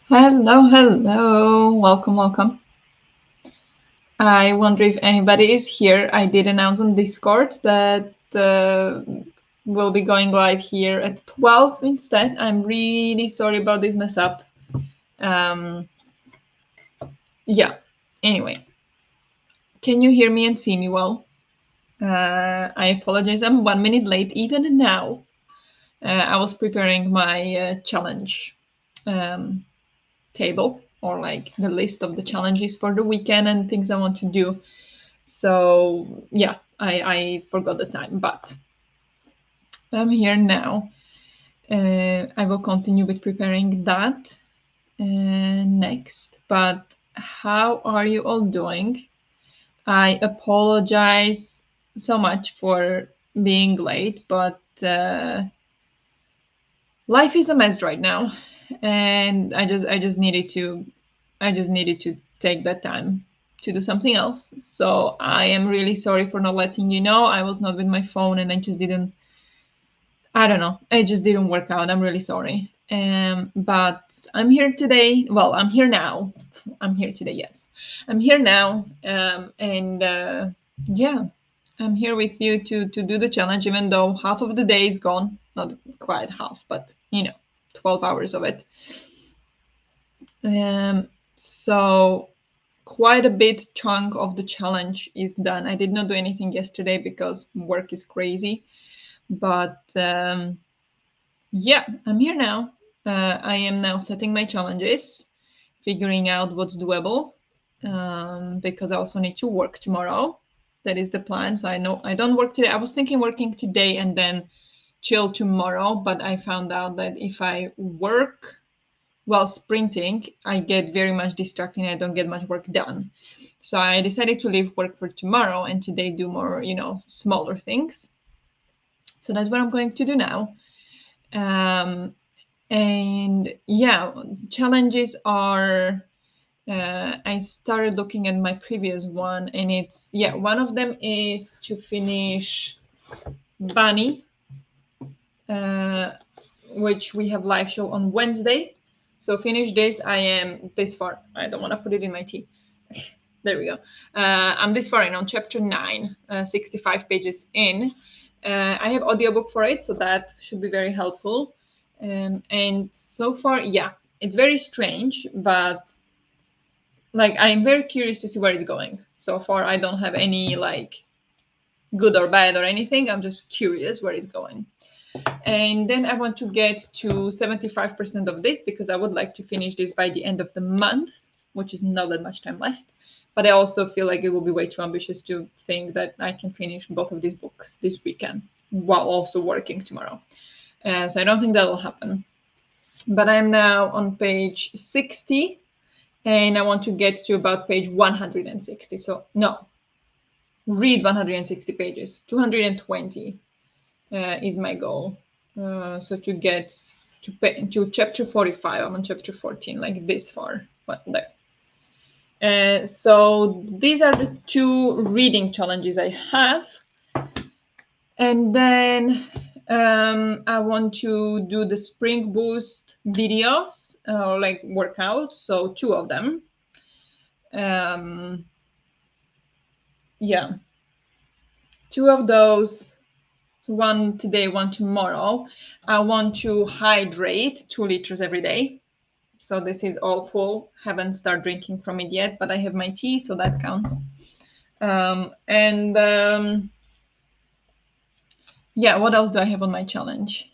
Hello. Welcome, welcome. I wonder if anybody is here. I did announce on Discord that we'll be going live here at 12 instead. I'm really sorry about this mess up. Um, yeah, anyway. Can you hear me and see me well? I apologize. I'm 1 minute late, even now. I was preparing my challenge table, or like the list of the challenges for the weekend and things I want to do. So yeah, I forgot the time, but I'm here now. I will continue with preparing that next. But how are you all doing? I apologize so much for being late, but life is a mess right now, and I just needed to take that time to do something else. So I am really sorry for not letting you know. I was not with my phone, and I don't know. It just didn't work out. I'm really sorry. But I'm here today. Well, I'm here now. I'm here today. Yes, I'm here now. And yeah, I'm here with you to do the challenge. Even though half of the day is gone, not quite half, but 12 hours of it. So quite a big chunk of the challenge is done. I did not do anything yesterday because work is crazy, but yeah, I'm here now. I am now setting my challenges, figuring out what's doable, because I also need to work tomorrow. That is the plan. So I know I don't work today. I was thinking working today and then chill tomorrow, but I found out that if I work while sprinting, I get very much distracted and I don't get much work done. So I decided to leave work for tomorrow and today do more, smaller things. So that's what I'm going to do now. Um, and yeah, challenges are I started looking at my previous one, and it's one of them is to finish Bunny, uh, which we have live show on Wednesday. So finish this. I am this far. I don't want to put it in my tea. There we go. I'm this far in on chapter 9, 65 pages in. I have audiobook for it, so that should be very helpful. And so far, it's very strange, but like I'm very curious to see where it's going. So far, I don't have any like good or bad or anything. I'm just curious where it's going. And then I want to get to 75% of this because I would like to finish this by the end of the month, which is not that much time left. But I also feel like it will be way too ambitious to think that I can finish both of these books this weekend while also working tomorrow. So I don't think that will happen. But I'm now on page 60 and I want to get to about page 160. So, no, read 160 pages. 220 is my goal. So to get to chapter 45, I'm on chapter 14, like this far, but there. So these are the two reading challenges I have. And then I want to do the Spring Boost videos, like workouts, so two of them. Yeah, two of those. So one today, one tomorrow. I want to hydrate 2 liters every day. So this is all full. Haven't started drinking from it yet, but I have my tea, so that counts. Yeah, what else do I have on my challenge?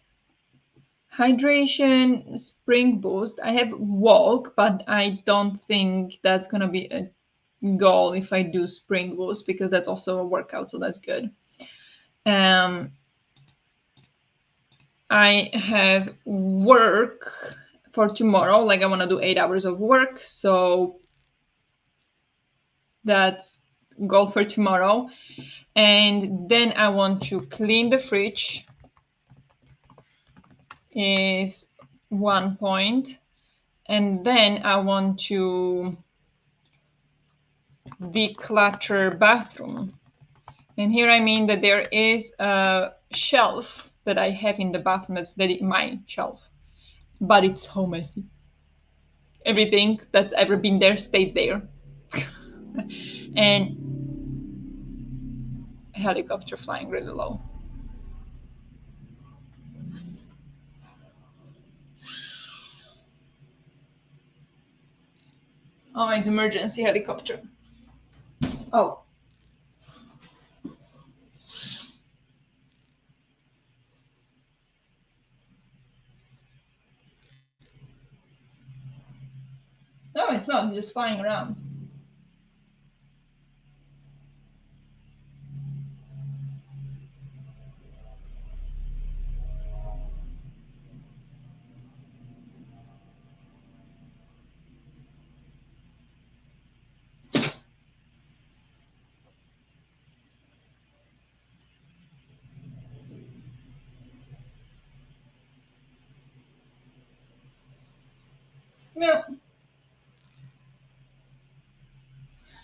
Hydration, spring boost. I have walk, but I don't think that's gonna be a goal if I do spring boost because that's also a workout, so that's good. I have work for tomorrow. Like I want to do 8 hours of work, so that's goal for tomorrow. And then I want to clean the fridge is 1 point. And then I want to declutter bathroom. And here I mean that there is a shelf that I have in the bathroom that's my shelf, but it's so messy. everything that's ever been there stayed there. And helicopter flying really low. Oh, it's emergency helicopter. Oh. No, it's not. It's just flying around. No,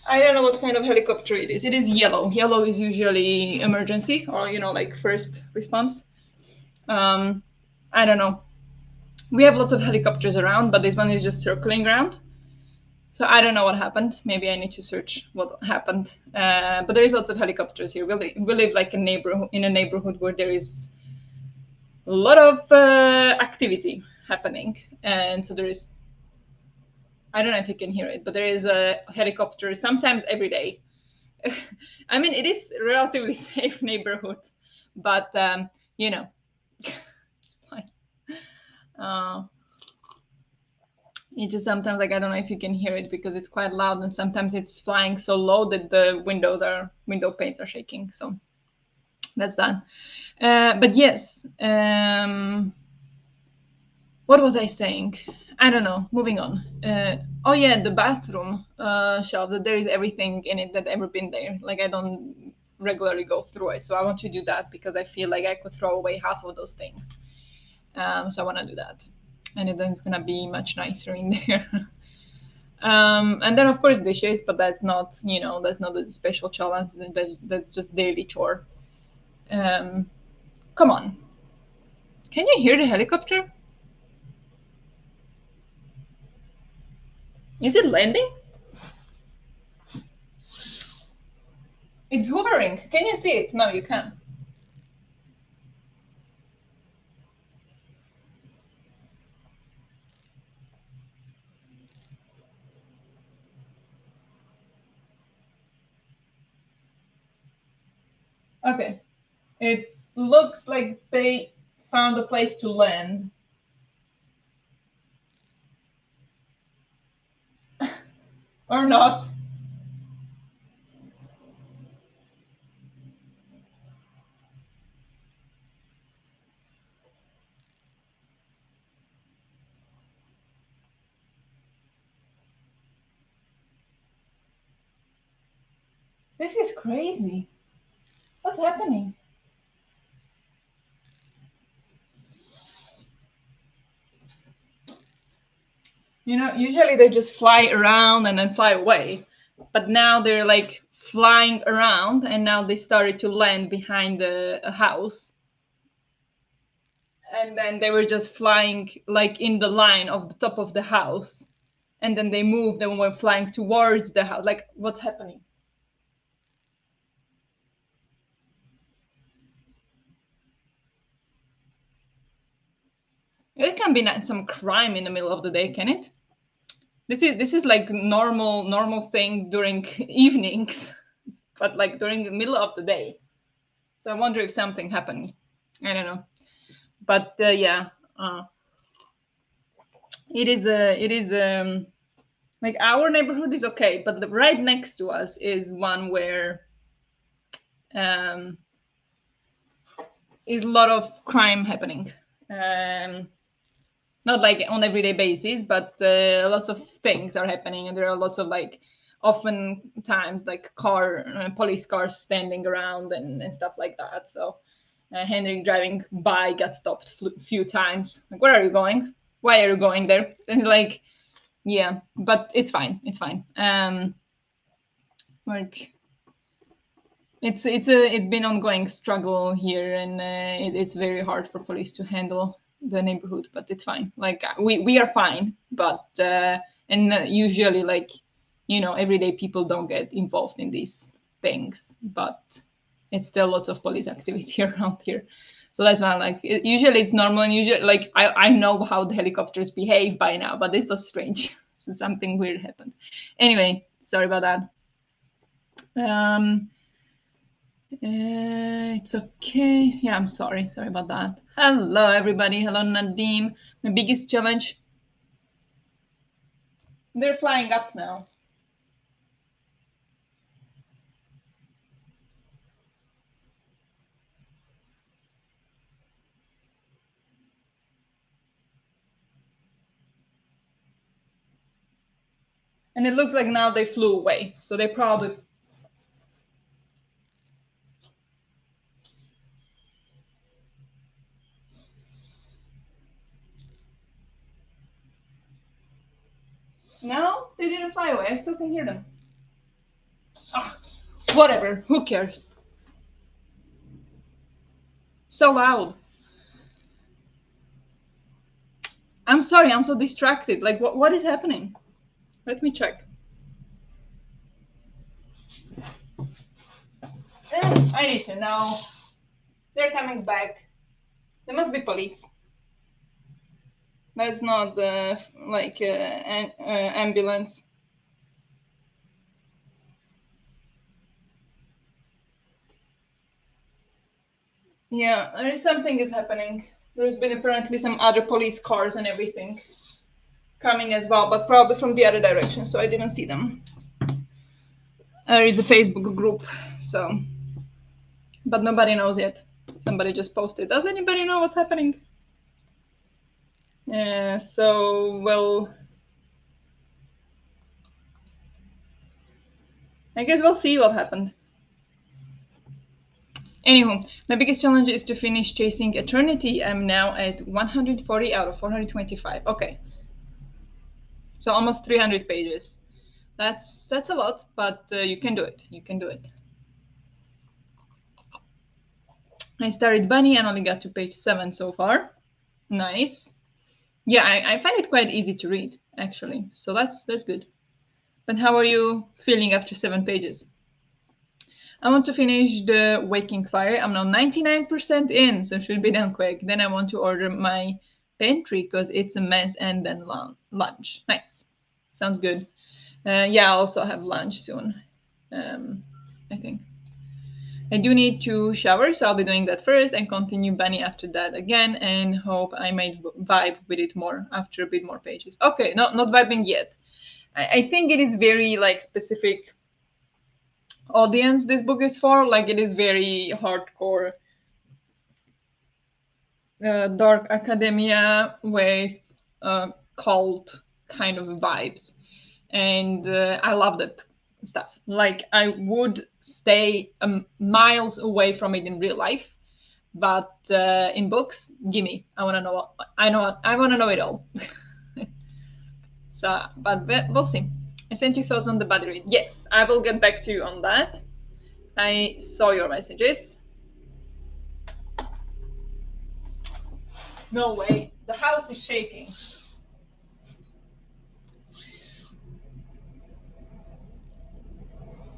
I don't know what kind of helicopter it is. It is yellow. Yellow is usually emergency or, like first response. I don't know. We have lots of helicopters around, but this one is just circling around. So I don't know what happened. Maybe I need to search what happened. But there is lots of helicopters here. We live like in a neighborhood where there is a lot of activity happening, and so there is. I don't know if you can hear it, but there is a helicopter sometimes every day. I mean, it is a relatively safe neighborhood, but it's fine. Uh, it just sometimes, like, I don't know if you can hear it because it's quite loud, and sometimes it's flying so low that the window panes are shaking. So that's that. But yes, what was I saying? I don't know. Moving on. Oh yeah, the bathroom shelf. That there is everything in it that ever been there. Like I don't regularly go through it, so I want to do that because I feel like I could throw away half of those things. So I want to do that, and then it's gonna be much nicer in there. And then of course dishes, but that's not a special challenge. That's just daily chore. Um, Come on, can you hear the helicopter? Is it landing? It's hovering. Can you see it? No, you can't. Okay. It looks like they found a place to land. Or not. This is crazy. What's happening? Usually they just fly around and then fly away. But now they're like flying around and now they started to land behind a house. And then they were just flying like in the line of the top of the house. And then they moved and were flying towards the house. Like, what's happening? It can be some crime in the middle of the day, can it? This is like normal thing during evenings, but like during the middle of the day. So I wonder if something happened. I don't know, but yeah, it is like our neighborhood is okay, but right next to us is one where um, is a lot of crime happening. Um, Not like on everyday basis, but lots of things are happening, and there are lots of like often times like police cars standing around and stuff like that. So Henrik driving by got stopped few times. Like, where are you going? Why are you going there? And like, yeah, but it's fine. It's fine. Like it's been ongoing struggle here, and it's very hard for police to handle the neighborhood, but it's fine. Like we are fine, but And usually, like, everyday people don't get involved in these things, but it's still lots of police activity around here. So that's why, like, usually it's normal, and usually, like, I know how the helicopters behave by now, but this was strange. So something weird happened. Anyway, sorry about that. It's okay. Yeah, I'm sorry. Sorry about that. Hello, everybody. Hello, Nadim. My biggest challenge. They're flying up now. And it looks like now they flew away. So they probably. No, they didn't fly away. I still can hear them. Ah, whatever. Who cares? So loud. I'm sorry. I'm so distracted. Like, what is happening? Let me check. I need to know. They're coming back. There must be police. That's not like an ambulance. Yeah, there is something is happening. There's been apparently some other police cars and everything coming as well, but probably from the other direction, so I didn't see them. There is a Facebook group, so, but nobody knows yet. Somebody just posted. Does anybody know what's happening? So, well, I guess we'll see what happened. Anywho, my biggest challenge is to finish Chasing Eternity. I'm now at 140 out of 425. Okay. So almost 300 pages. That's a lot, but you can do it. You can do it. I started Bunny and only got to page 7 so far. Nice. Yeah, I find it quite easy to read, actually. So that's good. But how are you feeling after 7 pages? I want to finish the Waking Fire. I'm now 99% in, so it should be done quick. Then I want to order my pantry because it's a mess, and then lunch. Nice. Sounds good. Yeah, I also have lunch soon, I think. I do need to shower, so I'll be doing that first and continue Bunny after that again, and hope I might vibe with it more after a bit more pages. Okay, not vibing yet. I think it is very like specific audience this book is for. Like it is very hardcore, dark academia with cult kind of vibes, and I love that stuff. Like I would stay miles away from it in real life, but in books, gimme. I want to know. I want to know it all. So, but we'll see. I sent you thoughts on the body read. Yes, I will get back to you on that. I saw your messages. No way. The house is shaking.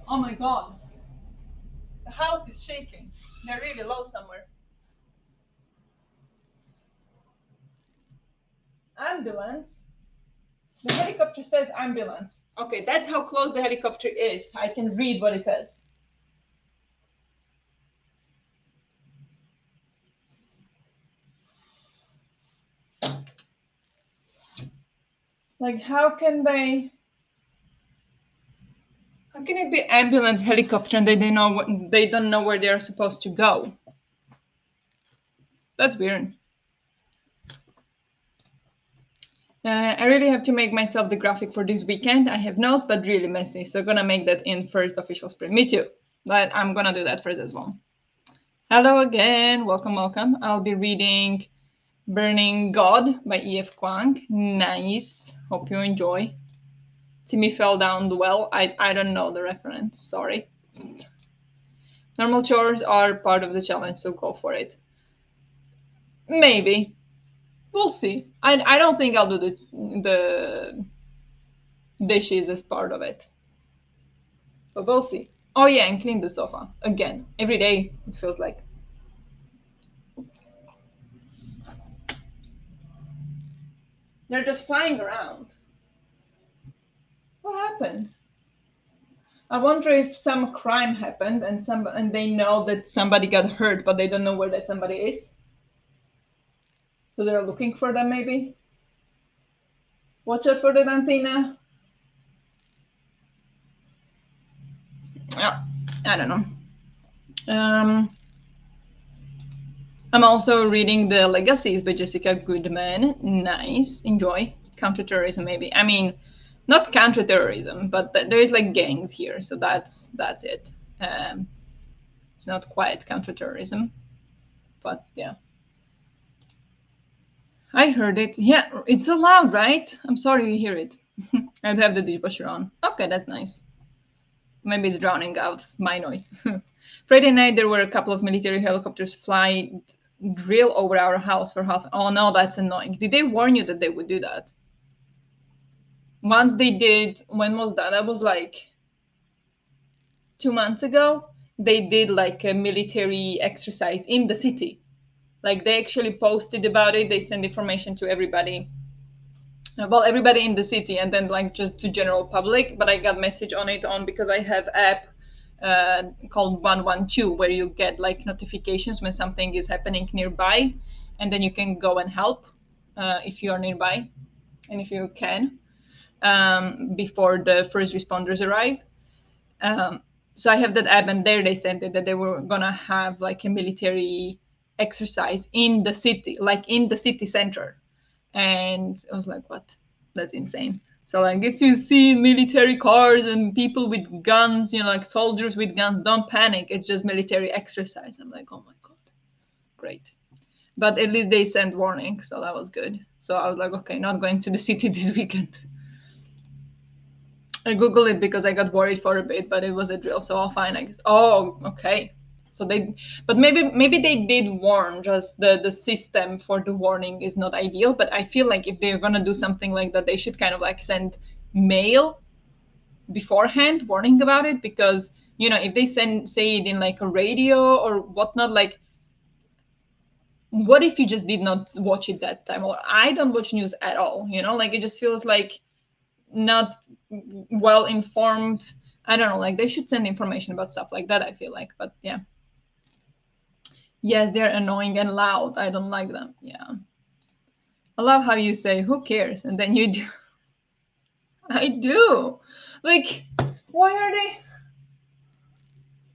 Oh my god. The house is shaking. They're really low somewhere. Ambulance? The helicopter says ambulance. Okay, that's how close the helicopter is. I can read what it says. Like, how can they? How can it be ambulance, helicopter, and they don't know where they are supposed to go? That's weird. I really have to make myself the graphic for this weekend. I have notes, but really messy. So gonna make that in first official sprint. Me too. But I'm gonna do that first as well. Hello again. Welcome, welcome. I'll be reading Burning God by E.F. Kwang. Nice. Hope you enjoy. Timmy fell down the well. I don't know the reference. Sorry. Normal chores are part of the challenge, so go for it. Maybe. We'll see. I don't think I'll do the dishes as part of it. But we'll see. Oh yeah, and clean the sofa again every day. It feels like they're just flying around. What happened? I wonder if some crime happened and they know that somebody got hurt, but they don't know where that somebody is. So they're looking for them maybe. Watch out for the antenna. Yeah, I don't know. Um, I'm also reading The Legacies by Jessica Goodman. Nice. Enjoy. Counterterrorism, maybe. I mean, not counterterrorism, but there is like gangs here, so that's it. Um, it's not quite counterterrorism, but yeah. I heard it. Yeah, it's so loud, right? I'm sorry you hear it. I'd have the dishwasher on. Okay, that's nice. Maybe it's drowning out my noise. Friday night, there were a couple of military helicopters fly drill over our house for half. Oh no, that's annoying. Did they warn you that they would do that? Once they did. When was that? That was like 2 months ago. They did like a military exercise in the city. Like they actually posted about it. They sent information to everybody, well, everybody in the city, and then like just to general public. But I got message on it on because I have app called 112 where you get like notifications when something is happening nearby, and then you can go and help if you are nearby and if you can, before the first responders arrive. um, so I have that app, and there they said that they were gonna have like a military exercise in the city, like in the city center. And I was like, what? That's insane. So like, if you see military cars and people with guns, like soldiers with guns, don't panic. It's just military exercise. I'm like, oh my god, great. But at least they sent warning, so that was good. So I was like, okay, not going to the city this weekend. I googled it because I got worried for a bit, but it was a drill, so all fine, I guess. Oh, okay. So they, but maybe they did warn. Just the system for the warning is not ideal. But I feel like if they're gonna do something like that, they should kind of like send mail beforehand warning about it, because if they say it in like a radio or whatnot, like what if you just did not watch it that time? Or I don't watch news at all. Like it just feels like not well informed. I don't know, like they should send information about stuff like that, I feel like. But yeah. Yes, they're annoying and loud. I don't like them. Yeah. I love how you say who cares and then you do. I do. Like, why are they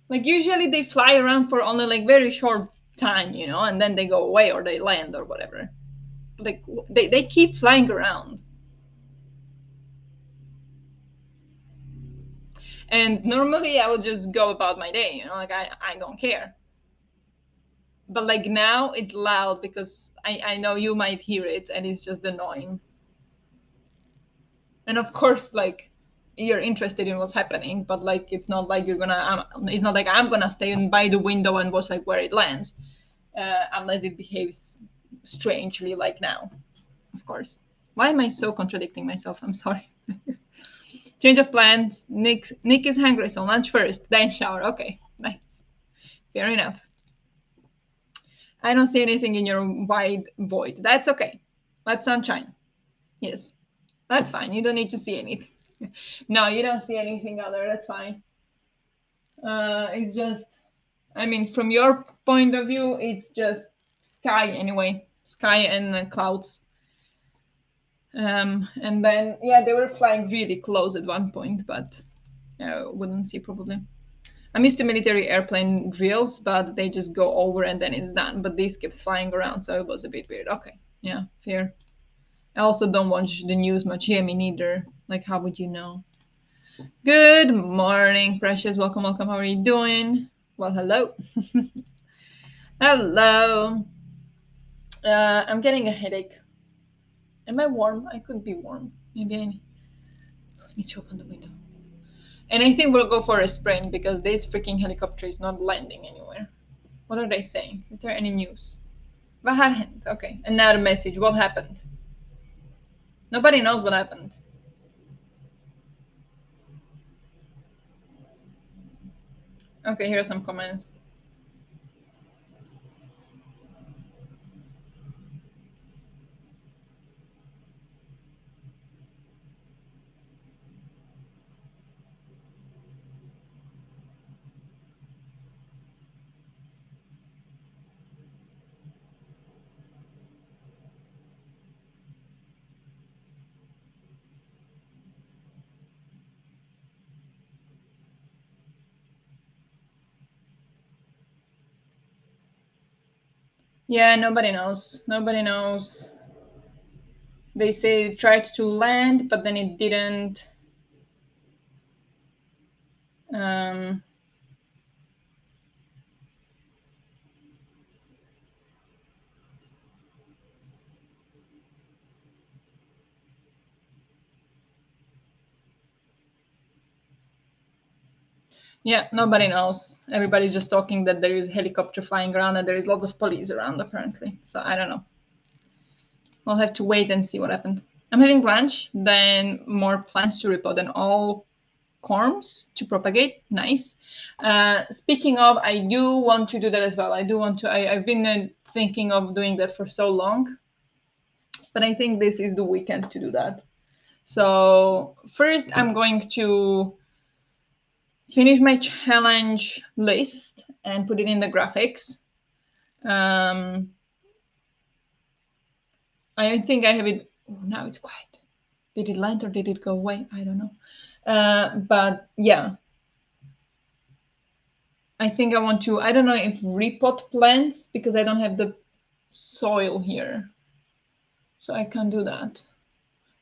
like, usually they fly around for only like very short time, and then they go away or they land or whatever. Like they keep flying around. And normally I would just go about my day, like I don't care. But like now it's loud because I know you might hear it and it's just annoying. And of course, like you're interested in what's happening, but like it's not like you're gonna. It's not like I'm gonna stay by the window and watch like where it lands, unless it behaves strangely, like now. Of course. Why am I so contradicting myself? I'm sorry. Change of plans. Nick is hungry, so lunch first, then shower. Okay, nice. Fair enough. I don't see anything in your wide void. That's okay. That's sunshine. Yes, that's fine. You don't need to see anything. No, you don't see anything other. That's fine. It's just, I mean, from your point of view, it's just sky anyway. Sky and clouds. And then, yeah, they were flying really close at one point, but wouldn't see probably. I'm used to military airplane drills, but they just go over and then it's done. But these kept flying around, so it was a bit weird. Okay, yeah, fair. I also don't watch the news much. Yeah, me neither. Like, how would you know? Good morning, Precious. Welcome, welcome. How are you doing? Well, hello. Hello. I'm getting a headache. Am I warm? I could be warm. Maybe I need to open the window. And I think we'll go for a sprint because this freaking helicopter is not landing anywhere. What are they saying? Is there any news? Vad har hänt? Okay, another message. What happened? Nobody knows what happened. Okay, here are some comments. Yeah, nobody knows. Nobody knows. They say it tried to land, but then it didn't. Um, yeah, nobody knows. Everybody's just talking that there is a helicopter flying around and there is lots of police around, apparently. So I don't know. We'll have to wait and see what happened. I'm having lunch, then more plants to repot and all corms to propagate. Nice. Speaking of, I do want to do that as well. I do want to. I've been thinking of doing that for so long, but I think this is the weekend to do that. So first, I'm going to finish my challenge list and put it in the graphics. Um, I think I have it. Oh, now it's quiet. Did it land or did it go away? I don't know. But yeah, I think I want to. I don't know if repot plants because I don't have the soil here, so I can't do that.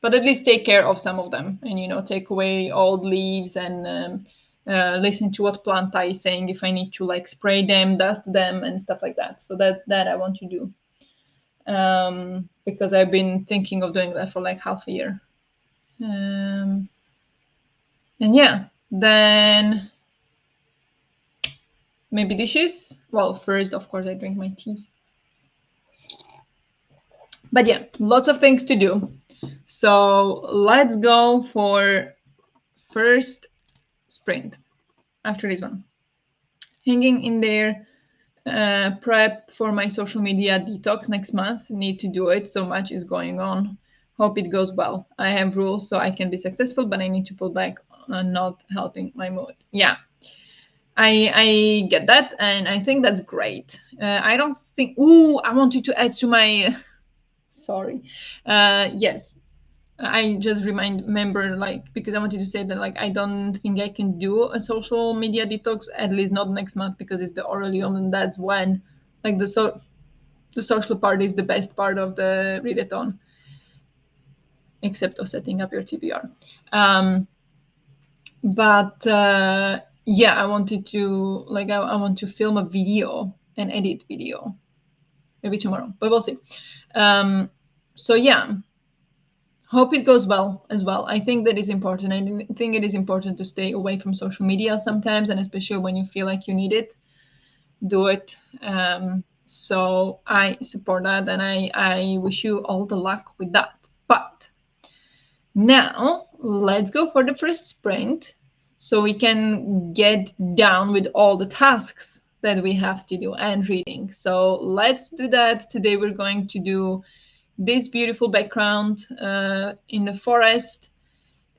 But at least take care of some of them, and take away old leaves and listen to what planta is saying if I need to like spray them, dust them, and stuff like that. So that I want to do because I've been thinking of doing that for like half a year. And yeah, then maybe dishes. Well, first, of course, I drink my tea. But yeah, lots of things to do. So let's go for first sprint after this one. Hanging in there, prep for my social media detox next month. Need to do it. So much is going on. Hope it goes well. I have rules so I can be successful, but I need to pull back on not helping my mood. Yeah, I get that, and I think that's great. I don't think. Ooh, I wanted to add to my. Sorry. Yes, I just remember like because I wanted to say that like I don't think I can do a social media detox at least not next month because it's the Aurelion and that's when like the social part is the best part of the readathon, except of setting up your TBR. But yeah, I wanted to like I want to film a video and edit video maybe tomorrow, but we'll see. So yeah, hope it goes well as well. I think that is important. I think it is important to stay away from social media sometimes, and especially when you feel like you need it, do it. So I support that, and I wish you all the luck with that. But now let's go for the first sprint so we can get down with all the tasks that we have to do and reading. So let's do that. Today we're going to do this beautiful background in the forest.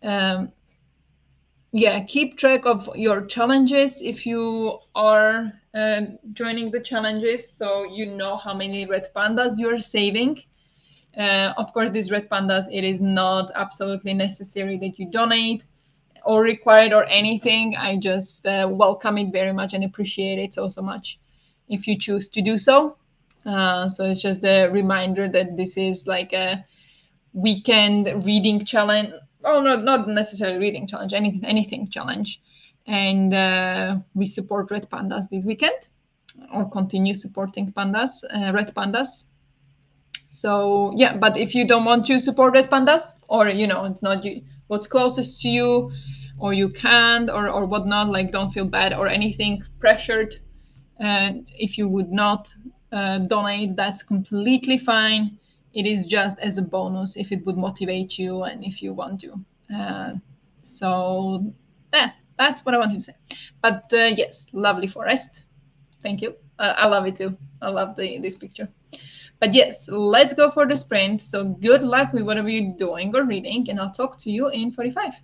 Um, yeah, keep track of your challenges if you are joining the challenges so you know how many red pandas you're saving. Of course, these red pandas, it is not absolutely necessary that you donate or required or anything. I just welcome it very much and appreciate it so much if you choose to do so. So it's just a reminder that this is like a weekend reading challenge. Oh, no, not necessarily reading challenge, anything challenge. And we support red pandas this weekend or continue supporting pandas, red pandas. So yeah, but if you don't want to support red pandas or it's not you, what's closest to you or you can't or whatnot, like don't feel bad or anything pressured. And if you would not donate, that's completely fine. It is just as a bonus if it would motivate you and if you want to. So yeah, That's what I wanted to say. But yes, lovely forest. Thank you. I love it too. I love this picture. But yes, let's go for the sprint. So good luck with whatever you're doing or reading, and I'll talk to you in 45.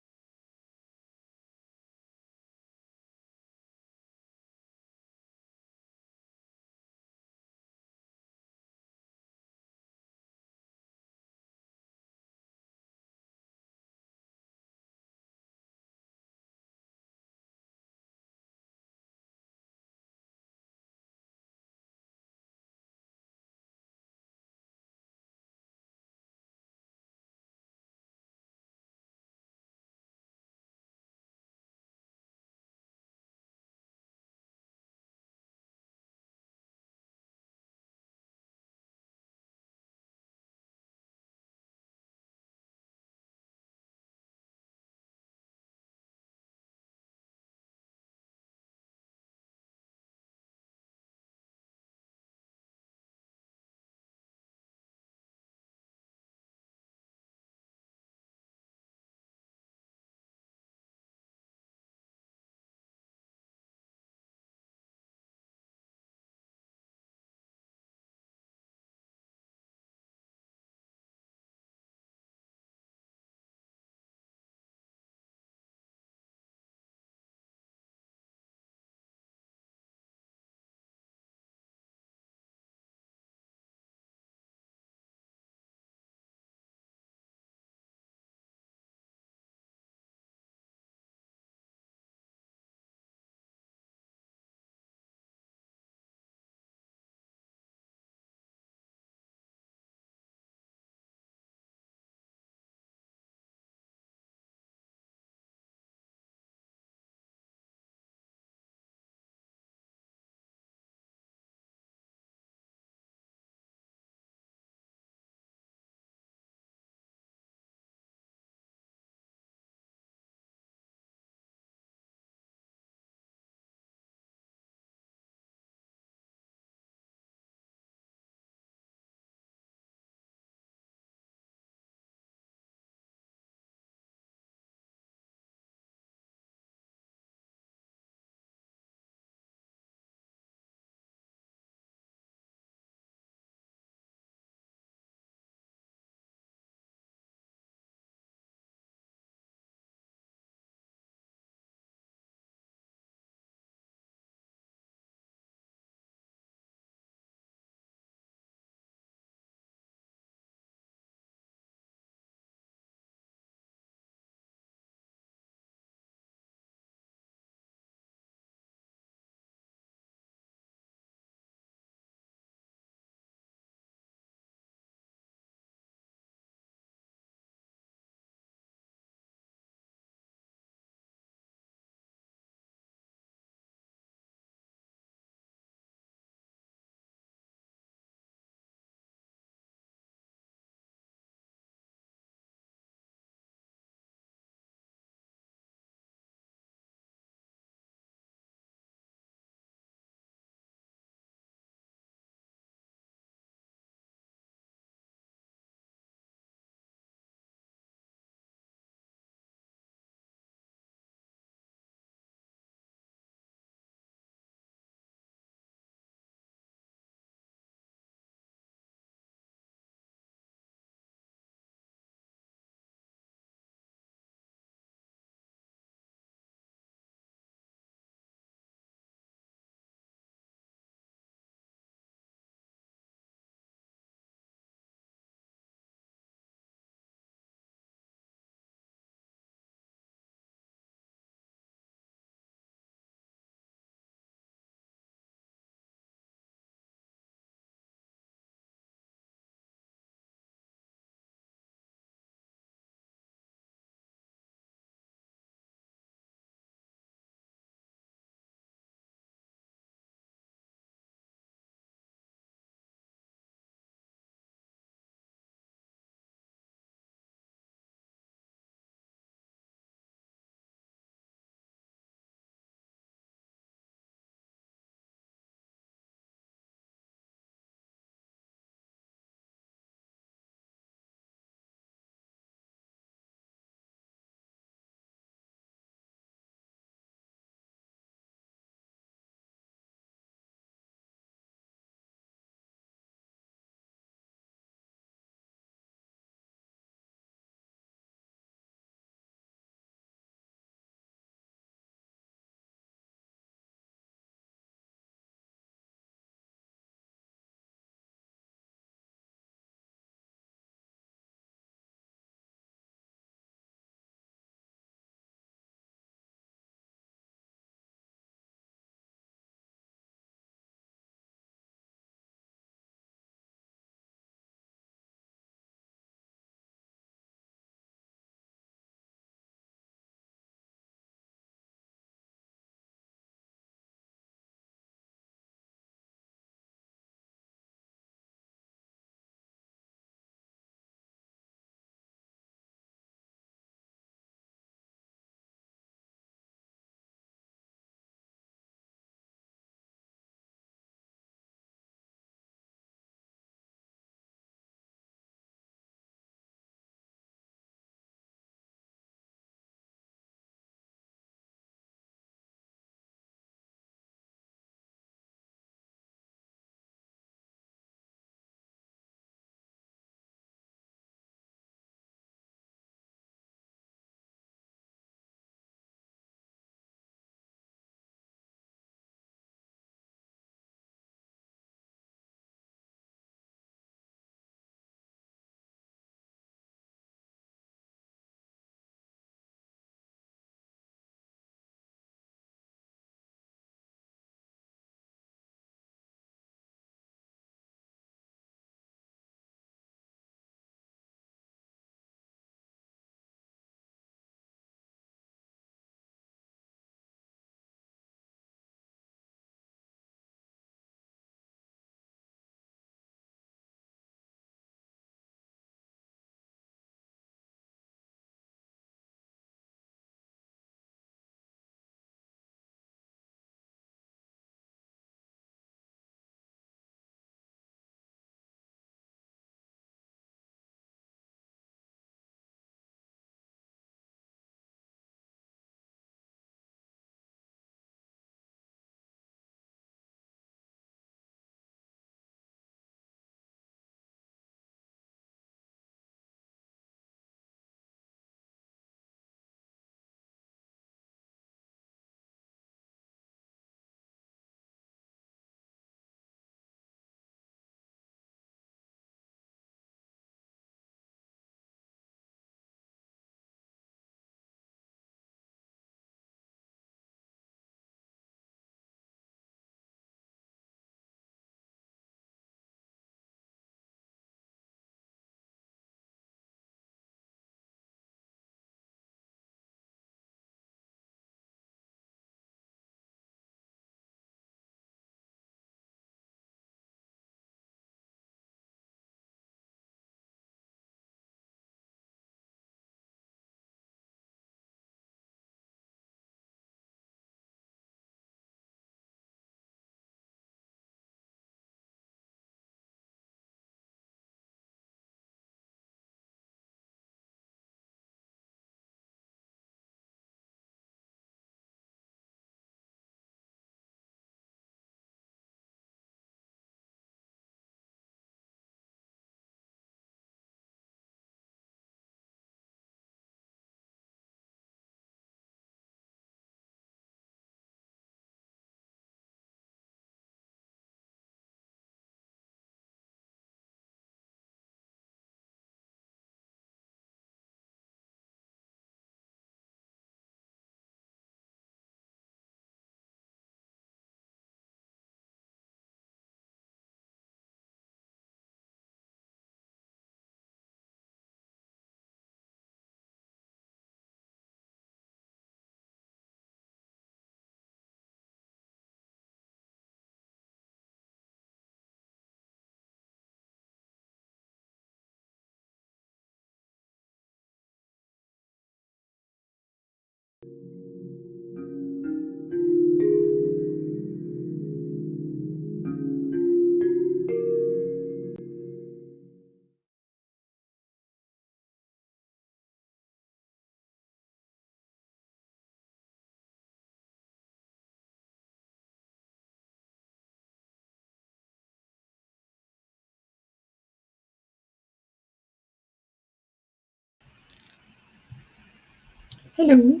Hello.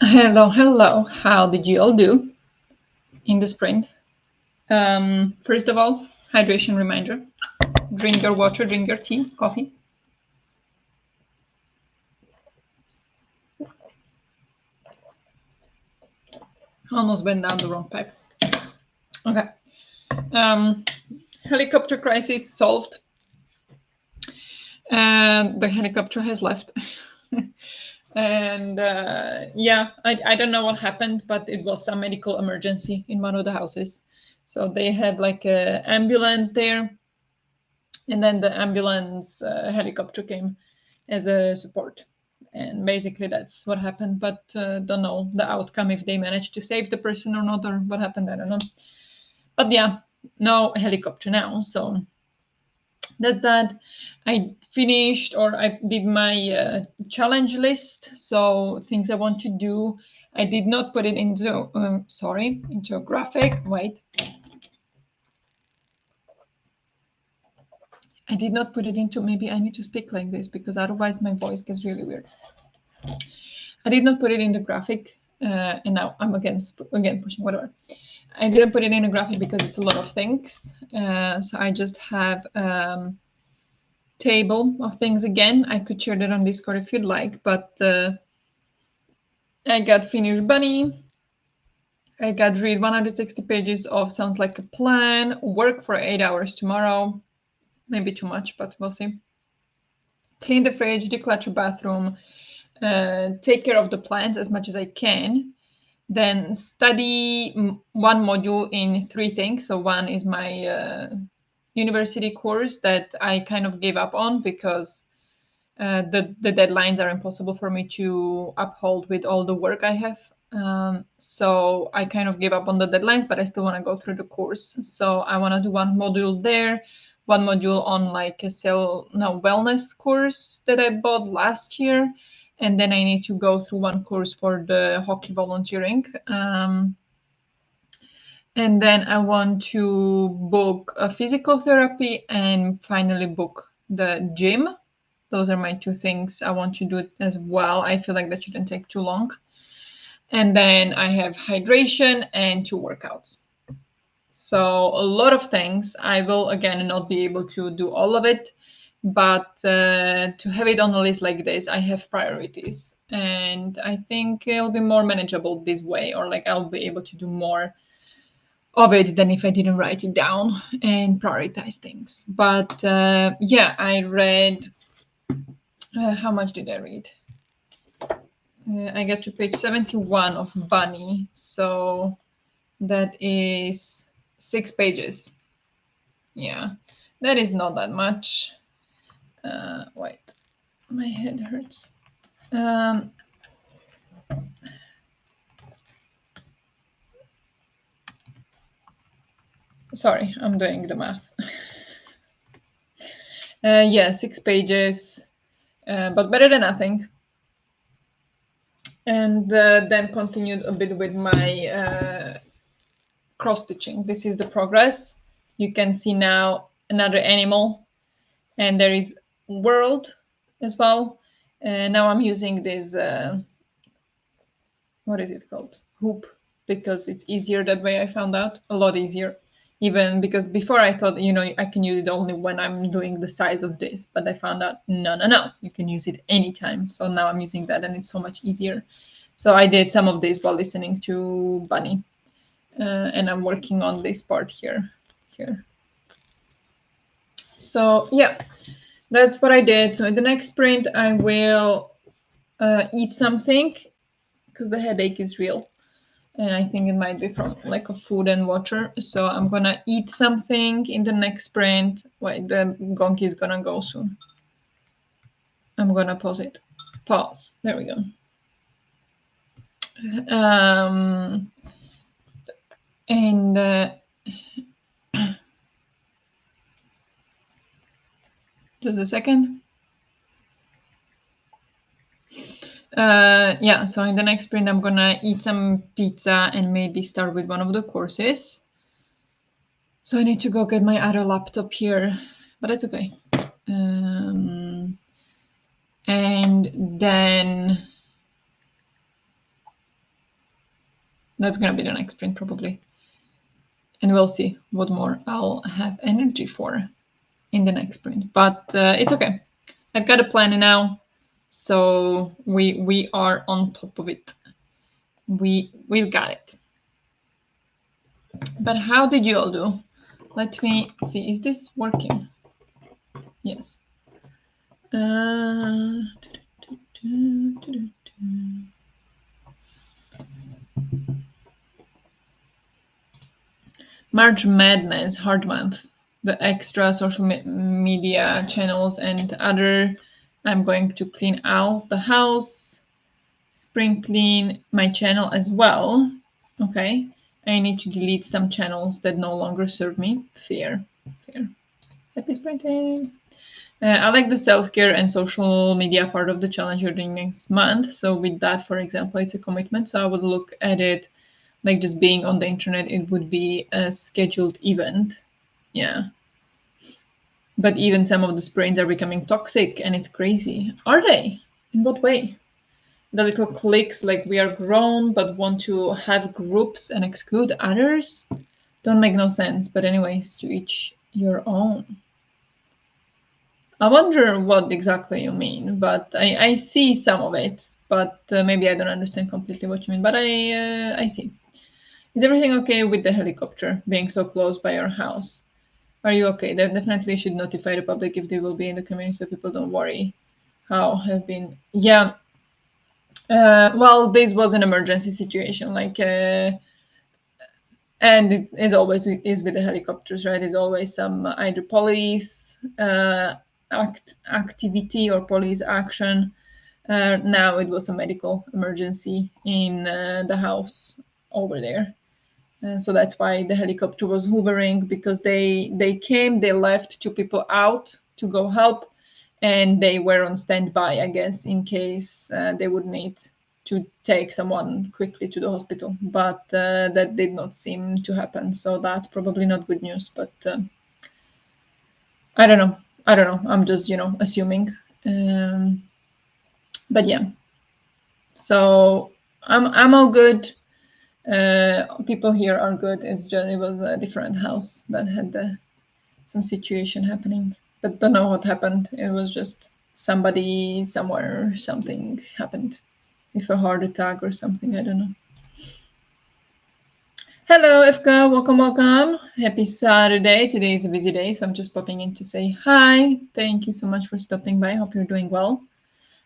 Hello, hello. How did you all do in the sprint? First of all, hydration reminder. Drink your water, drink your tea, coffee. Almost went down the wrong pipe. Okay. Helicopter crisis solved. And the helicopter has left. And yeah, I don't know what happened, but it was some medical emergency in one of the houses. So they had like a ambulance there, and then the ambulance helicopter came as a support, and basically that's what happened. But don't know the outcome, if they managed to save the person or not, or what happened, I don't know. But yeah, no helicopter now, so that's that. I finished, or I did my challenge list, so things I want to do. I did not put it into into a graphic. Wait, I did not put it into, maybe I need to speak like this because otherwise my voice gets really weird. I did not put it in the graphic, and now I'm again pushing whatever. I didn't put it in a graphic because it's a lot of things. So I just have table of things again. I could share that on Discord if you'd like, but I got finished Bunny. I got read 160 pages of Sounds Like a Plan. Work for 8 hours tomorrow. Maybe too much, but we'll see. Clean the fridge, declutter bathroom, take care of the plants as much as I can. Then study one module in 3 things. So one is my university course that I kind of gave up on because the deadlines are impossible for me to uphold with all the work I have. So I kind of gave up on the deadlines, but I still want to go through the course. So I want to do one module there, one module on like a wellness course that I bought last year, and then I need to go through one course for the hockey volunteering. And then I want to book a physical therapy and finally book the gym. Those are my 2 things I want to do it as well. I feel like that shouldn't take too long. And then I have hydration and 2 workouts. So a lot of things. I will again not be able to do all of it, but to have it on a list like this, I have priorities, and I think it'll be more manageable this way, or like I'll be able to do more of it than if I didn't write it down and prioritize things. But yeah, I read. How much did I read? I get to page 71 of Bunny, so that is 6 pages. Yeah, that is not that much. Wait, my head hurts. Sorry, I'm doing the math. Yeah, 6 pages, but better than nothing. And then continued a bit with my cross stitching. This is the progress. You can see now another animal, and there is world as well. Now I'm using this, what is it called? Hoop, because it's easier that way. I found out a lot easier. Even because before I thought, I can use it only when I'm doing the size of this, but I found out no, you can use it anytime. So now I'm using that, and it's so much easier. So I did some of this while listening to Bunny, and I'm working on this part here. So yeah, that's what I did. So in the next sprint, I will eat something because the headache is real. And I think it might be from lack of food and water. So I'm gonna eat something in the next sprint. Wait, the gonki is gonna go soon. I'm gonna pause it. Pause. There we go. And just a second. Yeah, so in the next sprint, I'm gonna eat some pizza and maybe start with one of the courses. So I need to go get my other laptop here, but it's okay. And then that's gonna be the next sprint probably. And we'll see what more I'll have energy for in the next sprint. But it's okay. I've got a plan now, so we are on top of it. We've got it. But how did you all do? Let me see. Is this working? Yes. March Madness, hard month. The extra social media channels and other. I'm going to clean out the house, spring clean my channel as well. Okay. I need to delete some channels that no longer serve me. Fair. Happy sprinting. I like the self-care and social media part of the challenge you're doing next month. So with that, for example, it's a commitment. So I would look at it like just being on the internet. It would be a scheduled event. Yeah. But even some of the sprints are becoming toxic and it's crazy. Are they? In what way? The little cliques like we are grown but want to have groups and exclude others don't make no sense. But anyways, to each your own. I wonder what exactly you mean, but I see some of it, but maybe I don't understand completely what you mean. But I see. Is everything okay with the helicopter being so close by your house? Are you okay? They definitely should notify the public if they will be in the community so people don't worry. How have been? Yeah. Well, this was an emergency situation, and it is always is with the helicopters, right? There's always some either police activity or police action. Now it was a medical emergency in the house over there. So that's why the helicopter was hovering, because they came, they left two people out to go help, and they were on standby, I guess, in case they would need to take someone quickly to the hospital. But that did not seem to happen, so that's probably not good news. But I don't know. I don't know. I'm just assuming. But yeah. So I'm all good. People here are good. It's just it was a different house that had some situation happening, but don't know what happened. It was just somebody somewhere, something happened, with a heart attack or something. I don't know. Hello, Evka. Welcome. Happy Saturday. Today is a busy day, so I'm just popping in to say hi. Thank you so much for stopping by. Hope you're doing well.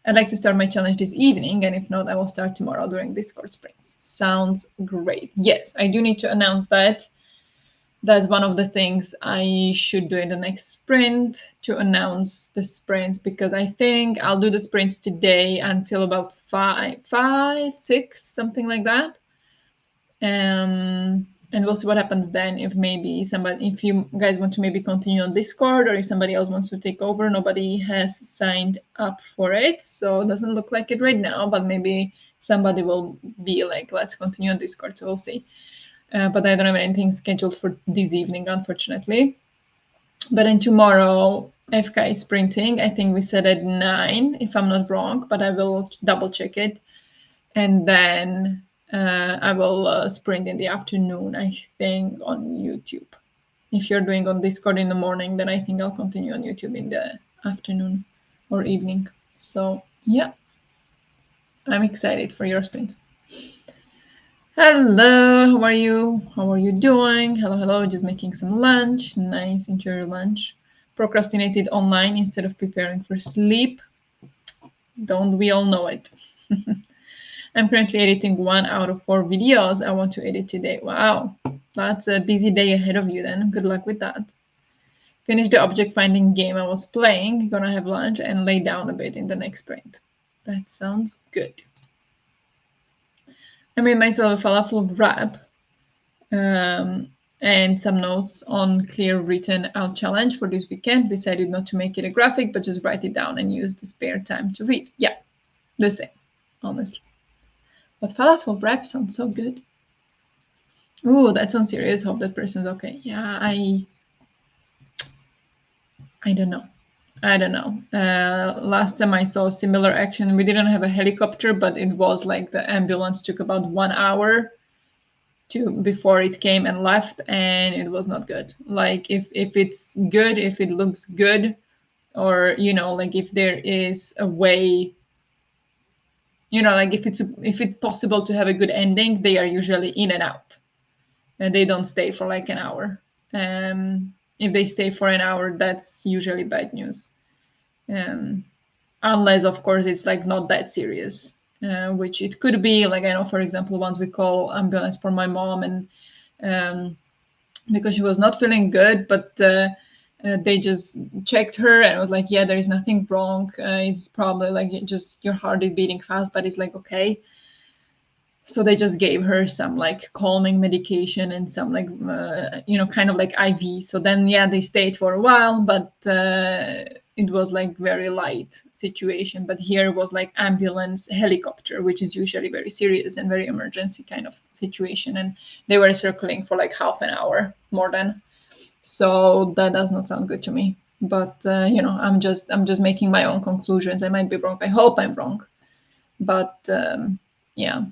I'd like to start my challenge this evening, and if not, I will start tomorrow during Discord sprints. Sounds great. Yes, I do need to announce that. That's one of the things I should do in the next sprint, to announce the sprints, because I think I'll do the sprints today until about five, six, something like that. And we'll see what happens then. If you guys want to maybe continue on Discord, or if somebody else wants to take over. Nobody has signed up for it, so it doesn't look like it right now, but maybe somebody will be like, let's continue on Discord, so we'll see. But I don't have anything scheduled for this evening, unfortunately. But then tomorrow, FK is sprinting. I think we said at 9, if I'm not wrong, but I will double check it. And then I will sprint in the afternoon, I think, on YouTube. If you're doing on Discord in the morning, then I think I'll continue on YouTube in the afternoon or evening. So yeah, I'm excited for your sprints. Hello, how are you? How are you doing? Hello, just making some lunch. Nice, enjoy your lunch. Procrastinated online instead of preparing for sleep. Don't we all know it? I'm currently editing 1 out of 4 videos I want to edit today. Wow, that's a busy day ahead of you then. Good luck with that. Finish the object finding game I was playing. Gonna have lunch and lay down a bit in the next sprint. That sounds good. I made myself a falafel wrap and some notes on clear written out challenge for this weekend. Decided not to make it a graphic, but just write it down and use the spare time to read. Yeah, the same, honestly. But falafel wrap sounds so good. Ooh, that sounds serious. Hope that person's okay. Yeah, I don't know. I don't know. Last time I saw similar action, we didn't have a helicopter, but it was like the ambulance took about 1 hour to before it came and left, and it was not good. Like if it's good, if it looks good, or like if there is a way, like if it's possible to have a good ending, they are usually in and out, and they don't stay for like an hour. If they stay for an hour, that's usually bad news. Um, Unless of course it's like not that serious, which it could be. Like I know, for example, once we call ambulance for my mom, and because she was not feeling good, but they just checked her and was like, yeah, there is nothing wrong, it's probably like just your heart is beating fast, but it's like okay. So they just gave her some like calming medication and some like kind of like IV. So then yeah, they stayed for a while, but it was like very light situation. But here was like ambulance, helicopter, which is usually very serious and very emergency kind of situation, and they were circling for like half an hour more than. So that does not sound good to me. But I'm just making my own conclusions. I might be wrong. I hope I'm wrong. But yeah,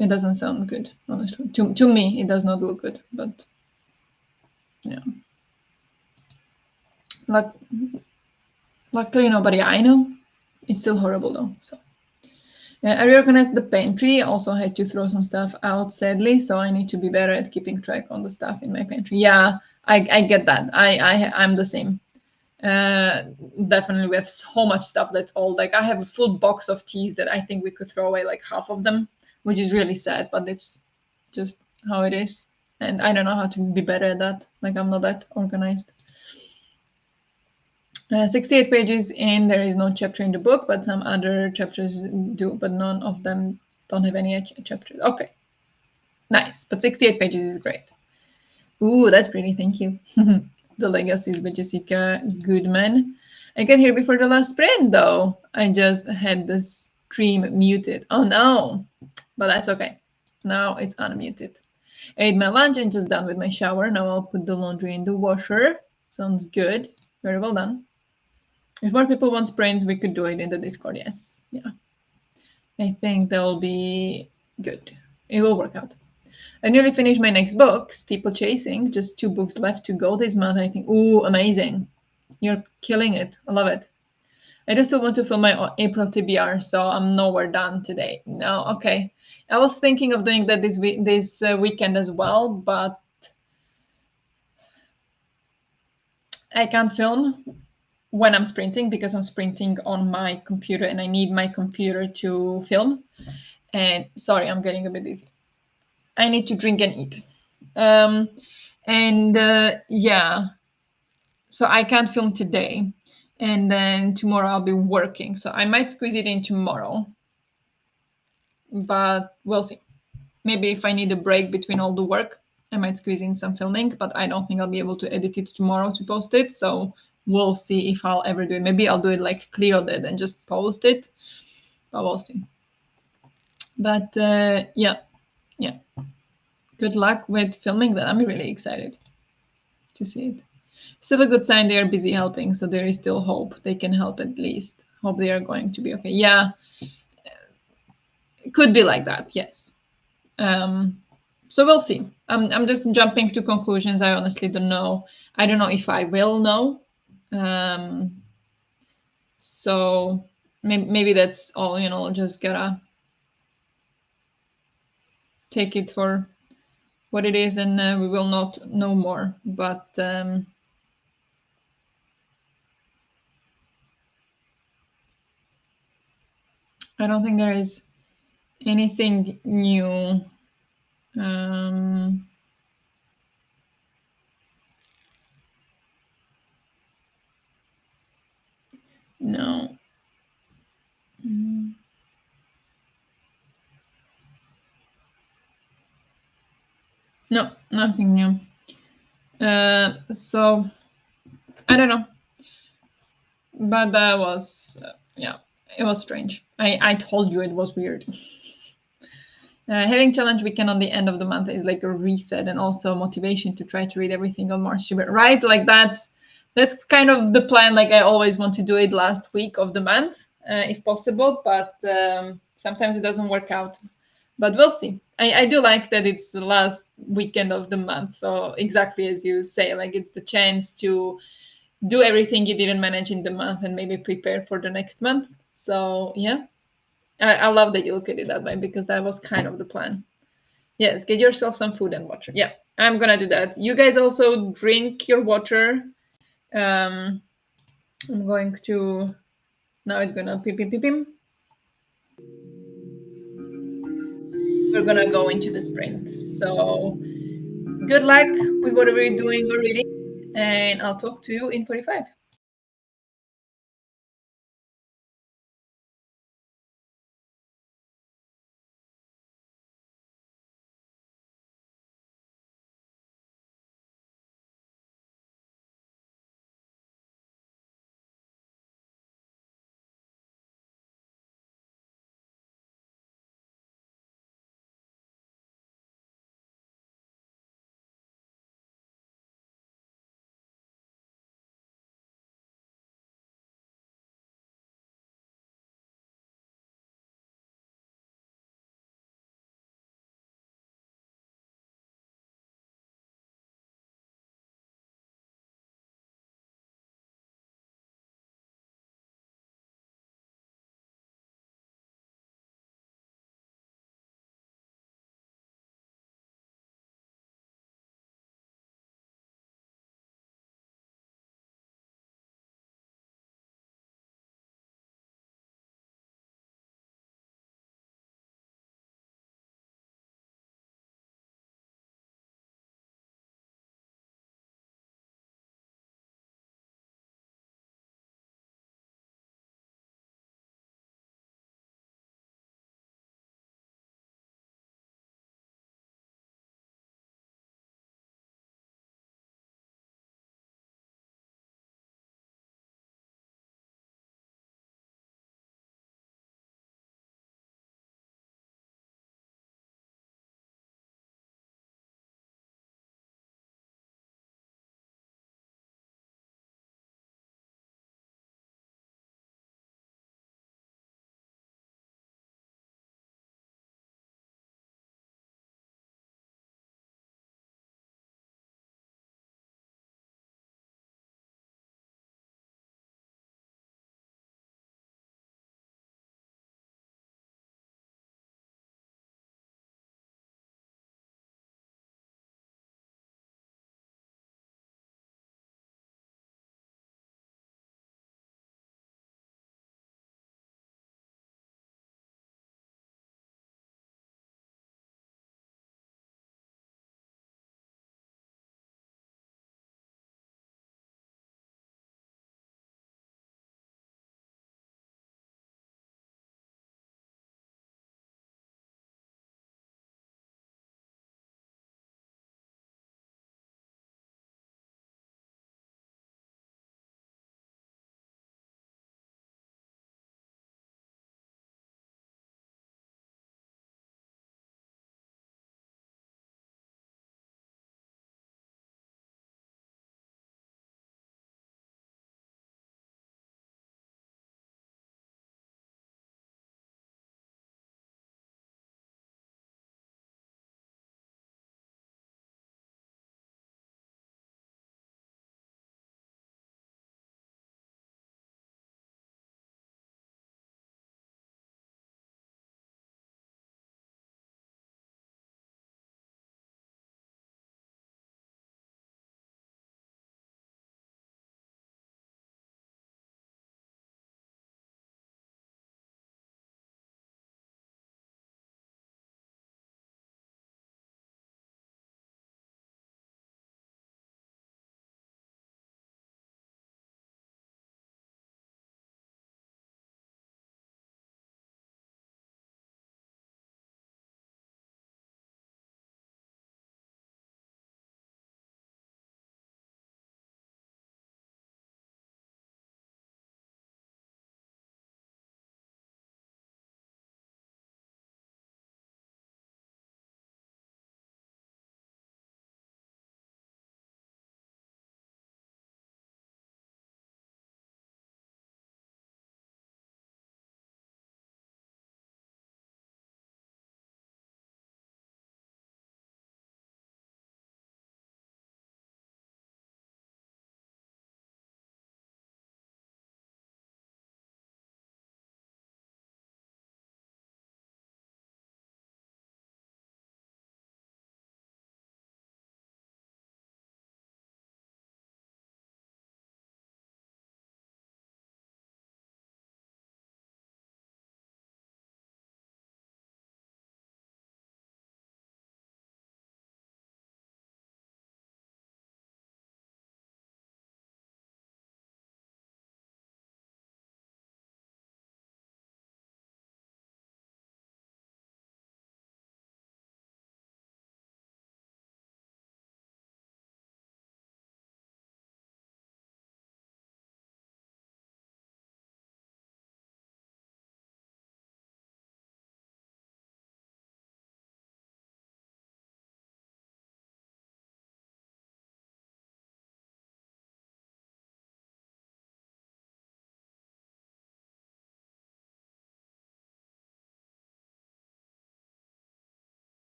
it doesn't sound good, honestly. To me, it does not look good. But yeah, like luckily nobody I know. It's still horrible though. So I reorganized the pantry. Also had to throw some stuff out, sadly. So I need to be better at keeping track on the stuff in my pantry. Yeah, I get that. I'm the same. Uh, Definitely, we have so much stuff that's old. Like I have a full box of teas that I think we could throw away like half of them, which is really sad, but it's just how it is. And I don't know how to be better at that. Like I'm not that organized. 68 pages in, there is no chapter in the book, but some other chapters do, but none of them don't have any chapters. Okay, nice. But 68 pages is great. Ooh, that's pretty. Thank you. The Legacies by Jessica Goodman. I got here before the last sprint, though. I just had the stream muted. Oh no, but that's okay. Now it's unmuted. I ate my lunch and just done with my shower. Now I'll put the laundry in the washer. Sounds good. Very well done. If more people want sprints, we could do it in the Discord. Yes. Yeah. I think that'll be good. It will work out. I nearly finished my next book, Steeplechasing. Just 2 books left to go this month, I think. Ooh, amazing. You're killing it. I love it. I just still want to film my April TBR, so I'm nowhere done today. No, okay. I was thinking of doing that this weekend as well, but I can't film when I'm sprinting because I'm sprinting on my computer and I need my computer to film. And sorry, I'm getting a bit dizzy. I need to drink and eat. Yeah, so I can't film today. And then tomorrow I'll be working. So I might squeeze it in tomorrow. But we'll see. Maybe if I need a break between all the work, I might squeeze in some filming, but I don't think I'll be able to edit it tomorrow to post it. So we'll see if I'll ever do it. Maybe I'll do it like Cleo did and just post it. But we'll see. But yeah. Good luck with filming that. I'm really excited to see it. Still a good sign they are busy helping, so there is still hope. They can help at least. Hope they are going to be okay. Yeah, it could be like that, yes. So we'll see. I'm just jumping to conclusions. I honestly don't know. I don't know if I will know. So maybe that's all, just gotta take it for what it is, and we will not know more. But I don't think there is anything new. No. No, nothing new. So I don't know, but that was yeah, it was strange. I told you it was weird. Having challenge weekend on the end of the month is like a reset and also motivation to try to read everything on March, right? Like that's kind of the plan. Like I always want to do it last week of the month, if possible, but sometimes it doesn't work out. But we'll see. I do like that it's the last weekend of the month. So exactly as you say, like it's the chance to do everything you didn't manage in the month and maybe prepare for the next month. So yeah, I love that you look at it that way because that was kind of the plan. Yes, get yourself some food and water. Yeah, I'm gonna do that. You guys also drink your water. Um, I'm going to now. It's gonna pim pim pim pim. We're gonna go into the sprint. So good luck with whatever you're doing or reading, and I'll talk to you in 45.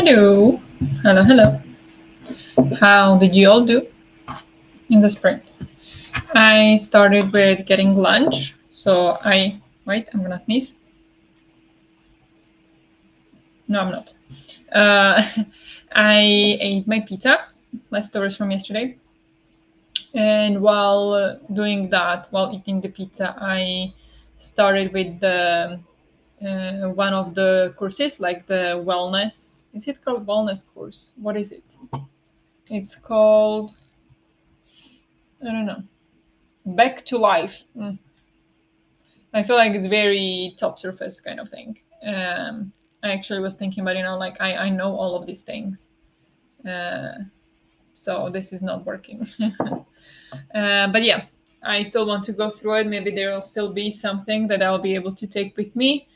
Hello. Hello, hello. How did you all do in the sprint? I started with getting lunch. So wait, I'm gonna sneeze. No, I'm not. Uh, I ate my pizza, leftovers from yesterday. And while doing that, while eating the pizza, I started with the one of the courses, like the wellness. Is it called wellness course? What is it? It's called, I don't know. Back to life. I feel like it's very top surface kind of thing. I actually was thinking about, like I know all of these things. So this is not working. But yeah, I still want to go through it. Maybe there will still be something that I'll be able to take with me.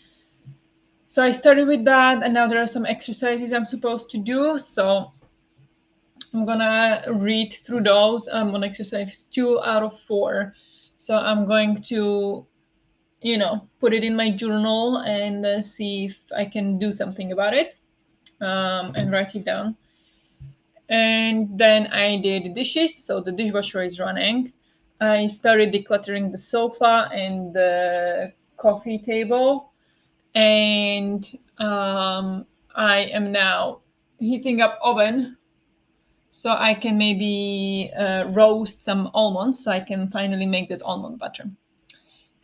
So I started with that, and now there are some exercises I'm supposed to do. So I'm gonna read through those. I'm on exercise 2 out of 4. So I'm going to, put it in my journal and see if I can do something about it, and write it down. And then I did dishes, so the dishwasher is running. I started decluttering the sofa and the coffee table, and I am now heating up oven so I can maybe roast some almonds, so I can finally make that almond butter,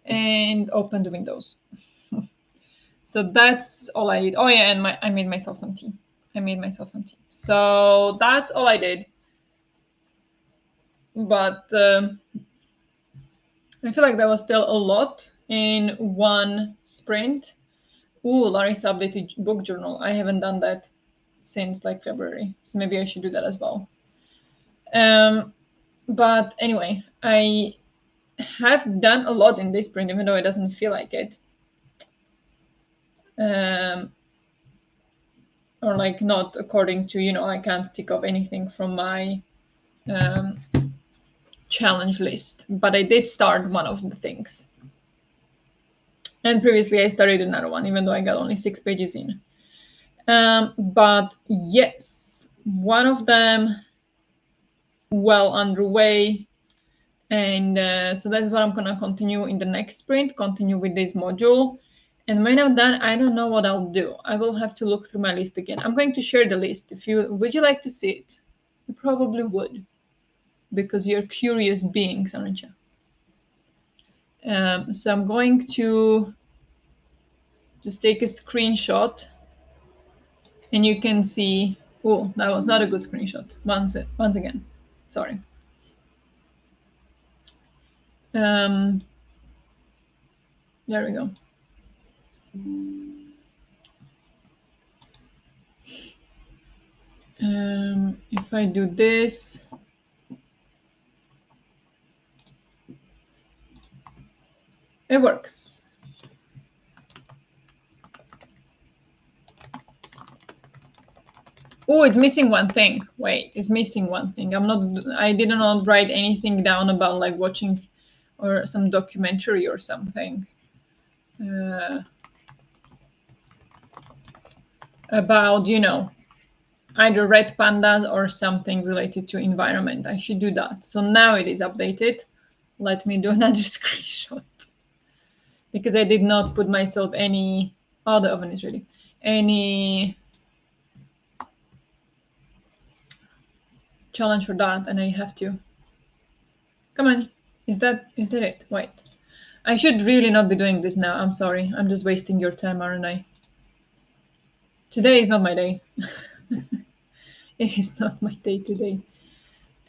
and open the windows. So that's all I did. Oh yeah, and I made myself some tea. So that's all I did. But I feel like there was still a lot in one sprint. Ooh, Larissa updated book journal. I haven't done that since like February, so maybe I should do that as well. But anyway, I have done a lot in this sprint, even though it doesn't feel like it. Or like not according to, I can't tick off anything from my challenge list, but I did start one of the things. And previously I started another one, even though I got only 6 pages in. But yes, one of them well underway. And so that's what I'm going to continue in the next sprint, continue with this module. And when I'm done, I don't know what I'll do. I will have to look through my list again. I'm going to share the list. Would you like to see it? You probably would, because you're curious beings, aren't you? So I'm going to just take a screenshot, and you can see. Oh, that was not a good screenshot. Once again, sorry. There we go. If I do this, it works. Oh, it's missing one thing. Wait, it's missing one thing. I did not write anything down about like watching or some documentary or something. About, either red pandas or something related to environment. I should do that. So now it is updated. Let me do another screenshot, because I did not put myself any. Oh, the oven is ready. Any challenge for that, and I have to. Come on, is that it? Wait, I should really not be doing this now. I'm sorry. I'm just wasting your time, aren't I? Today is not my day. It is not my day today,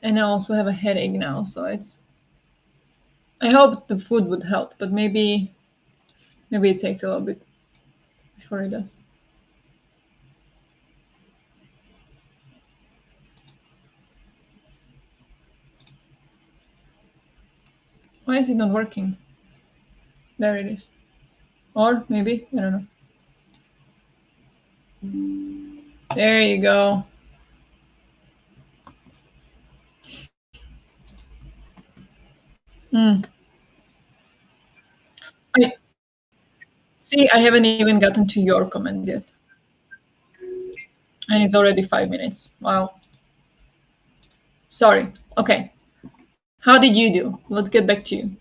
and I also have a headache now, so it's. I hope the food would help, but maybe it takes a little bit before it does. Why is it not working? There it is. Or maybe, I don't know. There you go. I see. I haven't even gotten to your comments yet. And it's already 5 minutes. Wow. Sorry. Okay. How did you do? Let's get back to you.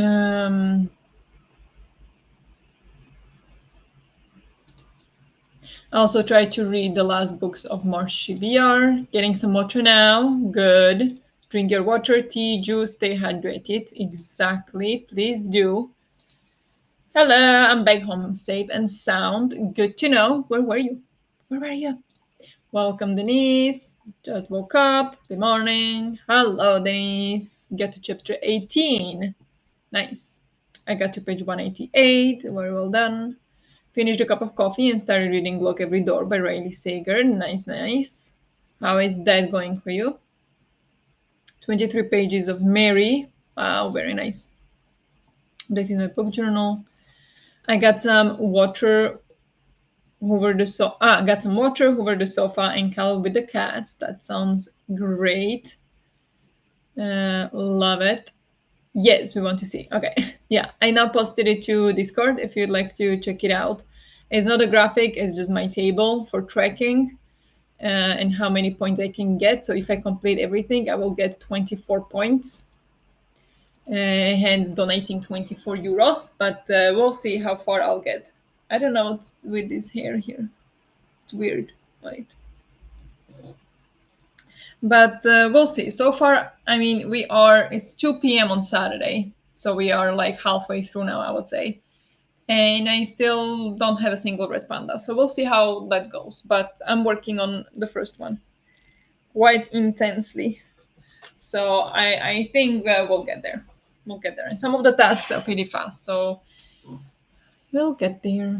Um, I also tried to read the last books of Marcy VR. Getting some water now. Good. Drink your water, tea, juice, stay hydrated. Exactly. Please do. Hello, I'm back home safe and sound. Good to know. Where were you? Where were you? Welcome, Denise. Just woke up. Good morning. Hello, Denise. Get to chapter 18. Nice. I got to page 188. Very well done. Finished a cup of coffee and started reading Lock Every Door by Riley Sager. Nice, nice. How is that going for you? 23 pages of Mary. Wow, very nice. Updating my book journal. I got some water, got some water, hoover the sofa, and cuddle with the cats. That sounds great. Love it. Yes, we want to see. Okay. Yeah, I now posted it to Discord if you'd like to check it out. It's not a graphic, it's just my table for tracking and how many points I can get. So if I complete everything, I will get 24 points, hence donating 24 euros. But we'll see how far I'll get. I don't know what's with this hair here. It's weird. Right. But we'll see. So far, I mean, it's 2 p.m. on Saturday. So we are like halfway through now, I would say. And I still don't have a single red panda. So we'll see how that goes. But I'm working on the first one quite intensely. So I think we'll get there. We'll get there. And some of the tasks are pretty fast. So we'll get there.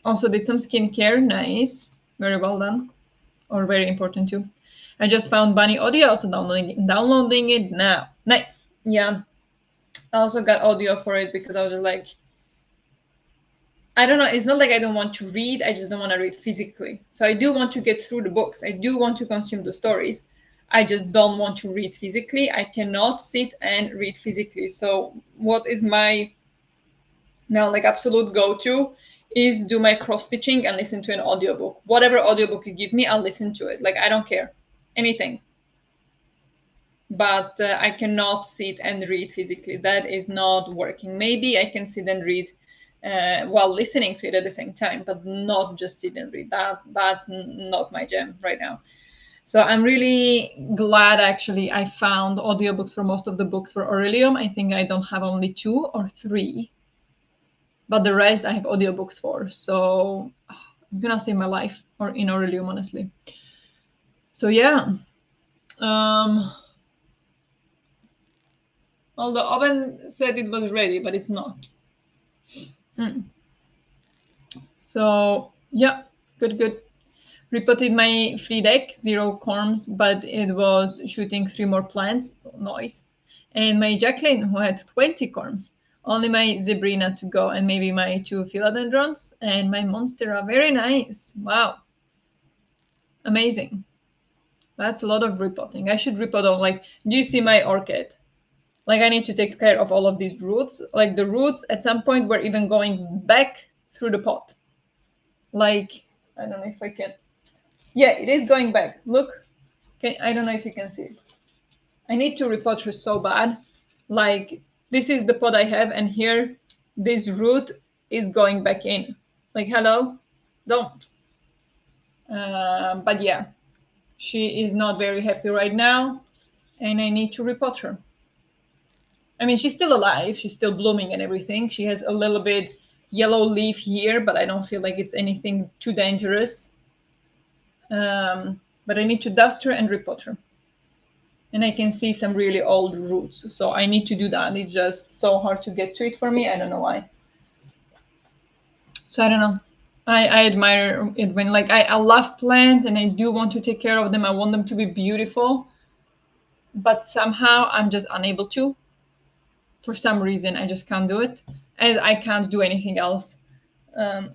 Also did some skincare. Nice. Very well done. Or very important too. I just found Bunny Audio, also downloading it now. Nice. Yeah. I also got audio for it because I was just like, I don't know. It's not like I don't want to read. I just don't want to read physically. So I do want to get through the books. I do want to consume the stories. I just don't want to read physically. I cannot sit and read physically. So what is my now like absolute go-to is do my cross stitching and listen to an audiobook. Whatever audiobook you give me, I'll listen to it. Like I don't care. Anything. But I cannot sit and read physically. That is not working. Maybe I can sit and read while listening to it at the same time, but not just sit and read. That's not my jam right now. So I'm really glad actually I found audiobooks for most of the books for Aurelium. I think I don't have only 2 or 3, but the rest I have audiobooks for. So it's gonna save my life or in Aurelium, honestly. So yeah. Well, the oven said it was ready, but it's not. So yeah, good. Repotted my free deck, 0 corms, but it was shooting 3 more plants. Nice. And my Jacqueline, who had 20 corms. Only my Zebrina to go, and maybe my 2 philodendrons, and my Monstera. Very nice. Wow. Amazing. That's a lot of repotting. I should repot all. Like, do you see my orchid? Like, I need to take care of all of these roots. Like, the roots at some point were even going back through the pot. Like, I don't know if I can. Yeah, it is going back. Look. I don't know if you can see it. I need to repot her so bad. Like, this is the pot I have, and here, this root is going back in. Like, hello? Don't. But yeah, she is not very happy right now, and I need to repot her. I mean, she's still alive. She's still blooming and everything. She has a little bit yellow leaf here, but I don't feel like it's anything too dangerous. But I need to dust her and repot her. And I can see some really old roots. So I need to do that. It's just so hard to get to it for me. I don't know why. So I don't know. I admire it when like I love plants and I do want to take care of them. I want them to be beautiful. But somehow I'm just unable to. For some reason, I just can't do it. And I can't do anything else.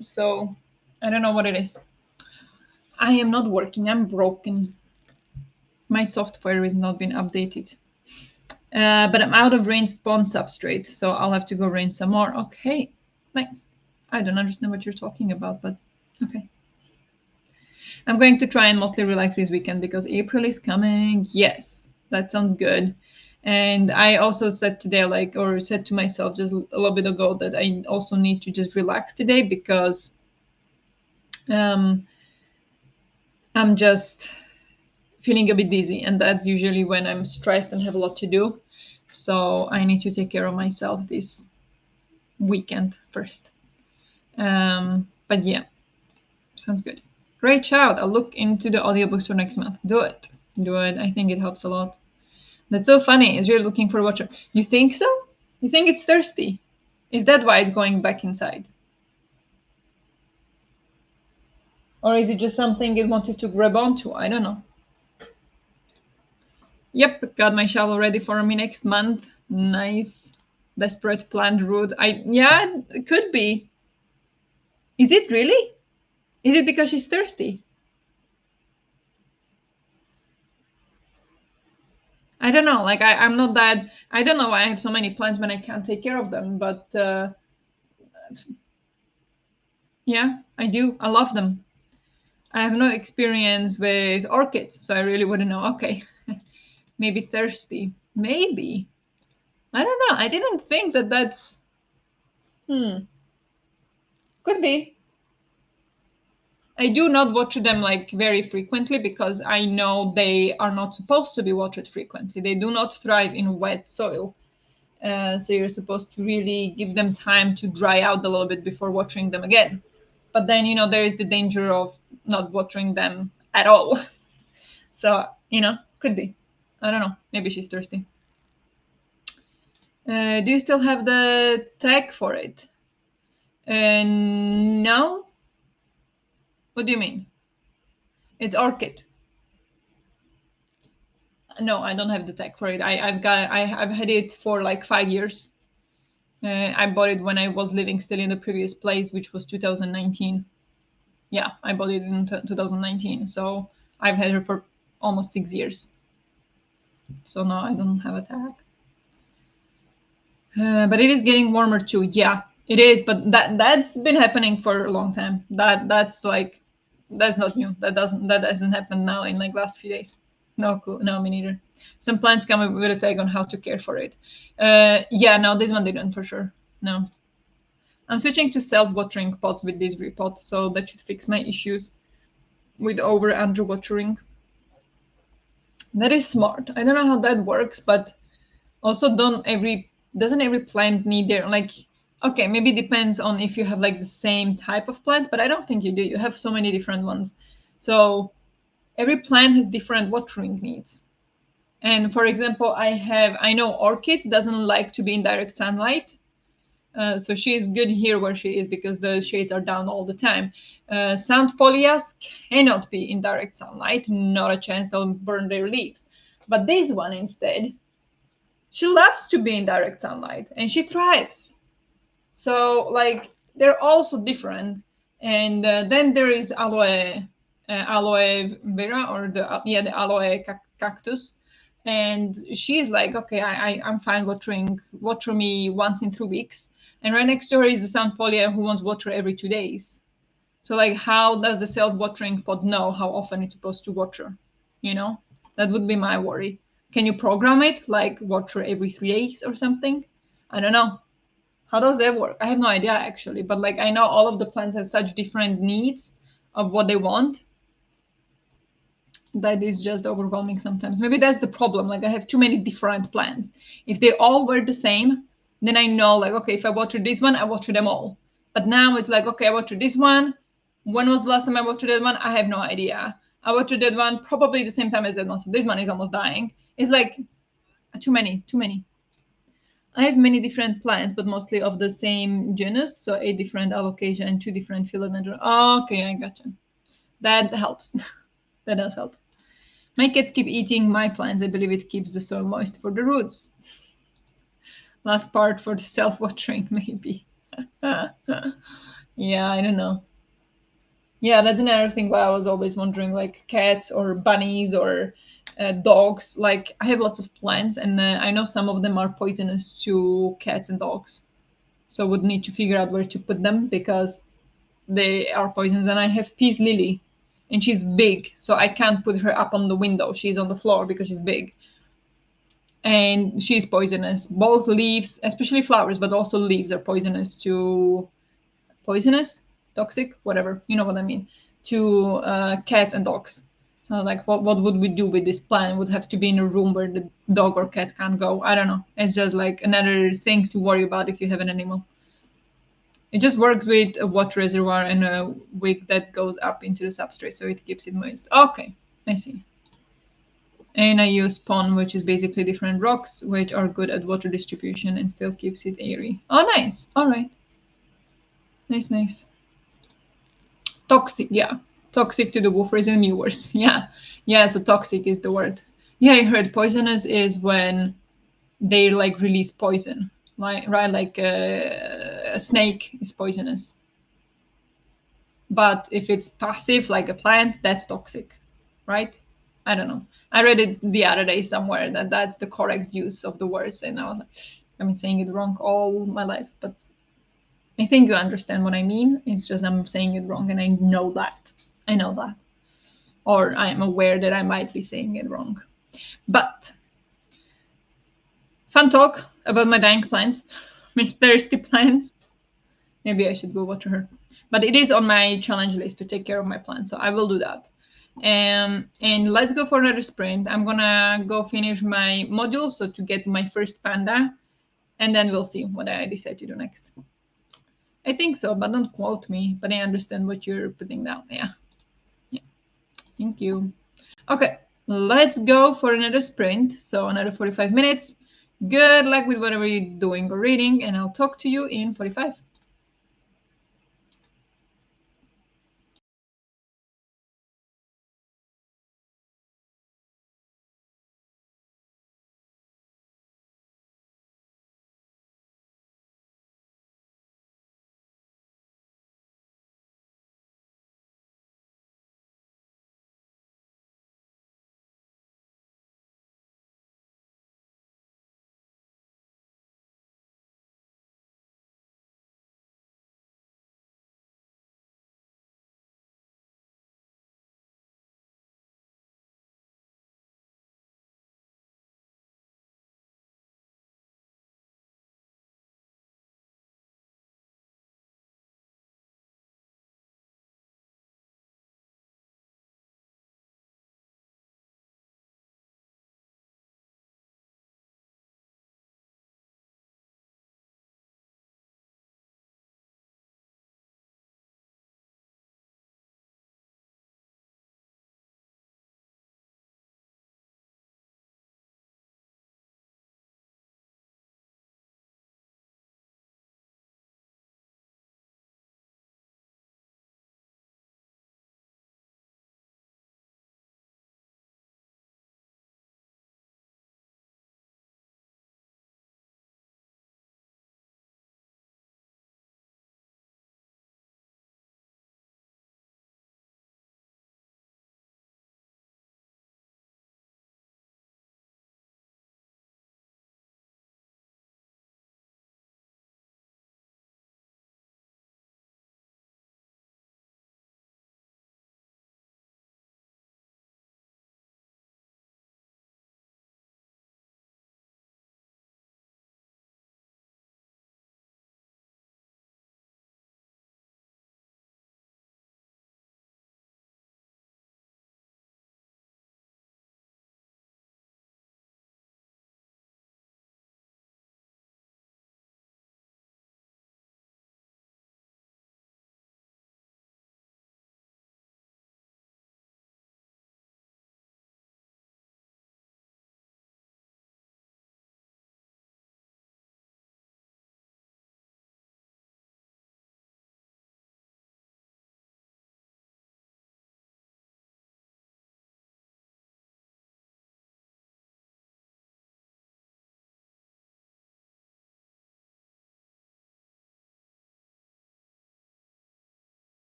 So I don't know what it is. I am not working. I'm broken. My software has not been updated. But I'm out of rain spawn substrate, so I'll have to go rain some more. Okay, nice. I don't understand what you're talking about, but okay. I'm going to try and mostly relax this weekend because April is coming. Yes, that sounds good. And I also said today, like, or said to myself just a little bit ago, that I also need to just relax today because um, I'm just feeling a bit dizzy. And that's usually when I'm stressed and have a lot to do. So I need to take care of myself this weekend first. But yeah, sounds good. Great shout. I'll look into the audiobooks for next month. Do it. Do it. I think it helps a lot. That's so funny. Is you're looking for a watcher. You think so? You think it's thirsty? Is that why it's going back inside? Or is it just something it wanted to grab onto? I don't know. Yep, got my shovel ready for me next month. Nice. Desperate planned route. Yeah, it could be. Is it really? Is it because she's thirsty? I don't know. Like I'm not that. I don't know why I have so many plants when I can't take care of them. But yeah, I do. I love them. I have no experience with orchids, so I really wouldn't know. Okay, maybe thirsty. Maybe. I don't know. I didn't think that that's. Hmm. Could be. I do not water them like very frequently because I know they are not supposed to be watered frequently. They do not thrive in wet soil. So you're supposed to really give them time to dry out a little bit before watering them again. But then, there is the danger of not watering them at all. So, could be. I don't know. Maybe she's thirsty. Do you still have the tag for it? No. What do you mean? It's orchid. No, I don't have the tag for it. I've had it for like 5 years. I bought it when I was living still in the previous place, which was 2019. Yeah, I bought it in 2019. So I've had her for almost 6 years. So no, I don't have a tag. But it is getting warmer too. Yeah, it is. But that's been happening for a long time. That's not new. That doesn't happen now in like last few days. No clue. No, me neither. Some plants come with a tag on how to care for it. Yeah, no, this one didn't for sure. No. I'm switching to self-watering pots with this repot, so that should fix my issues with over under watering. That is smart. I don't know how that works, but also doesn't every plant need their like okay, maybe depends on if you have like the same type of plants, but I don't think you do. You have so many different ones. So every plant has different watering needs. And for example, I know orchid doesn't like to be in direct sunlight. So she is good here where she is because the shades are down all the time. Sound Polias cannot be in direct sunlight, not a chance, they'll burn their leaves. But this one instead, she loves to be in direct sunlight and she thrives. So like they're also different. And then there is aloe vera, or the aloe cactus. And she's like, okay, I'm fine watering. Water me once in 3 weeks. And right next to her is the Saintpolia who wants water every 2 days. So like, how does the self-watering pot know how often it's supposed to water? That would be my worry. Can you program it like water every 3 days or something? I don't know. How does that work? I have no idea actually, but like I know all of the plants have such different needs of what they want that is just overwhelming sometimes. Maybe that's the problem. Like I have too many different plants. If they all were the same, then I know like okay, if I water this one, I water them all. But now it's like okay, I water this one. When was the last time I watered that one? I have no idea. I watered that one probably the same time as that one. So this one is almost dying. It's like too many, too many. I have many different plants, but mostly of the same genus, so 8 different alocasia and 2 different philodendron. Oh, okay, I gotcha. That helps. That does help. My cats keep eating my plants. I believe it keeps the soil moist for the roots. Last part for the self-watering, maybe. Yeah, I don't know. Yeah, that's another thing why I was always wondering, like cats or bunnies or dogs. Like I have lots of plants, and I know some of them are poisonous to cats and dogs. So would need to figure out where to put them because they are poisons. And I have peace lily, and she's big, so I can't put her up on the window. She's on the floor because she's big, and she's poisonous. Both leaves, especially flowers, but also leaves, are poisonous, toxic, whatever, you know what I mean, to cats and dogs. So like, what would we do with this plant? Would have to be in a room where the dog or cat can't go. I don't know. It's just like another thing to worry about if you have an animal. It just works with a water reservoir and a wick that goes up into the substrate, so it keeps it moist. Okay, I see. And I use pond, which is basically different rocks, which are good at water distribution and still keeps it airy. Oh, nice. All right. Nice, nice. Toxic, yeah. Toxic to the woofers and mewers. Yeah. Yeah, so toxic is the word. Yeah, I heard poisonous is when they like release poison. Right? Like a snake is poisonous. But if it's passive, like a plant, that's toxic, right? I don't know. I read it the other day somewhere that that's the correct use of the words, and I was like, I've been saying it wrong all my life, but I think you understand what I mean. It's just I'm saying it wrong, and I know that. I know that, or I am aware that I might be saying it wrong. But fun talk about my dying plants, my thirsty plants. Maybe I should go water her. But it is on my challenge list to take care of my plant, so I will do that. And let's go for another sprint. I'm gonna go finish my module, so to get my first panda, and then we'll see what I decide to do next. I think so, but don't quote me. But I understand what you're putting down. Yeah, yeah. Thank you. Okay, let's go for another sprint. So another 45 minutes. Good luck with whatever you're doing or reading, and I'll talk to you in 45.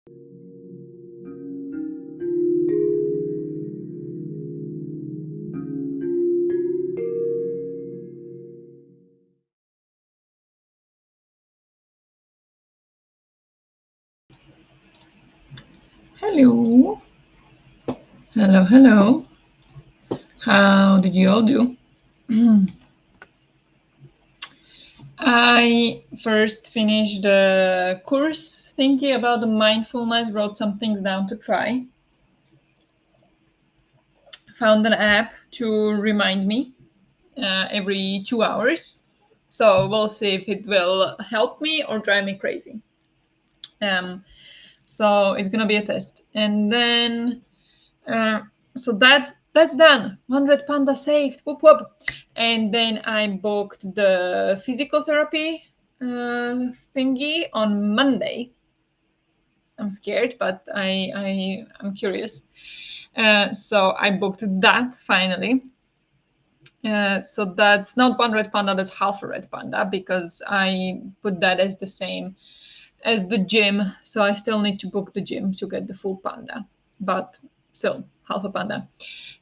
Hello. Hello, hello. How did you all do? I first finished the course thinking about the mindfulness, wrote some things down to try. Found an app to remind me every 2 hours. So we'll see if it will help me or drive me crazy. Um, so it's gonna be a test, and then so that's done. 100 panda saved. Whoop whoop. And then I booked the physical therapy thingy on Monday. I'm scared, but I'm curious. So I booked that finally. So that's not one red panda, that's half a red panda because I put that as the same as the gym. So I still need to book the gym to get the full panda, but still half a panda.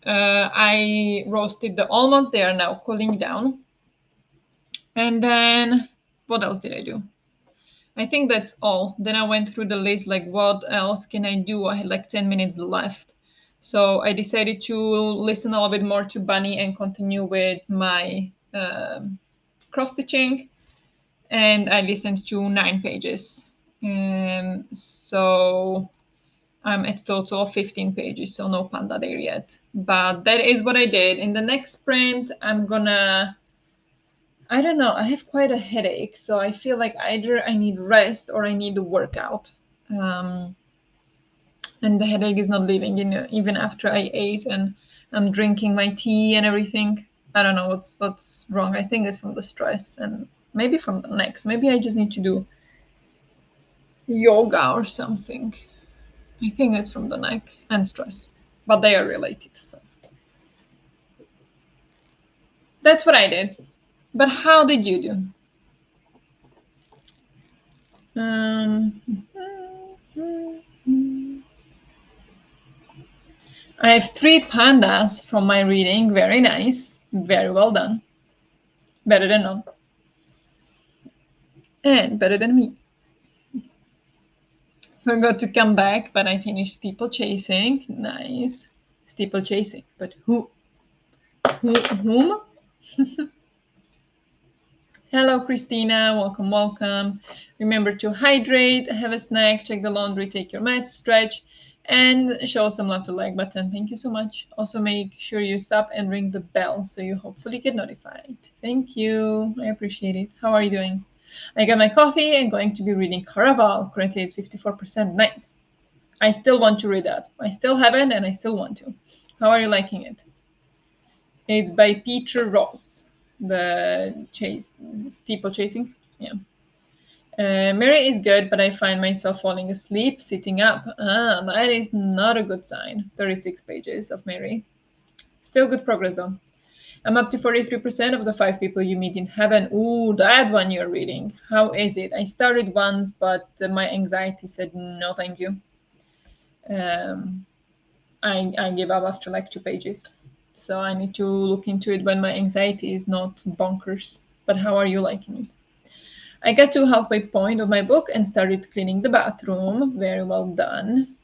I roasted the almonds, they are now cooling down. And then what else did I do? I think that's all. Then I went through the list like, what else can I do? I had like 10 minutes left. So I decided to listen a little bit more to Bunny and continue with my cross stitching. And I listened to 9 pages. So I'm at a total of 15 pages, so no panda there yet. But that is what I did. In the next sprint, I don't know, I have quite a headache, so I feel like either I need rest or I need a workout. Um, and the headache is not leaving, even after I ate and I'm drinking my tea and everything. I don't know what's wrong. I think it's from the stress and maybe from the neck. Maybe I just need to do yoga or something. I think it's from the neck and stress, but they are related. So that's what I did. But how did you do? Um, I have 3 pandas from my reading. Very nice. Very well done. Better than none. And better than me. Forgot to come back, but I finished steeplechasing. Nice. Steeplechasing. But whom? Hello, Christina. Welcome, welcome. Remember to hydrate, have a snack, check the laundry, take your meds, stretch, and show some love to the like button. Thank you so much. Also, make sure you sub and ring the bell so you hopefully get notified. Thank you. I appreciate it. How are you doing? I got my coffee and going to be reading Caraval. Currently at 54%. Nice. I still want to read that. I still haven't and I still want to. How are you liking it? It's by Peter Ross. The steeplechasing. Yeah. Mary is good, but I find myself falling asleep sitting up. That is not a good sign. 36 pages of Mary. Still good progress though. I'm up to 43% of the 5 people you meet in heaven. Ooh, that one you're reading. How is it? I started once, but my anxiety said no, thank you. I gave up after like 2 pages. So I need to look into it when my anxiety is not bonkers. But how are you liking it? I got to halfway point of my book and started cleaning the bathroom. Very well done.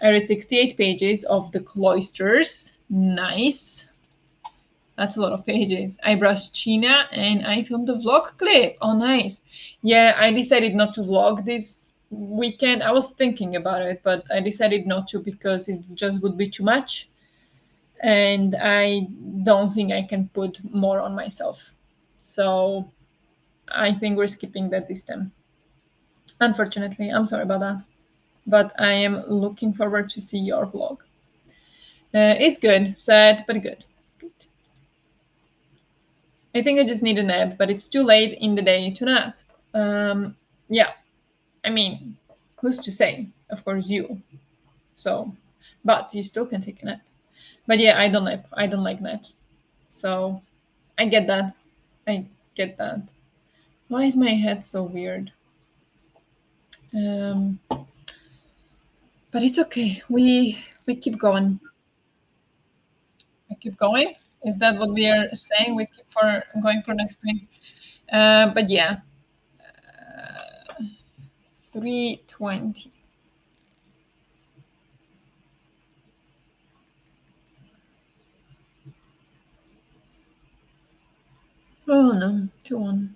I read 68 pages of The Cloisters. Nice. That's a lot of pages. I brushed China and I filmed a vlog clip. Oh, nice. Yeah, I decided not to vlog this weekend. I was thinking about it, but I decided not to because it just would be too much. And I don't think I can put more on myself. So I think we're skipping that this time. Unfortunately, I'm sorry about that. But I am looking forward to see your vlog. It's good, sad, but good. Good. I think I just need a nap, but it's too late in the day to nap. Yeah, I mean, who's to say? Of course, you. So, but you still can take a nap. But yeah, I don't nap. I don't like naps. So, I get that. I get that. Why is my head so weird? Um, But it's okay. We keep going. We keep going. Is that what we are saying? We keep for going for next week. But yeah, 3:20. Oh no, 2-1.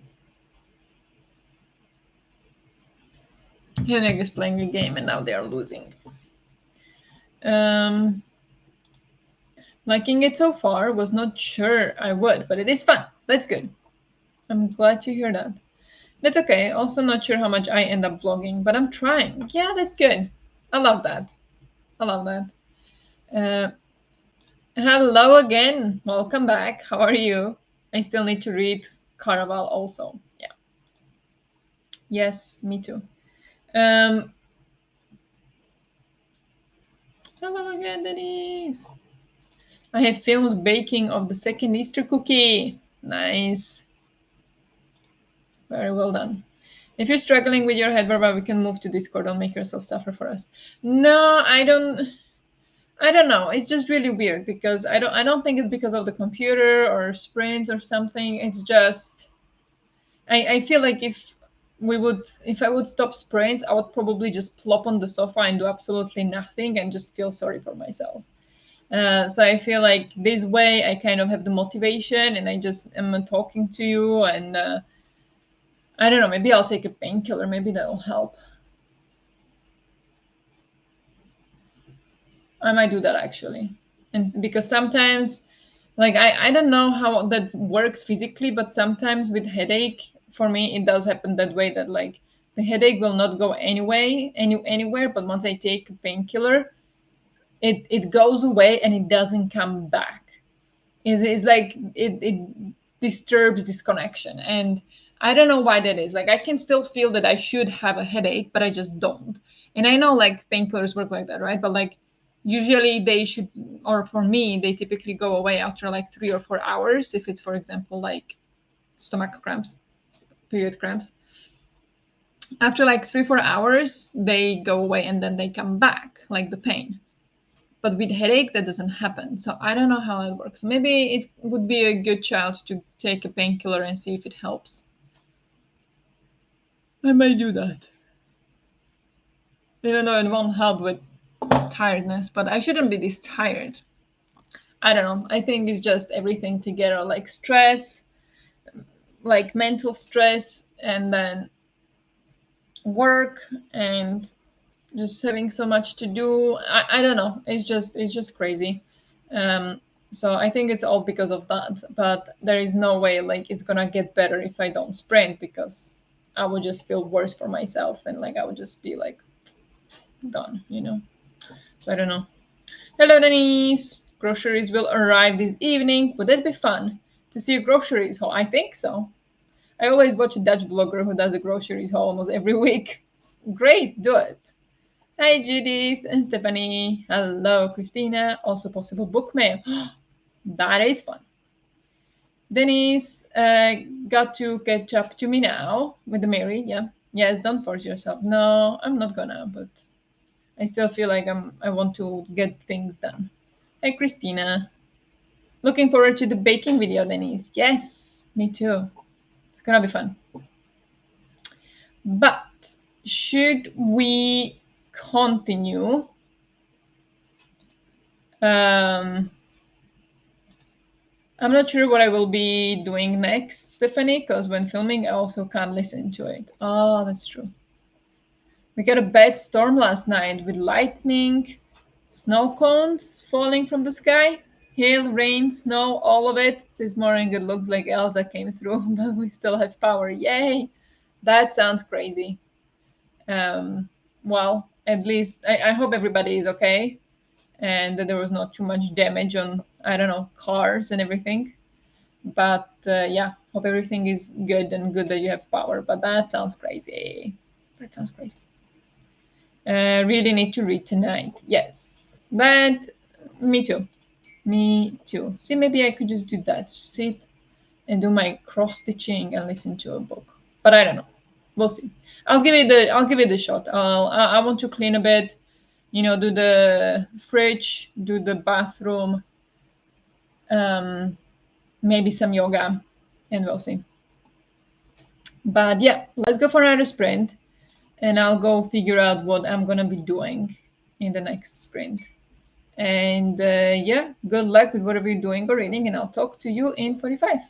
Henrik is playing a game and now they are losing. Um, Liking it so far. Was not sure I would, but it is fun. That's good. I'm glad to hear that. That's okay. Also, not sure how much I end up vlogging, but I'm trying. Yeah, that's good. I love that. I love that. Uh, Hello again. Welcome back. How are you? I still need to read Caraval also. Yeah. Yes, me too. Um, Hello again, Denise. I have filmed baking of the second Easter cookie. Nice. Very well done. If you're struggling with your head, Barbara, we can move to Discord. Don't make yourself suffer for us. No, I don't. I don't know. It's just really weird because I don't think it's because of the computer or sprints or something. It's just I feel like if I would stop sprints, I would probably just plop on the sofa and do absolutely nothing and just feel sorry for myself. So I feel like this way I kind of have the motivation and I just am talking to you and I don't know, maybe I'll take a painkiller, maybe that'll help. I might do that actually. And because sometimes like I don't know how that works physically, but sometimes with headache, for me it does happen that way that like the headache will not go anywhere, but once I take a painkiller, it goes away and it doesn't come back. It's like it disturbs this connection and I don't know why that is. Like I can still feel that I should have a headache, but I just don't. And I know like painkillers work like that, right? But like usually they should, or for me they typically go away after like 3 or 4 hours if it's, for example, like stomach cramps, period cramps. After like 3 4 hours they go away and then they come back, like the pain. But with headache that doesn't happen, so I don't know how it works. Maybe it would be a good shout to take a painkiller and see if it helps. I may do that, even though it won't help with tiredness, but I shouldn't be this tired. I don't know, I think it's just everything together, like stress, like mental stress, and then work, and just having so much to do. I don't know, it's just crazy. um so I think it's all because of that, but there is no way like it's gonna get better if I don't sprint, because I would just feel worse for myself and like I would just be like done. So I don't know. Hello, Denise. Groceries will arrive this evening. Would that be fun to see a groceries haul? I think so. I always watch a Dutch vlogger who does a groceries haul almost every week. Great, do it. Hi, Judith and Stephanie. Hello, Christina. Also possible book mail. That is fun. Denise got to catch up to me now with the Mary. Yeah. Yes, don't force yourself. No, I'm not gonna, but I still feel like I want to get things done. Hi, Christina. Looking forward to the baking video, Denise. Yes, me too. It's gonna be fun. But should we continue? Um, I'm not sure what I will be doing next, Stephanie, because when filming, I also can't listen to it. Oh, that's true. We got a bad storm last night with lightning, snow cones falling from the sky, hail, rain, snow, all of it. This morning it looks like Elsa came through, but we still have power. Yay! That sounds crazy. Um, well, at least I hope everybody is okay and that there was not too much damage on, I don't know, cars and everything. But yeah, hope everything is good and good that you have power. But that sounds crazy. That sounds crazy. Really need to read tonight. Yes. But me too. Me too. See, maybe I could just do that. Sit and do my cross stitching and listen to a book. But I don't know. We'll see. I'll give it the shot. I want to clean a bit. do the fridge, do the bathroom, um, maybe some yoga, and we'll see. But yeah, let's go for another sprint, and I'll go figure out what I'm gonna be doing in the next sprint. And yeah, good luck with whatever you're doing or reading, and I'll talk to you in 45.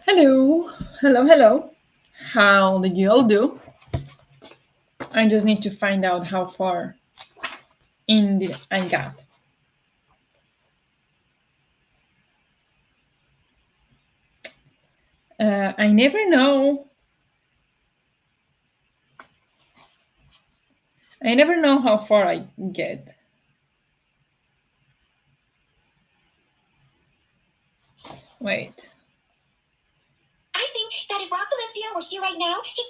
Hello, hello, hello. How did you all do? I just need to find out how far in did I got. I never know. I never know how far I get. Wait. I think that if Rob Valencia were here right now, he.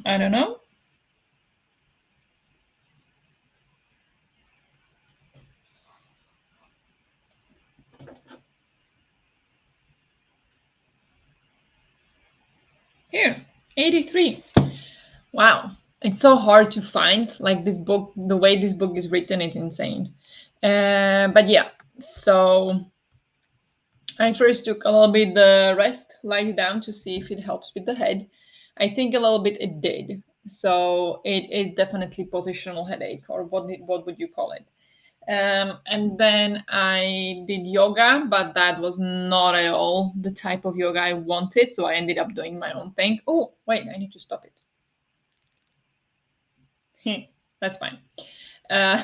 I don't know. Here, 83. Wow. It's so hard to find. Like this book, the way this book is written, it's insane. But yeah, so I first took a little bit the rest, lie down to see if it helps with the head. I think a little bit it did. So it is definitely positional headache, or what would you call it? And then I did yoga, but that was not at all the type of yoga I wanted. So I ended up doing my own thing. Oh, wait, I need to stop it. That's fine. Uh,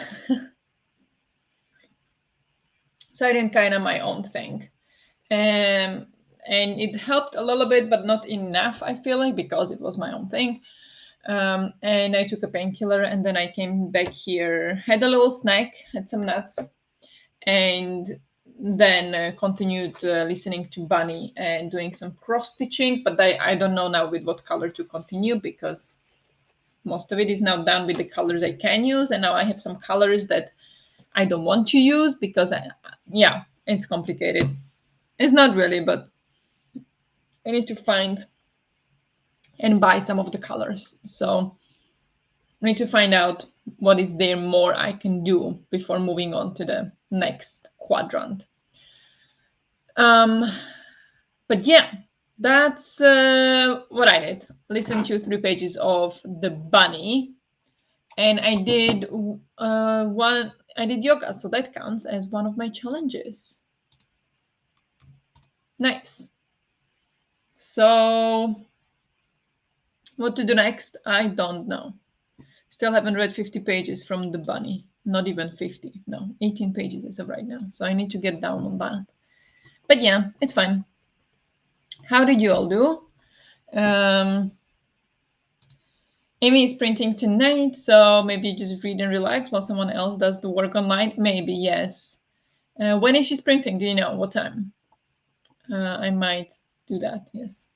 so I did kind of my own thing. Um, and it helped a little bit, but not enough, I feel like, because it was my own thing. And I took a painkiller, and then I came back here, had a little snack, had some nuts, and then continued listening to Bunny and doing some cross stitching. But I don't know now with what color to continue, because most of it is now done with the colors I can use, and now I have some colors that I don't want to use because yeah, it's complicated. It's not really, but I need to find and buy some of the colors. So I need to find out what is there more I can do before moving on to the next quadrant. Um, but yeah, that's what I did. Listen to 3 pages of the bunny, and I did one. I did yoga, so that counts as one of my challenges. Nice. So, what to do next? I don't know. Still haven't read 50 pages from the bunny. Not even 50. No, 18 pages as of right now. So I need to get down on that. But yeah, it's fine. How did you all do? Um, Amy is printing tonight, so maybe just read and relax while someone else does the work online. Maybe, yes. When is she sprinting? Do you know what time? I might do that, yes.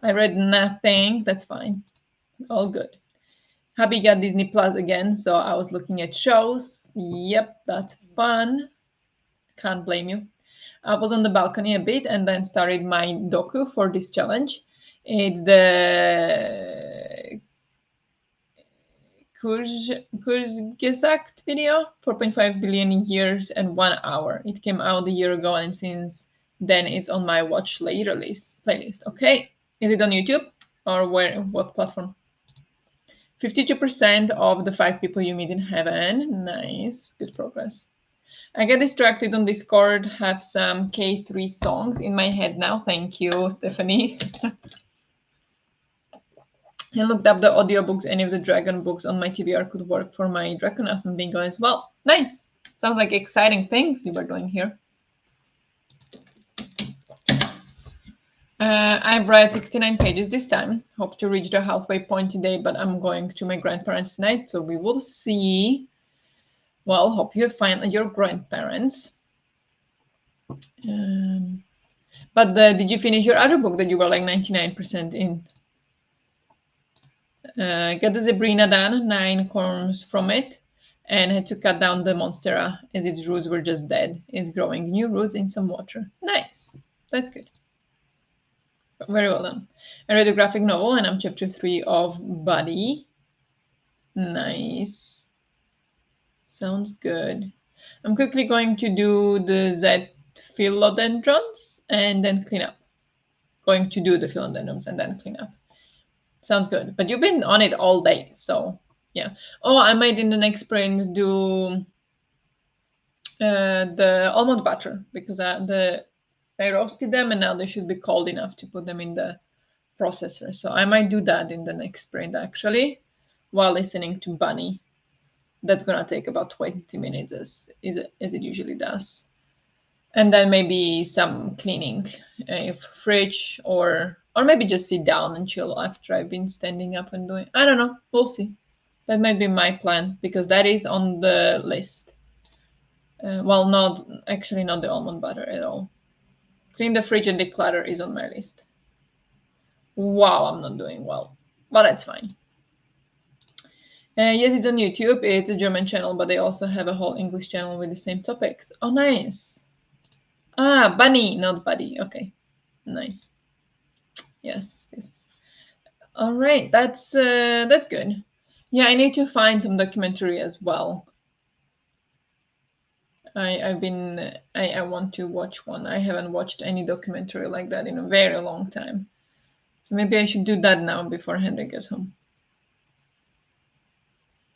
I read nothing. That's fine. All good. Hubby got Disney Plus again, so I was looking at shows. Yep, that's fun. Can't blame you. I was on the balcony a bit and then started my doku for this challenge. It's the Kurzgesagt video, 4.5 billion years and 1 hour. It came out a year ago, and since then it's on my watch later list playlist. Okay, is it on YouTube or where? What platform? 52% of the 5 people you meet in heaven. Nice, good progress. I get distracted on Discord, have some K3 songs in my head now. Thank you, Stephanie. I looked up the audiobooks. Any of the dragon books on my TBR could work for my Draconathon bingo as well. Nice. Sounds like exciting things you were doing here. I've read 69 pages this time. Hope to reach the halfway point today, but I'm going to my grandparents tonight, so we will see. Well, hope you find your grandparents. But did you finish your other book that you were like 99% in? Get the Zebrina done, 9 corms from it, and had to cut down the Monstera as its roots were just dead. It's growing new roots in some water. Nice. That's good. Very well done. I read a graphic novel and I'm chapter 3 of Buddy. Nice. Sounds good. I'm quickly going to do the Z philodendrons and then clean up. Going to do the philodendrons and then clean up. Sounds good. But you've been on it all day, so yeah. Oh, I might in the next sprint do The almond butter, because I roasted them and now they should be cold enough to put them in the processor. So I might do that in the next sprint actually, while listening to Bunny. That's gonna take about 20 minutes as it usually does. And then maybe some cleaning, if fridge or maybe just sit down and chill after I've been standing up and doing. I don't know. We'll see. That might be my plan because that is on the list. Well, not actually not the almond butter at all. Clean the fridge and declutter is on my list. Wow, I'm not doing well, but that's fine. Yes, it's on YouTube. It's a German channel, but they also have a whole English channel with the same topics. Oh, nice. Ah, Bunny, not Buddy. Okay, nice. Yes, yes. All right, that's good. Yeah, I need to find some documentary as well. I want to watch one. I haven't watched any documentary like that in a very long time. So maybe I should do that now before Henry gets home.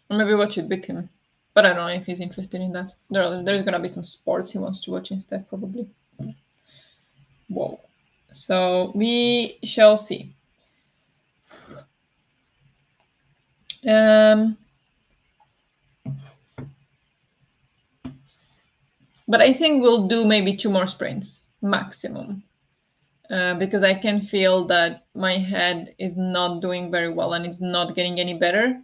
Or maybe watch it with him. But I don't know if he's interested in that. There's gonna be some sports he wants to watch instead, probably. Whoa. So we shall see. Um, but I think we'll do maybe 2 more sprints maximum. Because I can feel that my head is not doing very well and it's not getting any better.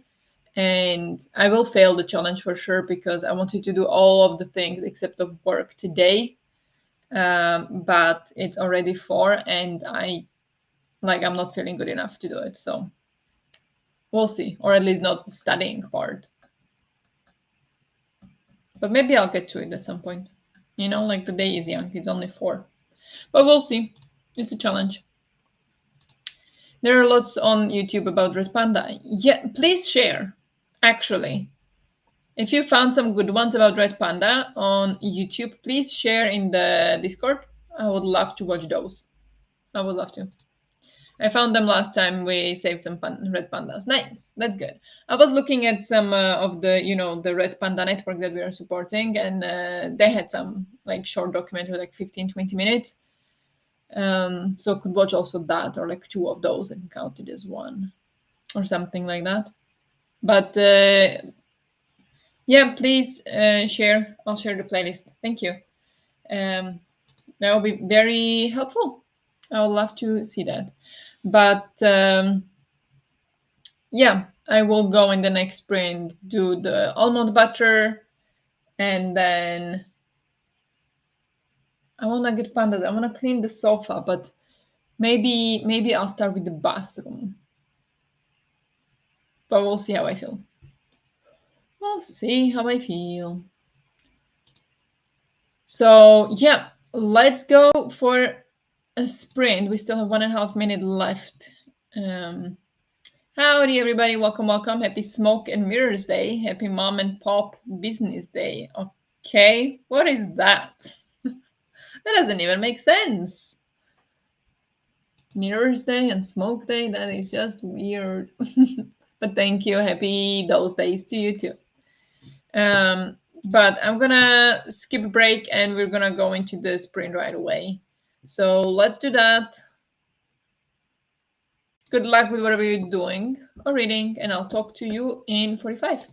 And I will fail the challenge for sure because I wanted to do all of the things except of work today. But it's already 4 and I'm not feeling good enough to do it. So we'll see, or at least not studying hard. But maybe I'll get to it at some point. Like the day is young, it's only 4. But we'll see. It's a challenge. There are lots on YouTube about Red Panda. Yeah, please share, actually. If you found some good ones about Red Panda on YouTube, please share in the Discord. I would love to watch those. I would love to. I found them last time we saved some red pandas. Nice, that's good. I was looking at some of the Red Panda network that we are supporting, and they had some like short documentary, like 15, 20 minutes. So I could watch also that, or like 2 of those and count it as one, or something like that. But yeah, please share. I'll share the playlist. Thank you. Um, that will be very helpful. I would love to see that. But yeah, I will go in the next sprint, do the almond butter, and then I want to get pandas. I want to clean the sofa, but maybe I'll start with the bathroom. But we'll see how I feel. We'll see how I feel. So yeah, let's go for a sprint. We still have 1.5 minutes left. Howdy, everybody. Welcome, welcome. Happy Smoke and Mirrors Day. Happy Mom and Pop Business Day. Okay, what is that? That doesn't even make sense. Mirrors Day and Smoke Day, that is just weird. But thank you. Happy those days to you too. But I'm gonna skip a break and we're gonna go into the sprint right away. So let's do that. Good luck with whatever you're doing or reading, and I'll talk to you in 45.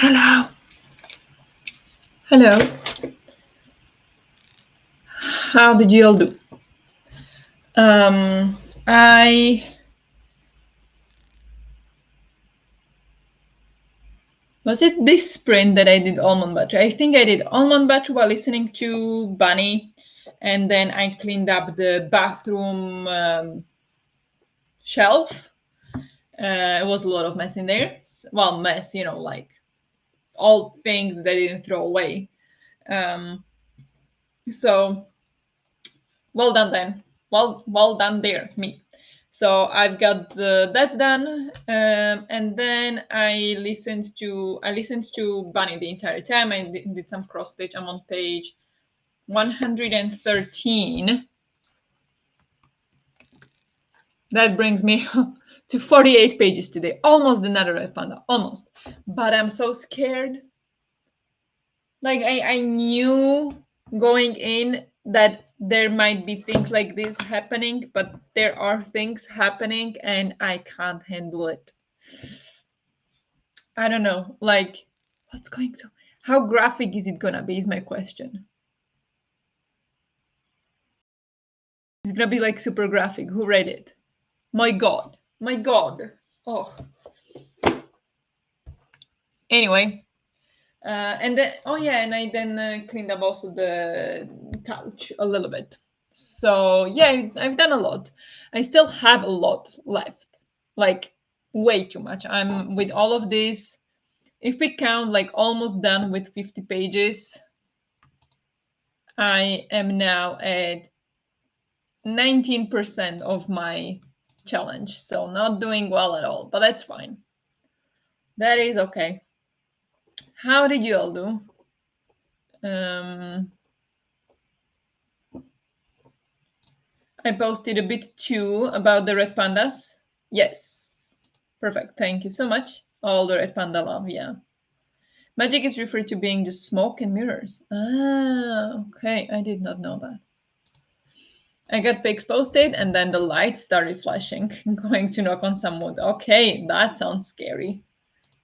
Hello. Hello. How did you all do? I was it this sprint that I did almond butter. I think I did almond butter while listening to Bunny, and then I cleaned up the bathroom shelf. It was a lot of mess in there. Well, mess, like all things that I didn't throw away. Um, so well done then. Well done there, me. So I've got that's done, and then I listened to Bunny the entire time. I did some cross stitch. I'm on page 113. That brings me to 48 pages today. Almost another red panda, almost. But I'm so scared. Like I knew going in that there might be things like this happening, but there are things happening and I can't handle it. I don't know, like what's going to how graphic is it gonna be is my question. It's gonna be like super graphic. Who read it? My god. My god. Oh. Anyway, and then oh yeah, and I then cleaned up also the couch a little bit. So yeah, I've done a lot. I still have a lot left, like way too much. I'm with all of this. If we count, like almost done with 50 pages. I am now at 19% of my challenge, so not doing well at all, but that's fine. That is okay. How did you all do? I posted a bit too about the red pandas. Yes. Perfect. Thank you so much. All the red panda love, yeah. Magic is referred to being just smoke and mirrors. Ah, okay. I did not know that. I got pics posted and then the lights started flashing. Going to knock on some wood. Okay, that sounds scary.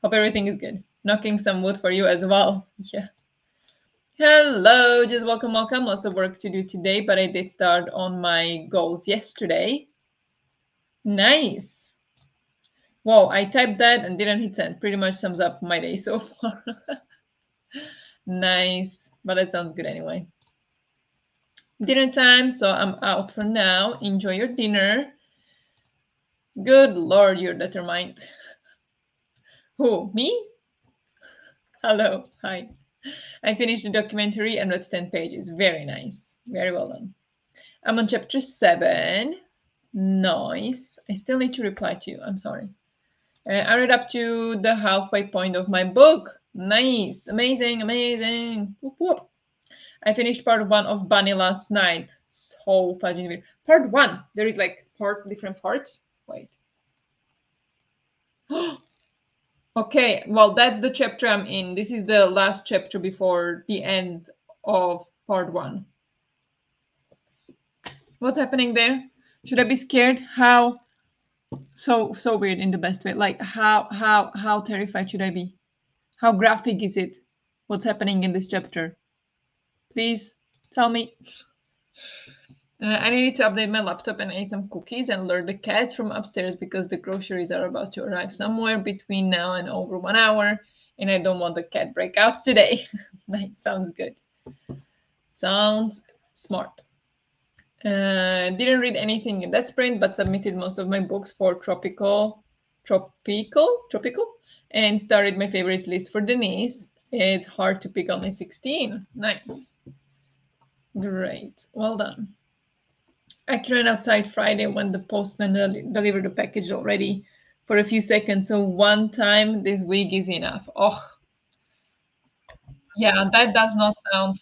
Hope everything is good. Knocking some wood for you as well. Yeah. Hello, just welcome. Lots of work to do today, but I did start on my goals yesterday. Nice. Whoa, I typed that and didn't hit send. Pretty much sums up my day so far. Nice. But that sounds good anyway. Dinner time, so I'm out for now. Enjoy your dinner. Good lord, you're determined. Who? Me? Hello. Hi. I finished the documentary and read 10 pages. Very nice. Very well done. I'm on chapter 7. Nice. I still need to reply to you. I'm sorry. I read up to the halfway point of my book. Nice. Amazing. Amazing. Whoop, whoop. I finished part 1 of Bunny last night. So fudging weird. Part 1. There is like different parts. Wait. Okay, well, that's the chapter I'm in. This is the last chapter before the end of part 1. What's happening there? Should I be scared? How? So weird in the best way. Like how terrified should I be? How graphic is it? What's happening in this chapter? Please tell me. I needed to update my laptop and ate some cookies and lured the cats from upstairs because the groceries are about to arrive somewhere between now and over 1 hour, and I don't want the cat breakouts today. Nice, sounds good. Sounds smart. Didn't read anything in that sprint, but submitted most of my books for tropical, and started my favorites list for Denise. It's hard to pick only 16. Nice. Great. Well done. I ran outside Friday when the postman delivered the package already for a few seconds. So one time this week is enough. Oh, yeah, that does not sound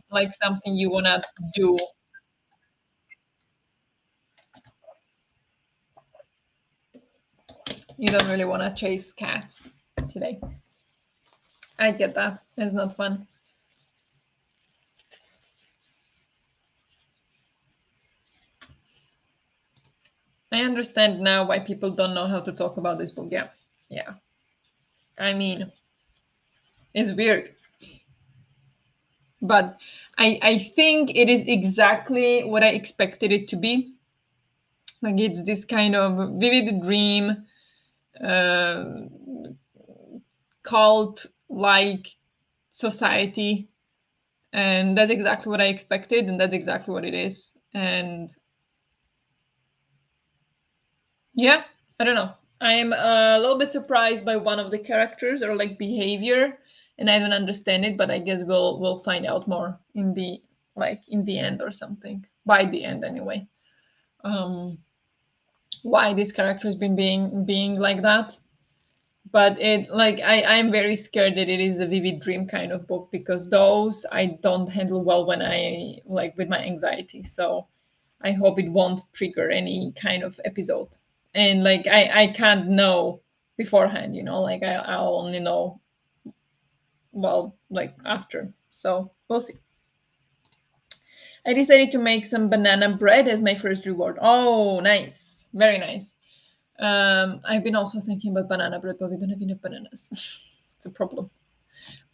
like something you want to do. You don't really want to chase cats today. I get that. It's not fun. I understand now why people don't know how to talk about this book. Yeah. Yeah. I mean, It's weird. But I think it is exactly what I expected it to be. Like it's this kind of vivid dream, uh, cult like society, and that's exactly what I expected, and that's exactly what it is. And yeah, I don't know. I'm a little bit surprised by one of the characters or like behavior, and I don't understand it. But I guess we'll find out more in the in the end or something. By the end, anyway. Um, why this character has been being like that? But it like I'm very scared that it is a vivid dream kind of book because those I don't handle well when I like with my anxiety. So I hope it won't trigger any kind of episode. And like I can't know beforehand, like I'll only know well like after. So we'll see. I decided to make some banana bread as my first reward. Oh, nice. Very nice. I've been also thinking about banana bread, but we don't have enough bananas. It's a problem.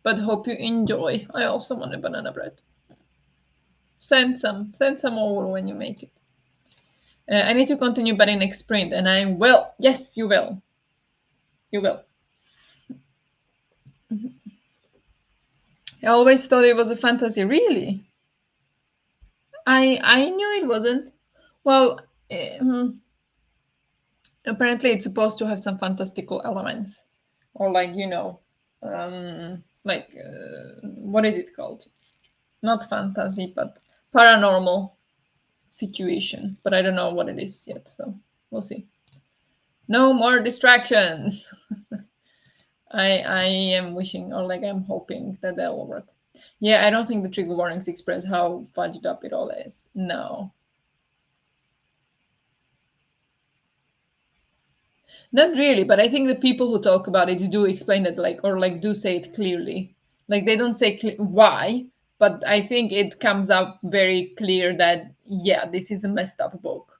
But hope you enjoy. I also want a banana bread. Send some over when you make it. I need to continue by the next sprint, and I will. Yes, you will. You will. I always thought it was a fantasy. Really? I knew it wasn't. Well, apparently it's supposed to have some fantastical elements, or like what is it called? Not fantasy, but paranormal situation. But I don't know what it is yet, so we'll see. No more distractions. I am wishing or like I'm hoping that that will work. Yeah, I don't think the trigger warnings express how fudged up it all is. No. Not really, but I think the people who talk about it do explain it like or like do say it clearly. Like they don't say why, but I think it comes out very clear that yeah, this is a messed up book,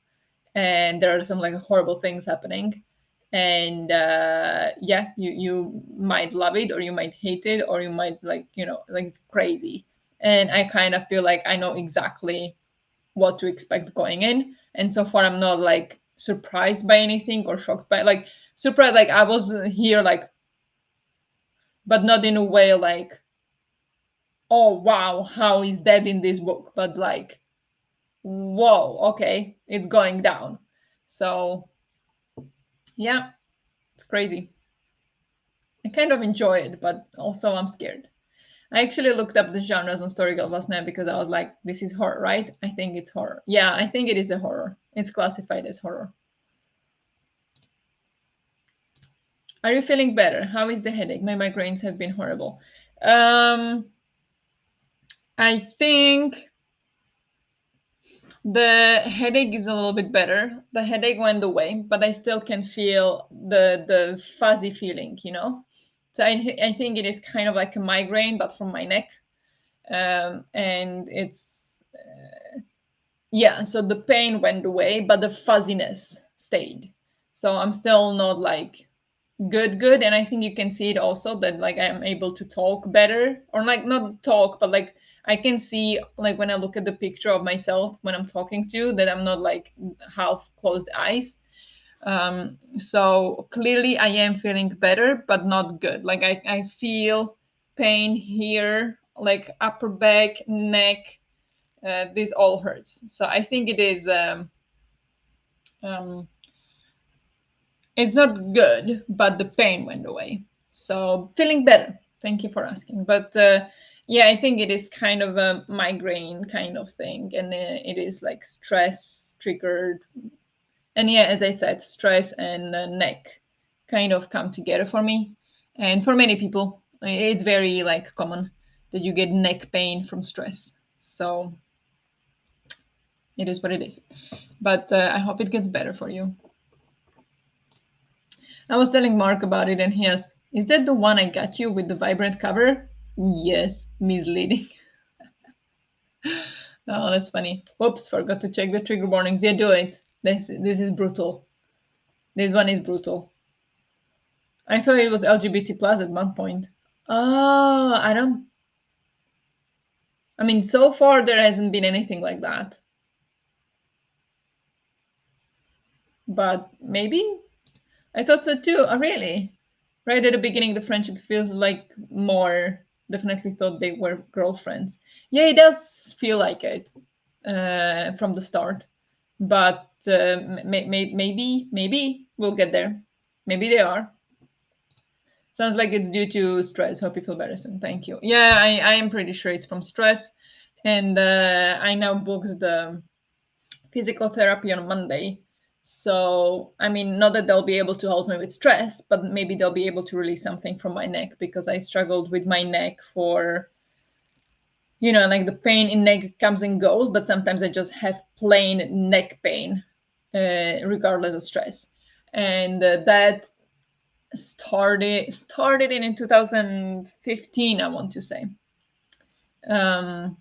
and there are some like horrible things happening, and yeah, you might love it or you might hate it or you might like it's crazy, and I kind of feel like I know exactly what to expect going in. And so far, I'm not like surprised by anything or shocked by like surprised. Like I was here, like, but not in a way like, oh wow, how is that in this book? But like, whoa, okay, it's going down. So yeah, it's crazy. I kind of enjoy it, but also I'm scared. I actually looked up the genres on Storygal last night because I was like, this is horror, right? I think it's horror. Yeah, I think it is a horror. It's classified as horror. Are you feeling better? How is the headache? My migraines have been horrible. Um, I think the headache is a little bit better. The headache went away, but I still can feel the fuzzy feeling, So I think it is kind of like a migraine, but from my neck. And it's yeah. So the pain went away, but the fuzziness stayed. So I'm still not like good, and I think you can see it also that like I'm able to talk better, or like not talk, but like I can see like when I look at the picture of myself when I'm talking to you that I'm not like half closed eyes. So clearly I am feeling better but not good. Like I feel pain here, like upper back, neck. This all hurts, so I think it is um it's not good, but the pain went away. So feeling better. Thank you for asking. But yeah, I think it is kind of a migraine kind of thing, and it is like stress triggered. And yeah, as I said, stress and neck kind of come together for me, and for many people, it's very like common that you get neck pain from stress. So it is what it is. But I hope it gets better for you. I was telling Mark about it and he asked, is that the one I got you with the vibrant cover? Yes, misleading. Oh, that's funny. Whoops, forgot to check the trigger warnings. Yeah, do it. This is brutal. This one is brutal. I thought it was LGBT plus at one point. Oh, I mean, so far there hasn't been anything like that. But maybe? I thought so too. Oh, really? Right at the beginning, the friendship feels like more. Definitely thought they were girlfriends. Yeah, it does feel like it from the start. But maybe we'll get there. Maybe they are. Sounds like it's due to stress. Hope you feel better soon. Thank you. Yeah, I am pretty sure it's from stress. And I now booked the physical therapy on Monday. So, I mean, not that they'll be able to help me with stress, but maybe they'll be able to release something from my neck because I struggled with my neck for, like the pain in neck comes and goes, but sometimes I just have plain neck pain, regardless of stress. And that started in 2015, I want to say. Um,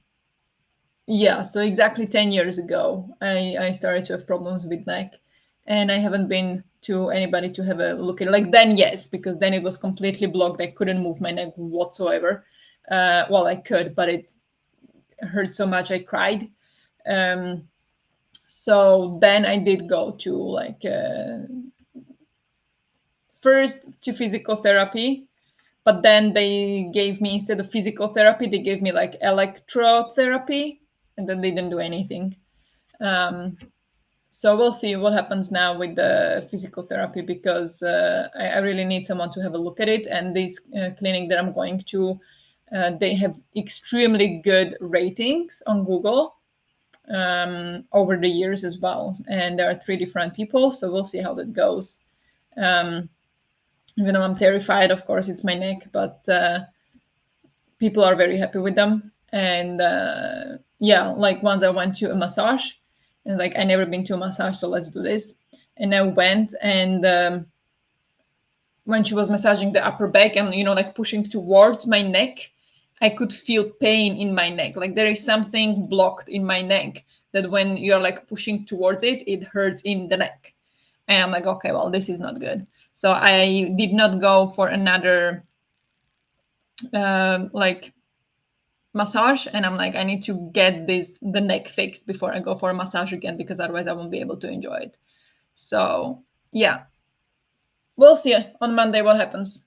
Yeah, so exactly 10 years ago, I started to have problems with neck, and I haven't been to anybody to have a look at it. Like then, yes, because then it was completely blocked. I couldn't move my neck whatsoever. Well, I could, but it hurt so much I cried. Um, so then I did go to like first to physical therapy, but then they gave me, instead of physical therapy, they gave me like electrotherapy, and then they didn't do anything. Um, so we'll see what happens now with the physical therapy because I really need someone to have a look at it. And this clinic that I'm going to, they have extremely good ratings on Google over the years as well. And there are 3 different people, so we'll see how that goes. Um, Even though I'm terrified, of course, it's my neck, but people are very happy with them. And yeah, like once I went to a massage, and like I never been to a massage, so let's do this. And I went, and when she was massaging the upper back and like pushing towards my neck, I could feel pain in my neck. Like there is something blocked in my neck that when you're like pushing towards it, it hurts in the neck. And I'm like, okay, well, this is not good. So I did not go for another like massage, and I'm like, I need to get the neck fixed before I go for a massage again, because otherwise I won't be able to enjoy it. So yeah, we'll see on Monday what happens.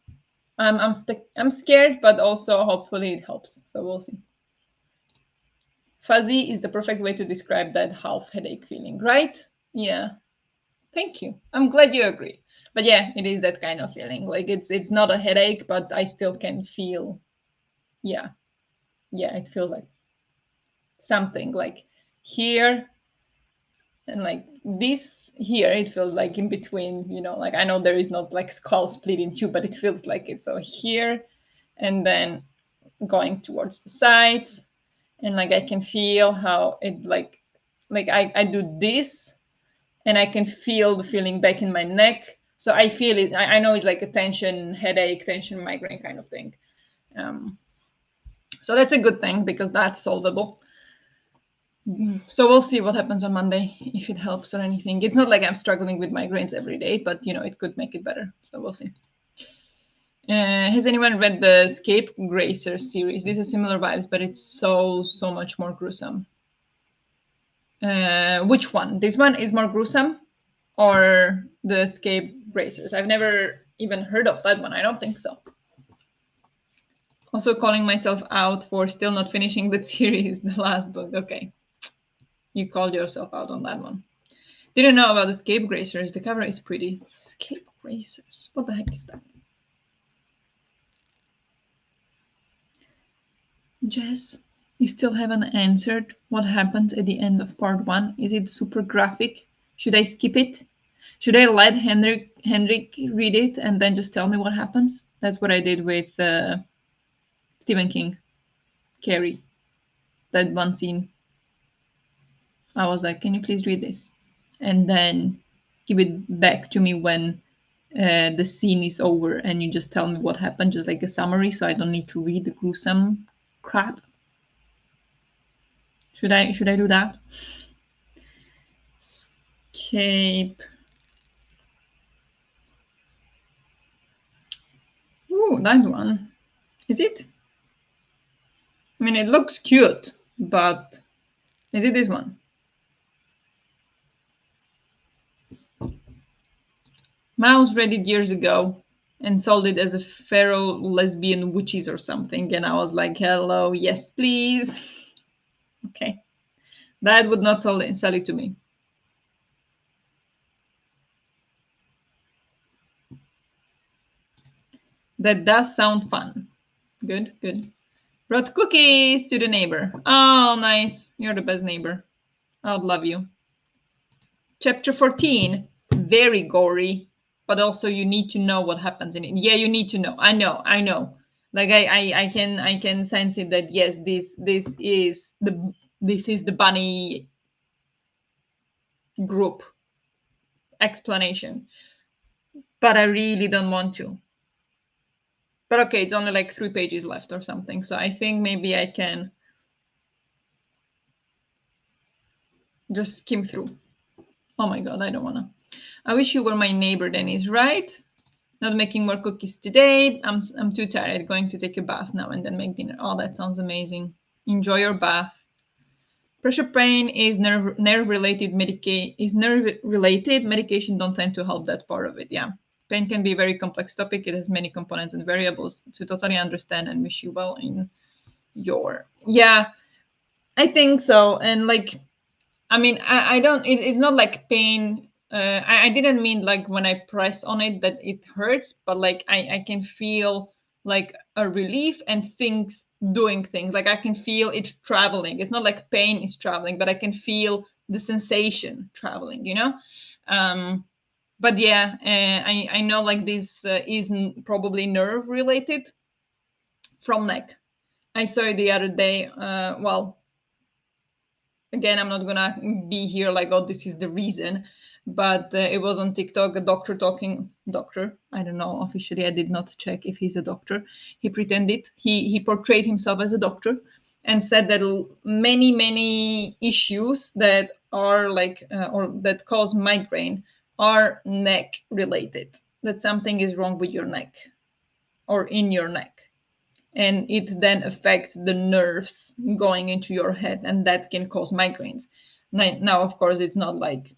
I'm scared, but also hopefully it helps, so we'll see. Fuzzy is the perfect way to describe that half headache feeling, right? Yeah, thank you, I'm glad you agree. But yeah, it is that kind of feeling, like it's not a headache, but I still can feel. Yeah, yeah, it feels like something like here, and like this here, it feels like in between, like I know there is not like skull split in two, but it feels like it's so here, and then going towards the sides, and like I can feel how it like I do this, and I can feel the feeling back in my neck. So I feel it. I know it's like a tension headache, tension migraine kind of thing. um, so that's a good thing because that's solvable. So we'll see what happens on Monday, if it helps or anything. It's not like I'm struggling with migraines every day, but it could make it better. So we'll see. Has anyone read the Scapegracer series? These are similar vibes, but it's so much more gruesome. Which one? This one is more gruesome, or the Scapegracers? I've never even heard of that one. I don't think so. Also calling myself out for still not finishing the series, the last book. Okay, you called yourself out on that one. Didn't know about the Scapegracers. The cover is pretty. Scapegracers. What the heck is that? Jess, you still haven't answered what happened at the end of part one. Is it super graphic? Should I skip it? Should I let Henrik read it and then just tell me what happens? That's what I did with Stephen King, Carrie. That one scene. I was like, can you please read this? And then give it back to me when the scene is over, and you just tell me what happened, just like a summary, so I don't need to read the gruesome crap. Should I do that? Escape. Ooh, that one. Is it? I mean, it looks cute, but is it this one? Mouse read it years ago and sold it as a feral lesbian witches or something. And I was like, hello, yes, please. Okay. That would not sell it to me. That does sound fun. Good, good. Brought cookies to the neighbor. Oh, nice. You're the best neighbor. I would love you. Chapter 14. Very gory, but also you need to know what happens in it. Yeah, you need to know. I know. Like I can sense it that yes, this is the bunny group explanation. But I really don't want to. But okay, it's only like 3 pages left or something. So I think maybe I can just skim through. Oh my god, I don't wanna. I wish you were my neighbor, Dennis, right? Not making more cookies today. I'm too tired. Going to take a bath now and then make dinner. Oh, that sounds amazing. Enjoy your bath. Pressure pain is nerve related medication don't tend to help that part of it. Yeah. Pain can be a very complex topic. It has many components and variables to totally understand and wish you well in your. Yeah, I think so. And like I mean, I don't. It's not like pain. I didn't mean like when I press on it that it hurts, but like I can feel like a relief and things doing things. Like I can feel it traveling. It's not like pain is traveling, but I can feel the sensation traveling. Um, but yeah, I know like this is probably nerve related from neck. I saw it the other day. Well, again, I'm not gonna be here like, oh, this is the reason, but it was on TikTok, a doctor. I don't know officially. I did not check if he's a doctor. He pretended he portrayed himself as a doctor and said that many issues that are like or that cause migraine are neck related. That something is wrong with your neck or in your neck, and it then affects the nerves going into your head, and that can cause migraines. Now of course it's not like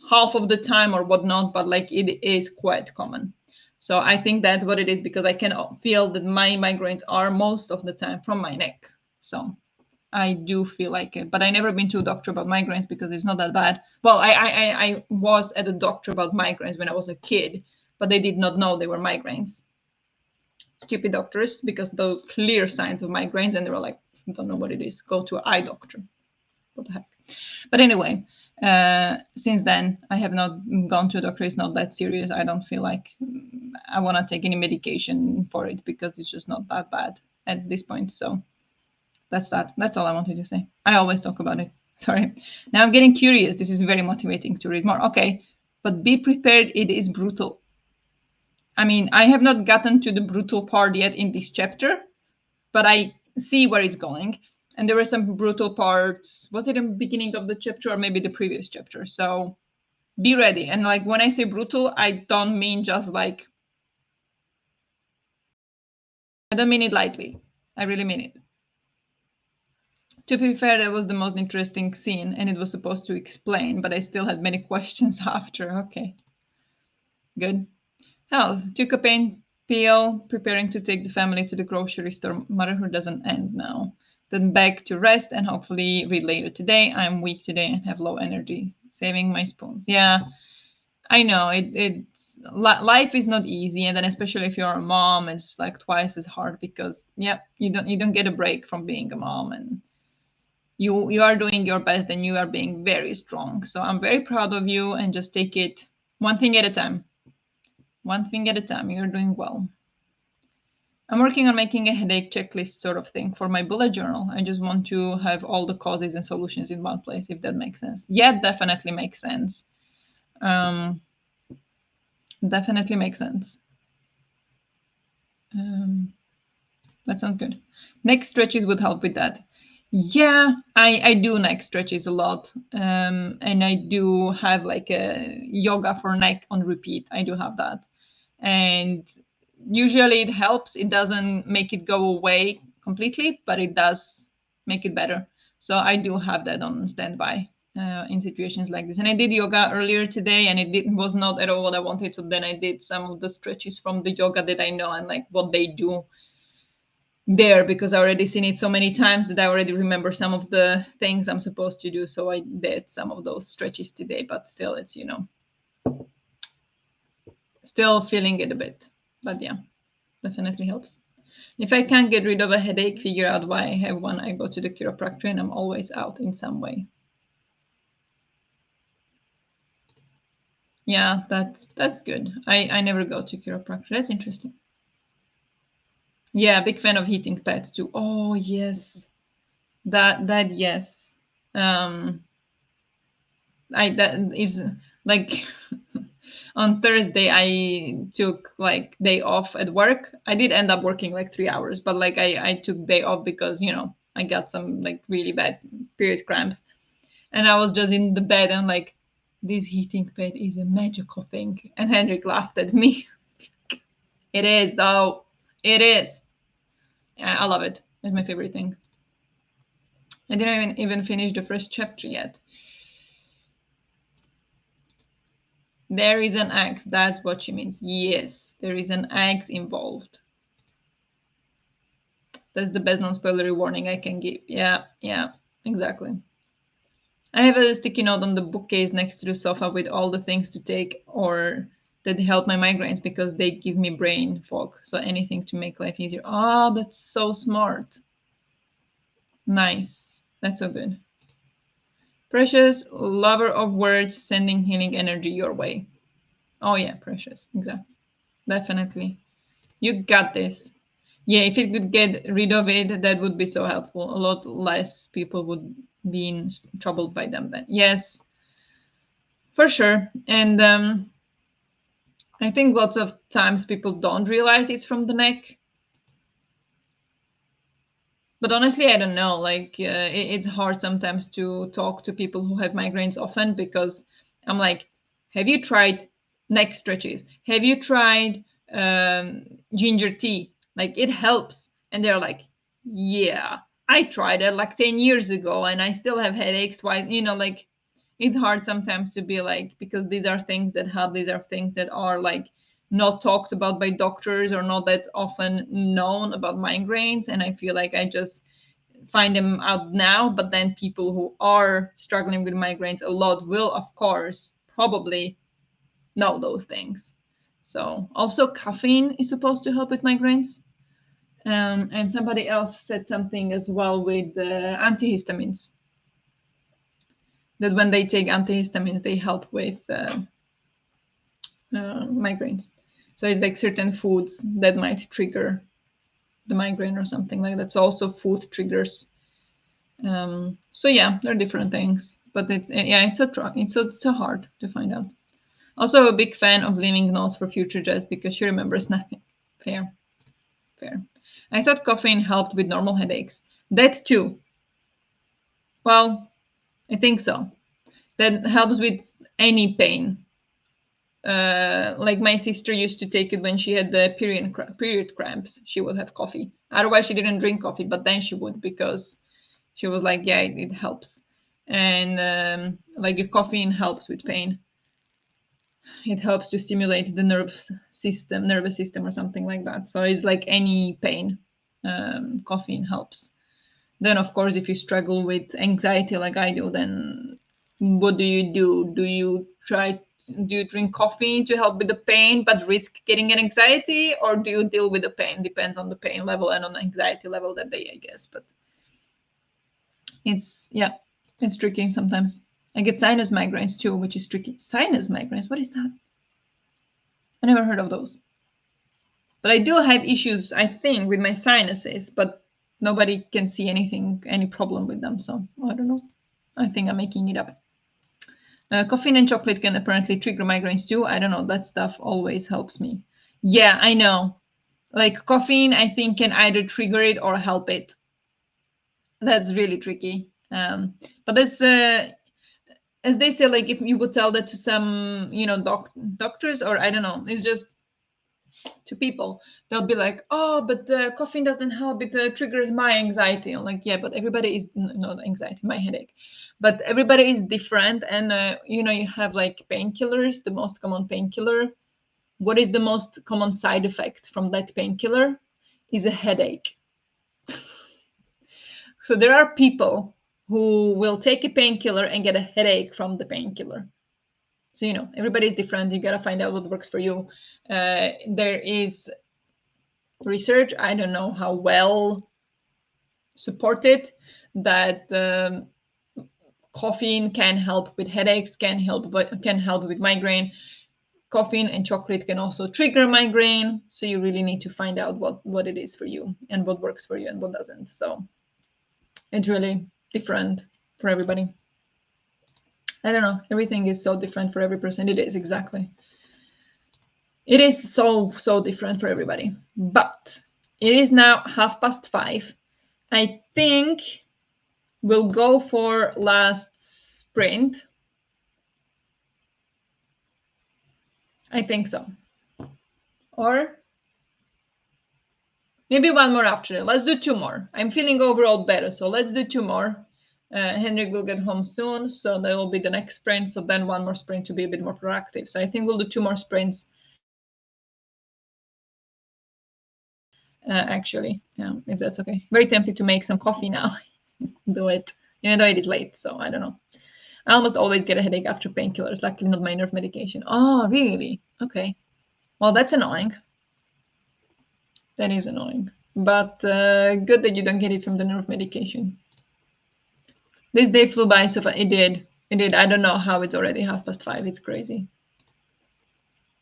half of the time or whatnot, but like it is quite common. So I think that's what it is, because I can feel that my migraines are most of the time from my neck. So I do feel like it, but I never been to a doctor about migraines because it's not that bad. Well, I was at a doctor about migraines when I was a kid, but they did not know they were migraines. Stupid doctors, because those clear signs of migraines, and they were like, don't know what it is, go to an eye doctor. What the heck. But anyway, since then I have not gone to a doctor. It's not that serious. I don't feel like I want to take any medication for it, because it's just not that bad at this point. So that's all I wanted to say. I always talk about it. Sorry. Now I'm getting curious. This is very motivating to read more. Okay, but be prepared, it is brutal. I mean, I have not gotten to the brutal part yet in this chapter, but I see where it's going. And there were some brutal parts. Was it in the beginning of the chapter or maybe the previous chapter? So be ready. And like when I say brutal, I don't mean just like, I don't mean it lightly. I really mean it. To be fair, that was the most interesting scene, and it was supposed to explain, but I still had many questions after. Okay. Good. Health. Took a pain pill, preparing to take the family to the grocery store. Motherhood doesn't end now. Then back to rest and hopefully read later today. I'm weak today and have low energy. Saving my spoons. Yeah, I know life is not easy, and then especially if you're a mom, it's like twice as hard, because yeah, you don't get a break from being a mom, and you are doing your best and you are being very strong. So I'm very proud of you, and just take it one thing at a time. One thing at a time. You're doing well. I'm working on making a headache checklist sort of thing for my bullet journal. I just want to have all the causes and solutions in one place, if that makes sense. Yeah, definitely makes sense. Definitely makes sense. That sounds good. Neck stretches would help with that. Yeah, I do neck stretches a lot. And I do have like a yoga for neck on repeat. I do have that. And usually it helps. It doesn't make it go away completely, but it does make it better. So I do have that on standby in situations like this. And I did yoga earlier today, and was not at all what I wanted. So then I did some of the stretches from the yoga that I know and like what they do there, because I already seen it so many times that I already remember some of the things I'm supposed to do. So I did some of those stretches today, but still it's, still feeling it a bit. But yeah, definitely helps. If I can't get rid of a headache, figure out why I have one, I go to the chiropractor and I'm always out in some way. Yeah, that's good. I never go to chiropractor. That's interesting. Yeah, big fan of heating pads too. Oh yes. That yes. Um that is like on Thursday I took like day off at work. I did end up working like 3 hours, but like I took day off because I got some like really bad period cramps, and I was just in the bed and like, this heating pad is a magical thing, and Henrik laughed at me. It is though. It is. Yeah, I love it. It's my favorite thing. I didn't even finish the first chapter yet. There is an axe. That's what she means. Yes, there is an axe involved. That's the best non-spoilery warning I can give. Yeah, exactly. I have a sticky note on the bookcase next to the sofa with all the things to take or that help my migraines because they give me brain fog. So anything to make life easier. Oh, that's so smart. Nice. That's so good. Precious, lover of words, sending healing energy your way. Oh yeah, Precious. Exactly. Definitely. You got this. Yeah, if it could get rid of it, that would be so helpful. A lot less people would be troubled by them then. Yes, for sure. And I think lots of times people don't realize it's from the neck. But honestly, I don't know. Like, it's hard sometimes to talk to people who have migraines often because I'm like, have you tried neck stretches? Have you tried ginger tea? Like, it helps. And they're like, yeah, I tried it like 10 years ago and I still have headaches twice. Like, it's hard sometimes to be like, because these are things that help, these are things that are like not talked about by doctors or not that often known about migraines. And I feel like I just find them out now, but then people who are struggling with migraines a lot will of course probably know those things. So also caffeine is supposed to help with migraines. And somebody else said something as well with antihistamines, that when they take antihistamines they help with migraines. So it's like certain foods that might trigger the migraine or something like that. So also food triggers. So yeah, there are different things, but it's so hard to find out. Also, a big fan of leaving notes for future Jess because she remembers nothing. Fair, fair. I thought caffeine helped with normal headaches. That too. Well, I think so. That helps with any pain. Like my sister used to take it when she had the period cramps. She would have coffee. Otherwise, she didn't drink coffee, but then she would because she was like, yeah, it helps. And like if caffeine helps with pain, it helps to stimulate the nervous system or something like that. So it's like any pain, caffeine helps. Then of course, if you struggle with anxiety like I do, then what do you do? Do you drink coffee to help with the pain but risk getting an anxiety, or do you deal with the pain? Depends on the pain level and on the anxiety level that day, I guess. But yeah, it's tricky sometimes. I get sinus migraines too, which is tricky. Sinus migraines, what is that? I never heard of those. But I do have issues, I think, with my sinuses, but nobody can see any problem with them. So I don't know. I think I'm making it up. Caffeine and chocolate can apparently trigger migraines too. I don't know. That stuff always helps me. Yeah, I know. Like caffeine, I think can either trigger it or help it. That's really tricky. But as they say, like if you would tell that to some, doctors, or I don't know, it's just to people. They'll be like, "Oh, but the caffeine doesn't help. It triggers my anxiety." I'm like, "Yeah, but everybody is not anxiety, my headache, but everybody is different." And you have like painkillers. The most common painkiller. What is the most common side effect from that painkiller? Is a headache. So there are people who will take a painkiller and get a headache from the painkiller. So everybody's different. You gotta find out what works for you. There is research, I don't know how well supported, that caffeine can help with headaches, can help with migraine. Caffeine and chocolate can also trigger migraine, so you really need to find out what it is for you and what works for you and what doesn't. So it's really different for everybody. I don't know, everything is so different for every person. It is, exactly. It is so different for everybody. But it is now 5:30. I think we'll go for last sprint. I think so. Or maybe one more after it. Let's do two more. I'm feeling overall better, so let's do two more. Henrik will get home soon, so that will be the next sprint. So then one more sprint to be a bit more proactive. So I think we'll do two more sprints. Actually, yeah, if that's okay. Very tempted to make some coffee now. Do it, even though it is late. So I don't know. I almost always get a headache after painkillers. Luckily, not my nerve medication. Oh, really? Okay. Well, that's annoying. That is annoying. But good that you don't get it from the nerve medication. This day flew by so fast. It did. It did. I don't know how it's already 5:30. It's crazy.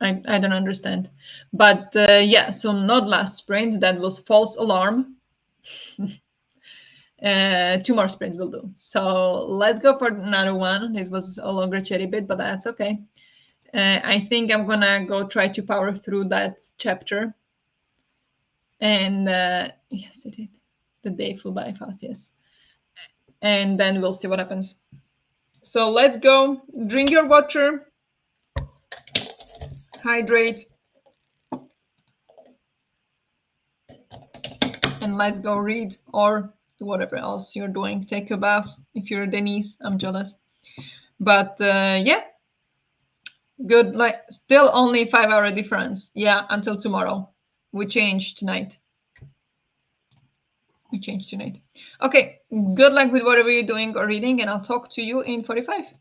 I don't understand. But yeah, so not last sprint. That was false alarm. Two more sprints will do. So let's go for another one. This was a longer cherry bit, but that's okay. I think I'm gonna go try to power through that chapter. And yes, it did. The day flew by fast, yes. And then we'll see what happens. So let's go. Drink your water, hydrate, and let's go read or do whatever else you're doing. Take a bath if you're Denise. I'm jealous. But yeah, good. Like still only 5 hour difference. Yeah, until tomorrow. We change tonight. We change tonight. Okay. Good luck with whatever you're doing or reading, and I'll talk to you in 45.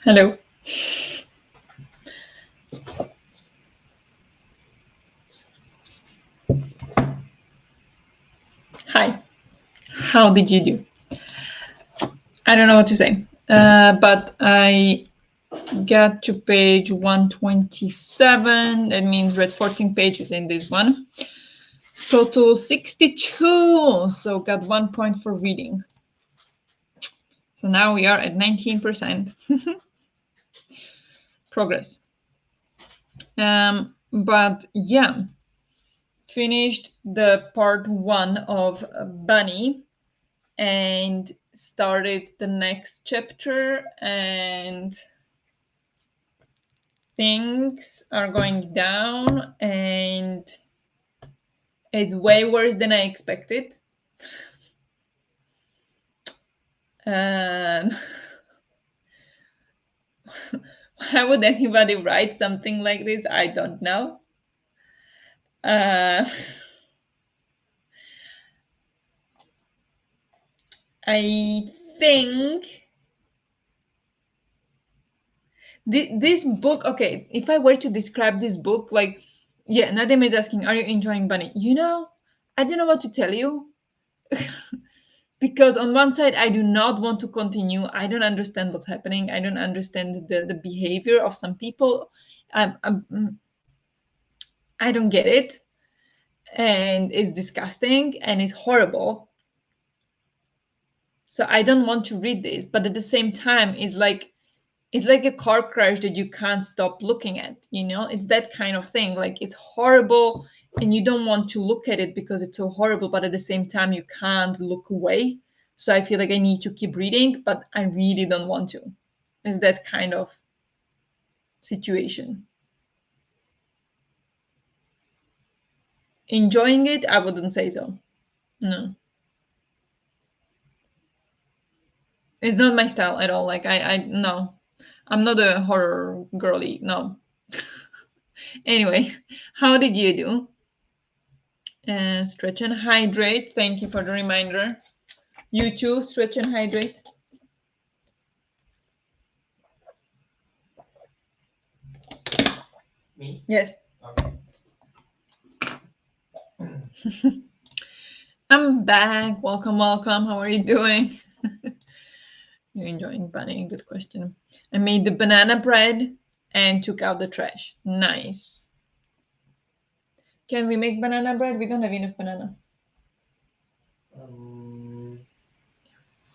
Hello. Hi. How did you do? I don't know what to say, but I got to page 127. That means read 14 pages in this one. Total 62. So got 1 point for reading. So now we are at 19%. Progress. But yeah, finished the part 1 of Bunny and started the next chapter, and things are going down and it's way worse than I expected. Why would anybody write something like this? I don't know. I think this book, okay, if I were to describe this book, like, yeah, Nadim is asking, are you enjoying Bunny? I don't know what to tell you. Because on one side, I do not want to continue. I don't understand what's happening. I don't understand the behavior of some people. I don't get it. And it's disgusting and it's horrible. So I don't want to read this. But at the same time, it's like a car crash that you can't stop looking at, it's that kind of thing. Like, it's horrible and you don't want to look at it because it's so horrible, but at the same time you can't look away. So I feel like I need to keep reading, but I really don't want to. It's that kind of situation. Enjoying it, I wouldn't say so. No, it's not my style at all. Like, I no, I'm not a horror girly. No. Anyway, how did you do? Stretch and hydrate. Thank you for the reminder. You too, stretch and hydrate. Me? Yes. Okay. I'm back. Welcome, welcome. How are you doing? You're enjoying Bunny? Good question. I made the banana bread and took out the trash. Nice. Can we make banana bread? We don't have enough bananas.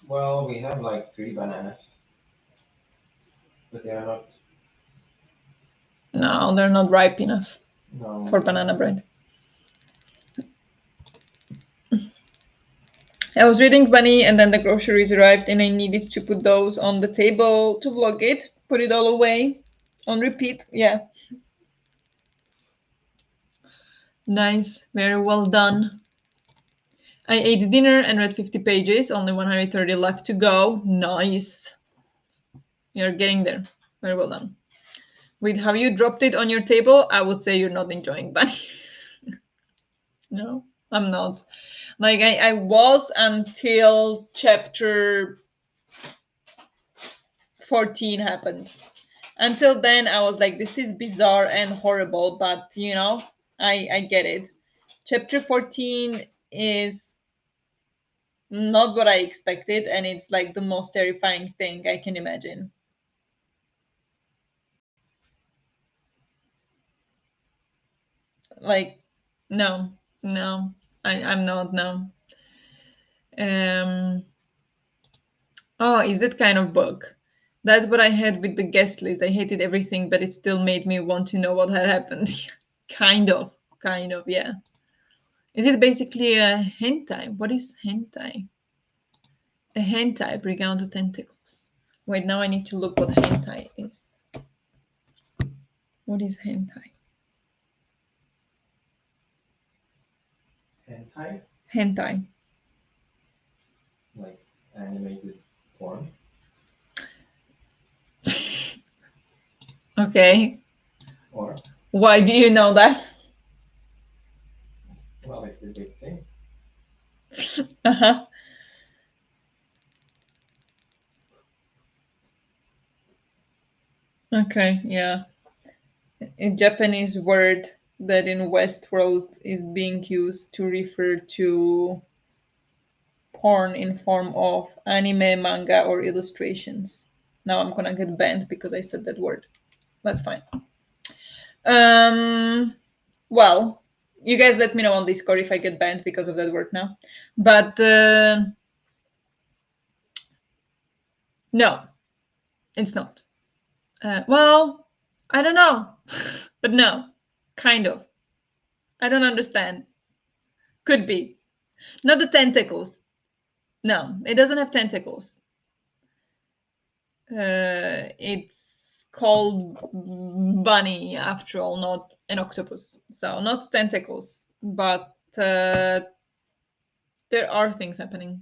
Well, we have like 3 bananas, but they are not. No, they're not ripe enough for banana bread. I was reading Bunny and then the groceries arrived and I needed to put those on the table to vlog it, put it all away on repeat. Yeah. Nice. Very well done. I ate dinner and read 50 pages, only 130 left to go. Nice. You're getting there. Very well done. With how you dropped it on your table, I would say you're not enjoying Bunny. No, I'm not. Like, I was until chapter 14 happened. Until then, I was like, this is bizarre and horrible, but I get it. Chapter 14 is not what I expected, and it's like the most terrifying thing I can imagine. Like, no, I'm not. No. Um. Oh, is that kind of book? That's what I had with the guest list. I hated everything, but it still made me want to know what had happened. Kind of, yeah. Is it basically a hentai? What is hentai? A hentai, bring out the tentacles. Wait, now I need to look what hentai is. What is hentai? Hentai? Hentai. Like animated porn? Okay. Or? Why do you know that? Uh-huh. Okay, yeah. A Japanese word that in Westworld is being used to refer to porn in form of anime, manga, or illustrations. Now I'm gonna get banned because I said that word. That's fine. Well, you guys let me know on Discord if I get banned because of that word now. But no, it's not. Well, I don't know. But no, kind of. I don't understand. Could be. Not the tentacles. No, it doesn't have tentacles. It's called bunny after all, not an octopus. So not tentacles, but there are things happening.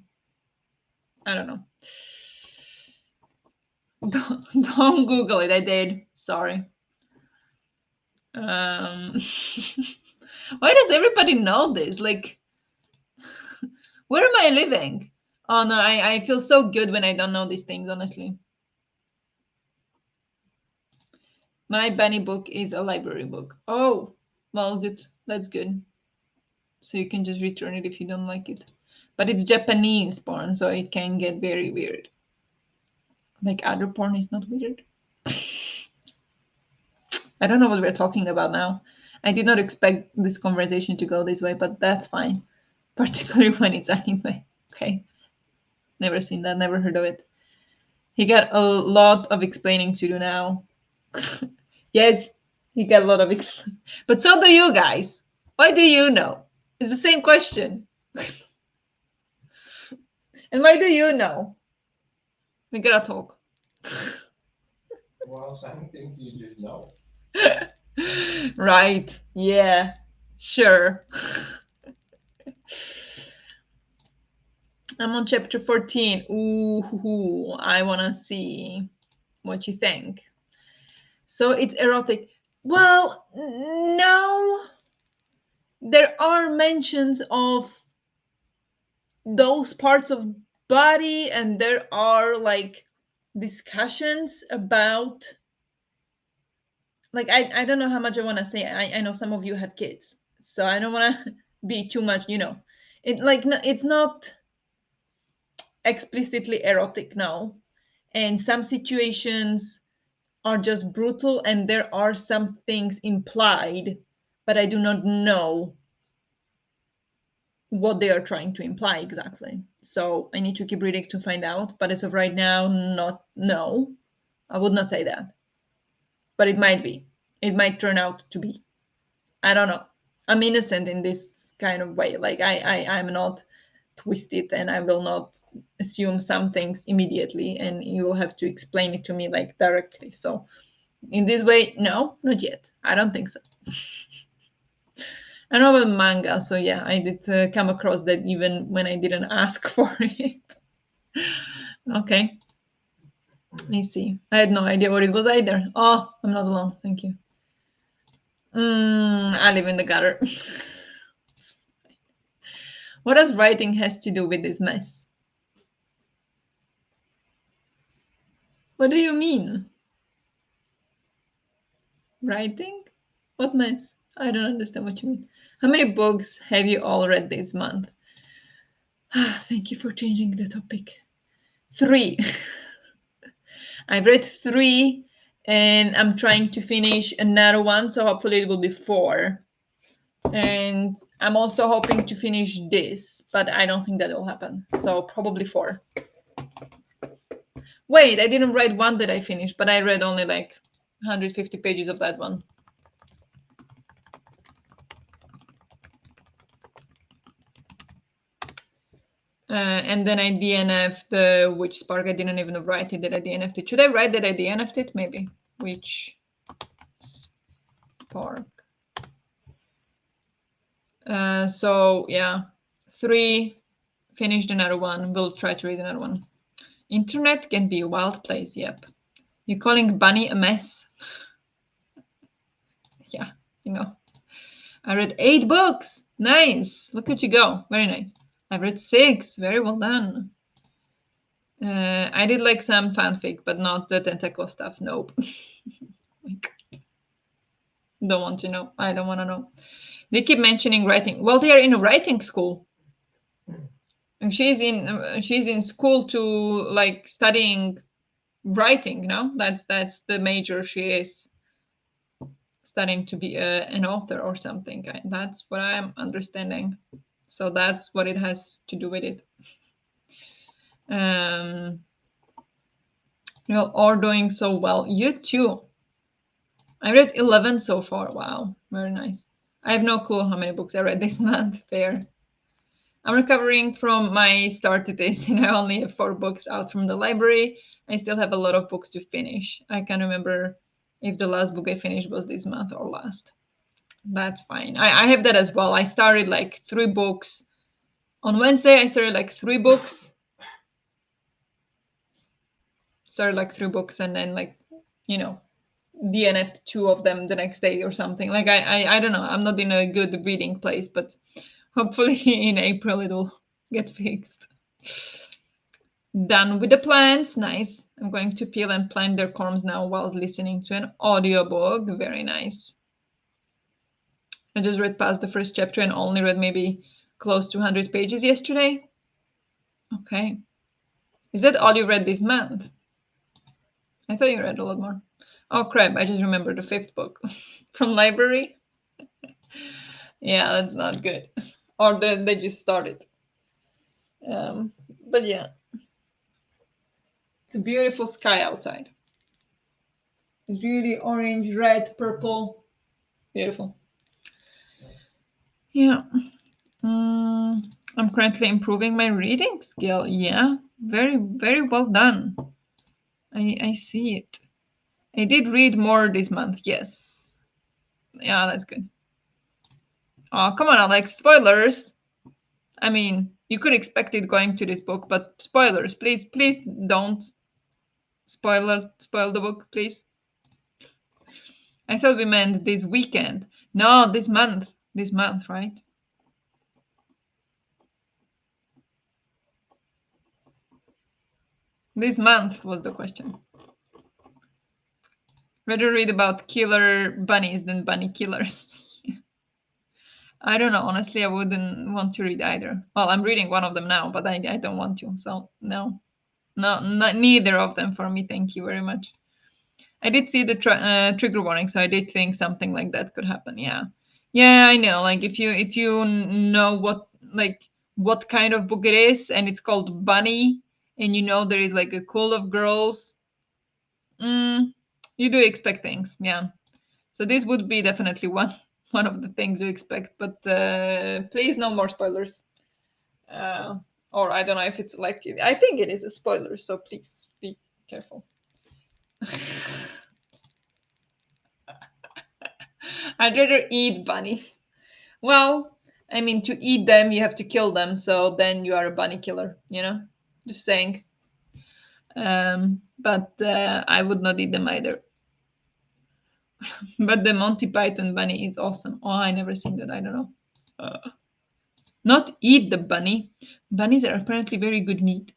I don't know. Don't Google it. I did. Sorry. Why does everybody know this? Like, where am I living? Oh no, I feel so good when I don't know these things, honestly. My bunny book is a library book. Oh, well, good. That's good. So you can just return it if you don't like it. But it's Japanese porn, so it can get very weird. Like other porn is not weird. I don't know what we're talking about now. I did not expect this conversation to go this way, but that's fine. Particularly when it's anime. Okay. Never seen that, never heard of it. He got a lot of explaining to do now. Yes, he got a lot of but so do you guys. Why do you know? It's the same question. And why do you know? We gotta talk. Well, some things you just know. Right. Yeah. Sure. I'm on chapter 14. Ooh, I wanna see what you think. So it's erotic. Well, no. There are mentions of those parts of body, and there are like discussions about, like, I don't know how much I want to say. I know some of you had kids, so I don't want to be too much, it like no, it's not explicitly erotic, no. And some situations are just brutal, and there are some things implied, but I do not know what they are trying to imply exactly. So I need to keep reading to find out. But as of right now, not no. I would not say that. But it might be. It might turn out to be. I don't know. I'm innocent in this kind of way. Like I'm not twisted, and I will not assume some things immediately, and you will have to explain it to me like directly. So in this way, no, not yet. I don't think so. I know about manga, so yeah, I did come across that even when I didn't ask for it. Okay, let me see. I had no idea what it was either. Oh, I'm not alone. Thank you. I live in the gutter. What does writing has to do with this mess? What do you mean? Writing? What mess? I don't understand what you mean. How many books have you all read this month? Thank you for changing the topic. 3. I've read 3, and I'm trying to finish another one, so hopefully it will be 4. And I'm also hoping to finish this, but I don't think that will happen. So probably 4. Wait, I didn't write one that I finished, but I read only like 150 pages of that one. And then I DNF'd the Witch Spark. I didn't even write it that I DNF'd it. Should I write that I DNF'd it? Maybe. Witch Spark. So yeah, 3, finished another one. We'll try to read another one. Internet can be a wild place. Yep. You're calling Bunny a mess? Yeah, I read 8 books. Nice. Look at you go. Very nice. I've read 6. Very well done. I did like some fanfic, but not the tentacle stuff. Nope. Don't want to know. I don't want to know. They keep mentioning writing. Well, they are in a writing school, and she's in school to like studying writing. No, that's the major she is studying to be an author or something. That's what I'm understanding. So that's what it has to do with it. You're all doing so well. You too. I read 11 so far. Wow, very nice. I have no clue how many books I read this month. Fair. I'm recovering from my start to this, and I only have 4 books out from the library. I still have a lot of books to finish. I can't remember if the last book I finished was this month or last. That's fine. I have that as well. I started like 3 books. On Wednesday, I started like 3 books. And then like, DNF'd 2 of them the next day or something. Like I don't know. I'm not in a good reading place, but hopefully in April it'll get fixed. Done with the plants. Nice. I'm going to peel and plant their corms now while listening to an audiobook. Very nice. I just read past the first chapter and only read maybe close to 100 pages yesterday. Okay. Is that all you read this month? I thought you read a lot more. Oh crap, I just remembered the 5th book from library. Yeah, that's not good. Or they just started. But yeah. It's a beautiful sky outside. It's really orange, red, purple. Beautiful. Yeah. I'm currently improving my reading skill. Yeah. Very, very well done. I see it. I did read more this month. Yes. Yeah, that's good. Oh, come on, Alex. Spoilers. I mean, you could expect it going to this book, but spoilers. Please don't spoil the book, please. I thought we meant this weekend. No, this month. This month, right? This month was the question. Rather read about killer bunnies than bunny killers. I don't know. Honestly, I wouldn't want to read either. Well, I'm reading one of them now, but I don't want to. So no, neither of them for me. Thank you very much. I did see the trigger warning, so I did think something like that could happen. Yeah, I know. Like if you know what kind of book it is, and it's called Bunny, and there is like a cool of girls, you do expect things. Yeah. So this would be definitely one of the things you expect. But please, no more spoilers. Or I don't know if it's like I think it is a spoiler. So please be careful. I'd rather eat bunnies. Well, I mean, to eat them, you have to kill them. So then you are a bunny killer, Just saying. But I would not eat them either. But the Monty Python bunny is awesome. Oh, I never seen that. I don't know. Not eat the bunny. Bunnies are apparently very good meat,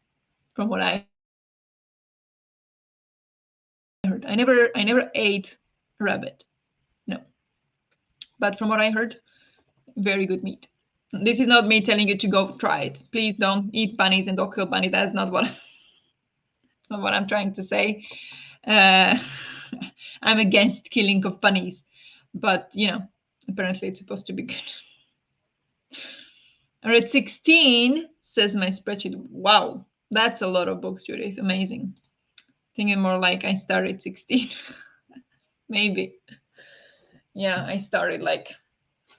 from what I heard. I never ate rabbit. No. But from what I heard, very good meat. This is not me telling you to go try it. Please don't eat bunnies and don't kill bunnies. That's not what I'm trying to say. I'm against killing of bunnies, but apparently it's supposed to be good. I read 16, says my spreadsheet. Wow, that's a lot of books, Judith. Amazing. Thinking more like I started 16. Maybe. Yeah, I started like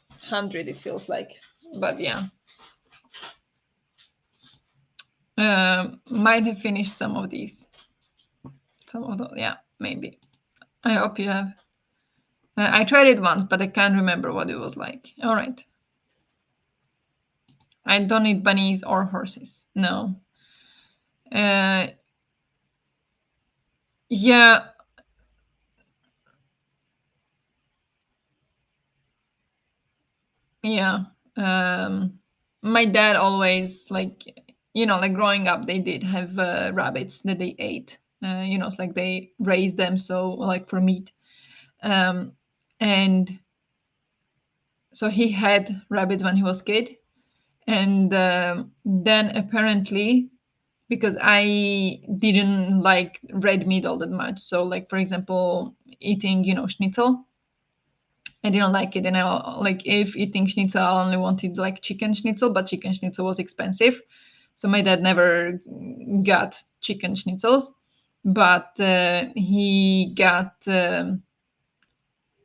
100, it feels like. But yeah. Might have finished some of these. Yeah, maybe. I hope you have. I tried it once, but I can't remember what it was like. All right. I don't need bunnies or horses. No. Yeah. Yeah. my dad always like, like growing up, they did have rabbits that they ate. It's like they raised them so like for meat. And so he had rabbits when he was kid, and then apparently because I didn't like red meat all that much. So like for example, eating schnitzel, I didn't like it, and I like if eating schnitzel, I only wanted like chicken schnitzel, but chicken schnitzel was expensive, so my dad never got chicken schnitzels, but he got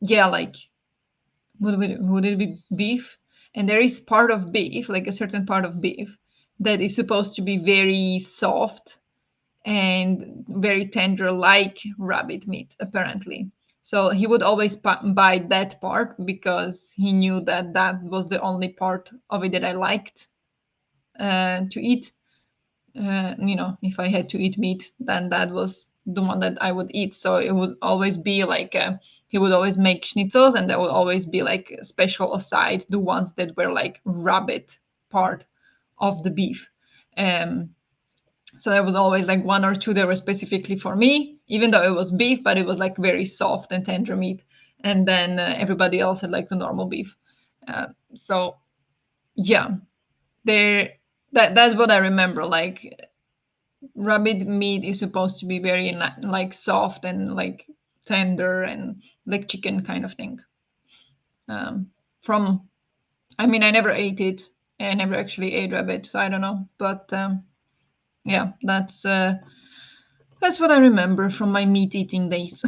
yeah, like would it be beef? And there is part of beef, like a certain part of beef, that is supposed to be very soft and very tender, like rabbit meat, apparently. So he would always buy that part because he knew that that was the only part of it that I liked to eat. If I had to eat meat, then that was the one that I would eat. So it would always be like he would always make schnitzels, and there would always be like special aside the ones that were like rabbit part of the beef. Um, so there was always like one or two that were specifically for me, even though it was beef, but it was like very soft and tender meat. And then everybody else had like the normal beef. So yeah, there. That's what I remember. Like rabbit meat is supposed to be very like soft and like tender and like chicken kind of thing. From I mean, I never ate it. I never actually ate rabbit, so I don't know. But yeah, that's what I remember from my meat eating days.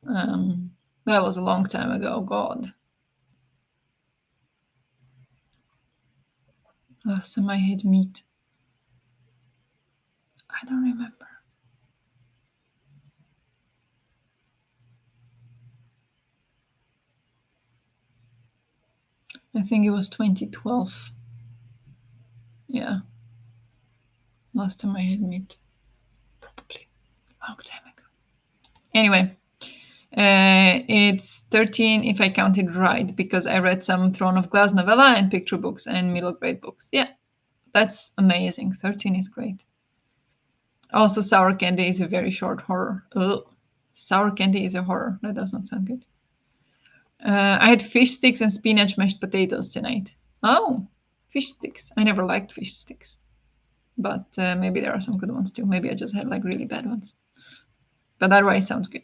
That was a long time ago. God, last time I had meat, I don't remember. I think it was 2012. Yeah, last time I had meat, probably a long time ago. Anyway, it's 13 if I counted right, because I read some Throne of Glass novella and picture books and middle grade books. Yeah, that's amazing. 13 is great. Also, sour candy is a very short horror. Ugh. Sour candy is a horror. That does not sound good. I had fish sticks and spinach mashed potatoes tonight. Oh, fish sticks. I never liked fish sticks, but maybe there are some good ones too. Maybe I just had like really bad ones. But otherwise, sounds good.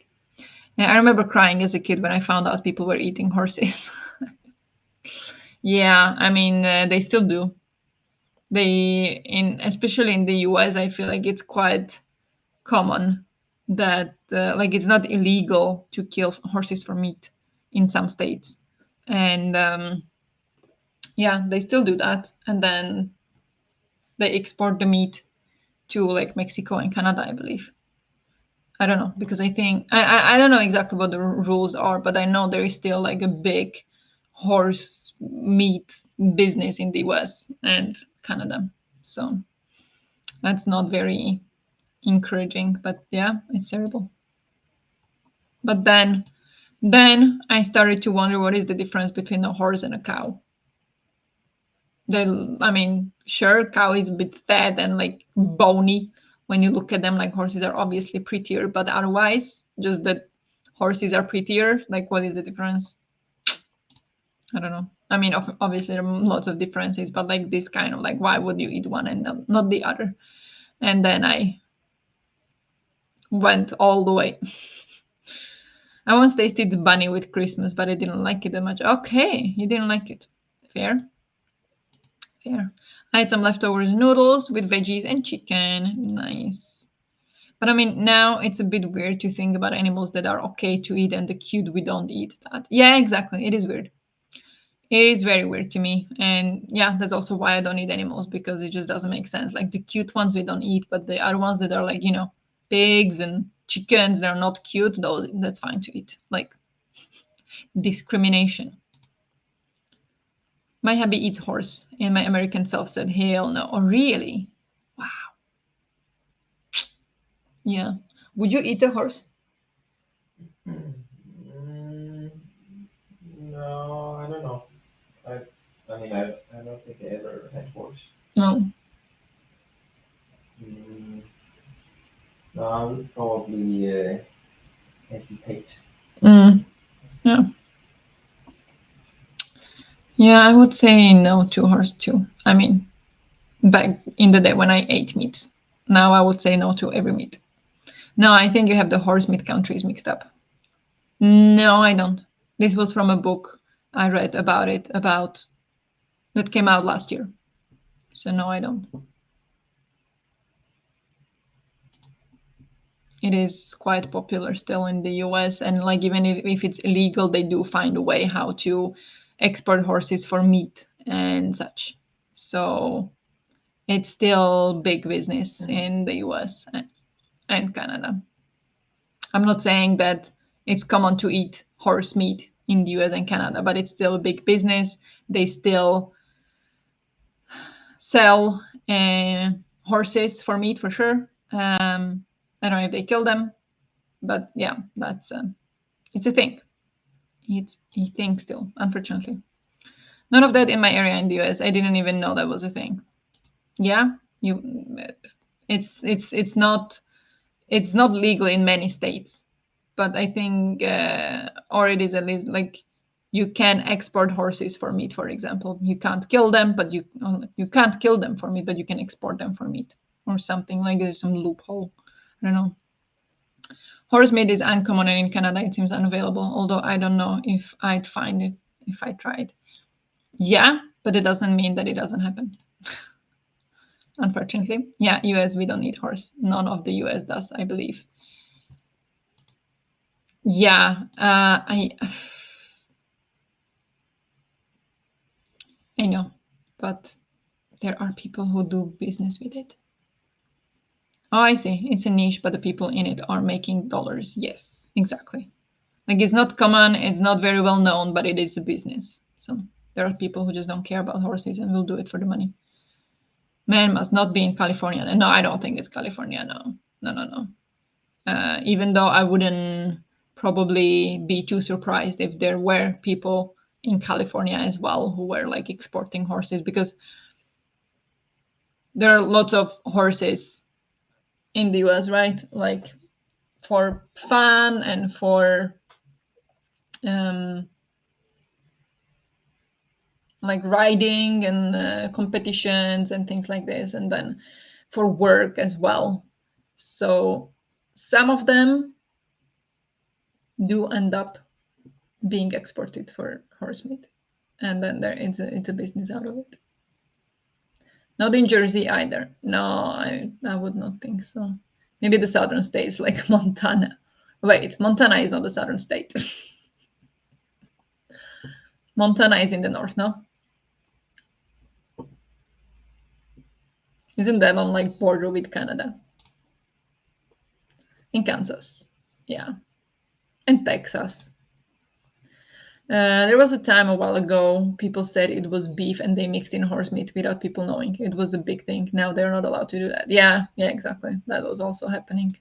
I remember crying as a kid when I found out people were eating horses. Yeah, I mean, they still do. Especially in the US, I feel like it's quite common that like it's not illegal to kill horses for meat in some states, and yeah, they still do that, and then they export the meat to like Mexico and Canada, I believe. I don't know, because I think I don't know exactly what the rules are, but I know there is still like a big horse meat business in the US and Canada. So that's not very encouraging, but yeah, it's terrible. But then I started to wonder what is the difference between a horse and a cow. I mean, sure, cow is a bit fat and like bony when you look at them. Like horses are obviously prettier, but otherwise, just that horses are prettier. Like, what is the difference? I don't know. I mean, obviously there are lots of differences, but like this kind of like, why would you eat one and not the other? And then I went all the way. I once tasted bunny with Christmas, but I didn't like it that much. Okay, you didn't like it. Fair, fair. I had some leftovers noodles with veggies and chicken. Nice. But I mean, now it's a bit weird to think about animals that are okay to eat and the cute we don't eat that. Yeah, exactly. It is weird. It is very weird to me. And yeah, that's also why I don't eat animals, because it just doesn't make sense. Like the cute ones we don't eat, but the other ones that are like, pigs and chickens, they're not cute, though that's fine to eat. Like discrimination. My hubby eats horse, and my American self said, hell no. Oh, really? Wow. Yeah. Would you eat a horse? Mm, no, I don't know. I mean, mean, I don't think I ever had horse. No. No, I would probably hesitate. Yeah. Yeah, I would say no to horse too. I mean, back in the day when I ate meat. Now I would say no to every meat. No, I think you have the horse meat countries mixed up. No, I don't. This was from a book I read about it, about that came out last year. So no, I don't. It is quite popular still in the US, and like even if it's illegal, they do find a way how to export horses for meat and such. So it's still big business in the US and Canada. I'm not saying that it's common to eat horse meat in the US and Canada, but it's still a big business. They still sell horses for meat for sure. I don't know if they kill them, but yeah, that's it's a thing. It's a thing still, unfortunately. None of that in my area in the US. I didn't even know that was a thing. Yeah, you. It's not legal in many states, but I think or it is at least like you can export horses for meat. For example, you can't kill them, but you can't kill them for meat, but you can export them for meat or something like there's some loophole. I don't know. Horse meat is uncommon, and in Canada it seems unavailable, although I don't know if I'd find it if I tried. Yeah, but it doesn't mean that it doesn't happen. Unfortunately. Yeah, US, we don't eat horse. None of the US does, I believe. Yeah, I know, but there are people who do business with it. Oh, I see. It's a niche, but the people in it are making dollars. Yes, exactly. Like it's not common, it's not very well known, but it is a business. So there are people who just don't care about horses and will do it for the money. Man must not be in California. No, I don't think it's California. No, no, no, no. Even though I wouldn't probably be too surprised if there were people in California as well who were like exporting horses, because there are lots of horses in the US, right? Like for fun and for like riding and competitions and things like this, and then for work as well. So some of them do end up being exported for horse meat, and then it's a business out of it. Not in Jersey either. No, I would not think so. Maybe the southern states like Montana. Wait, Montana is not a southern state. Montana is in the north, no? Isn't that on like border with Canada? In Kansas, yeah, and Texas. There was a time a while ago people said it was beef and they mixed in horse meat without people knowing. It was a big thing. Now they're not allowed to do that. Yeah, exactly. That was also happening.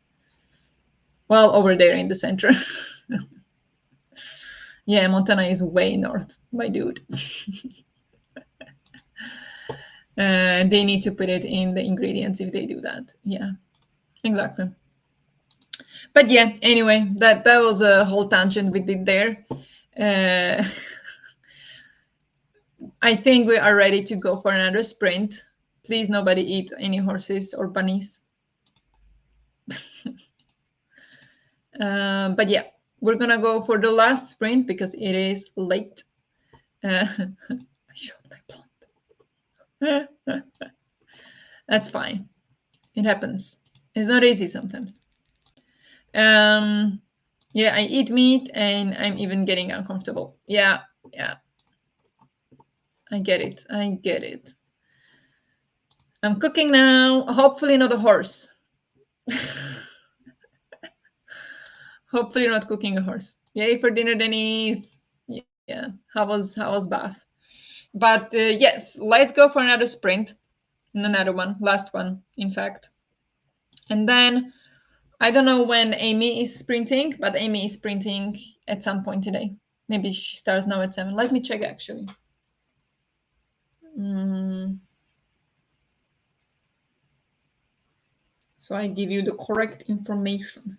Well, over there in the center. Yeah, Montana is way north, my dude. They need to put it in the ingredients if they do that. Yeah, exactly. But yeah, anyway, that was a whole tangent we did there. Uh, I think we are ready to go for another sprint. Please, nobody eat any horses or bunnies. But yeah, we're gonna go for the last sprint because it is late. I shot my plant. That's fine. It happens. It's not easy sometimes. Yeah, I eat meat and I'm even getting uncomfortable. Yeah. I get it. I'm cooking now. Hopefully not a horse. Hopefully not cooking a horse. Yay for dinner, Denise. Yeah. How was bath? But yes, let's go for another sprint. Another one, last one, in fact. And then I don't know when Amy is sprinting, but Amy is sprinting at some point today. Maybe she starts now at 7. Let me check actually. So I give you the correct information.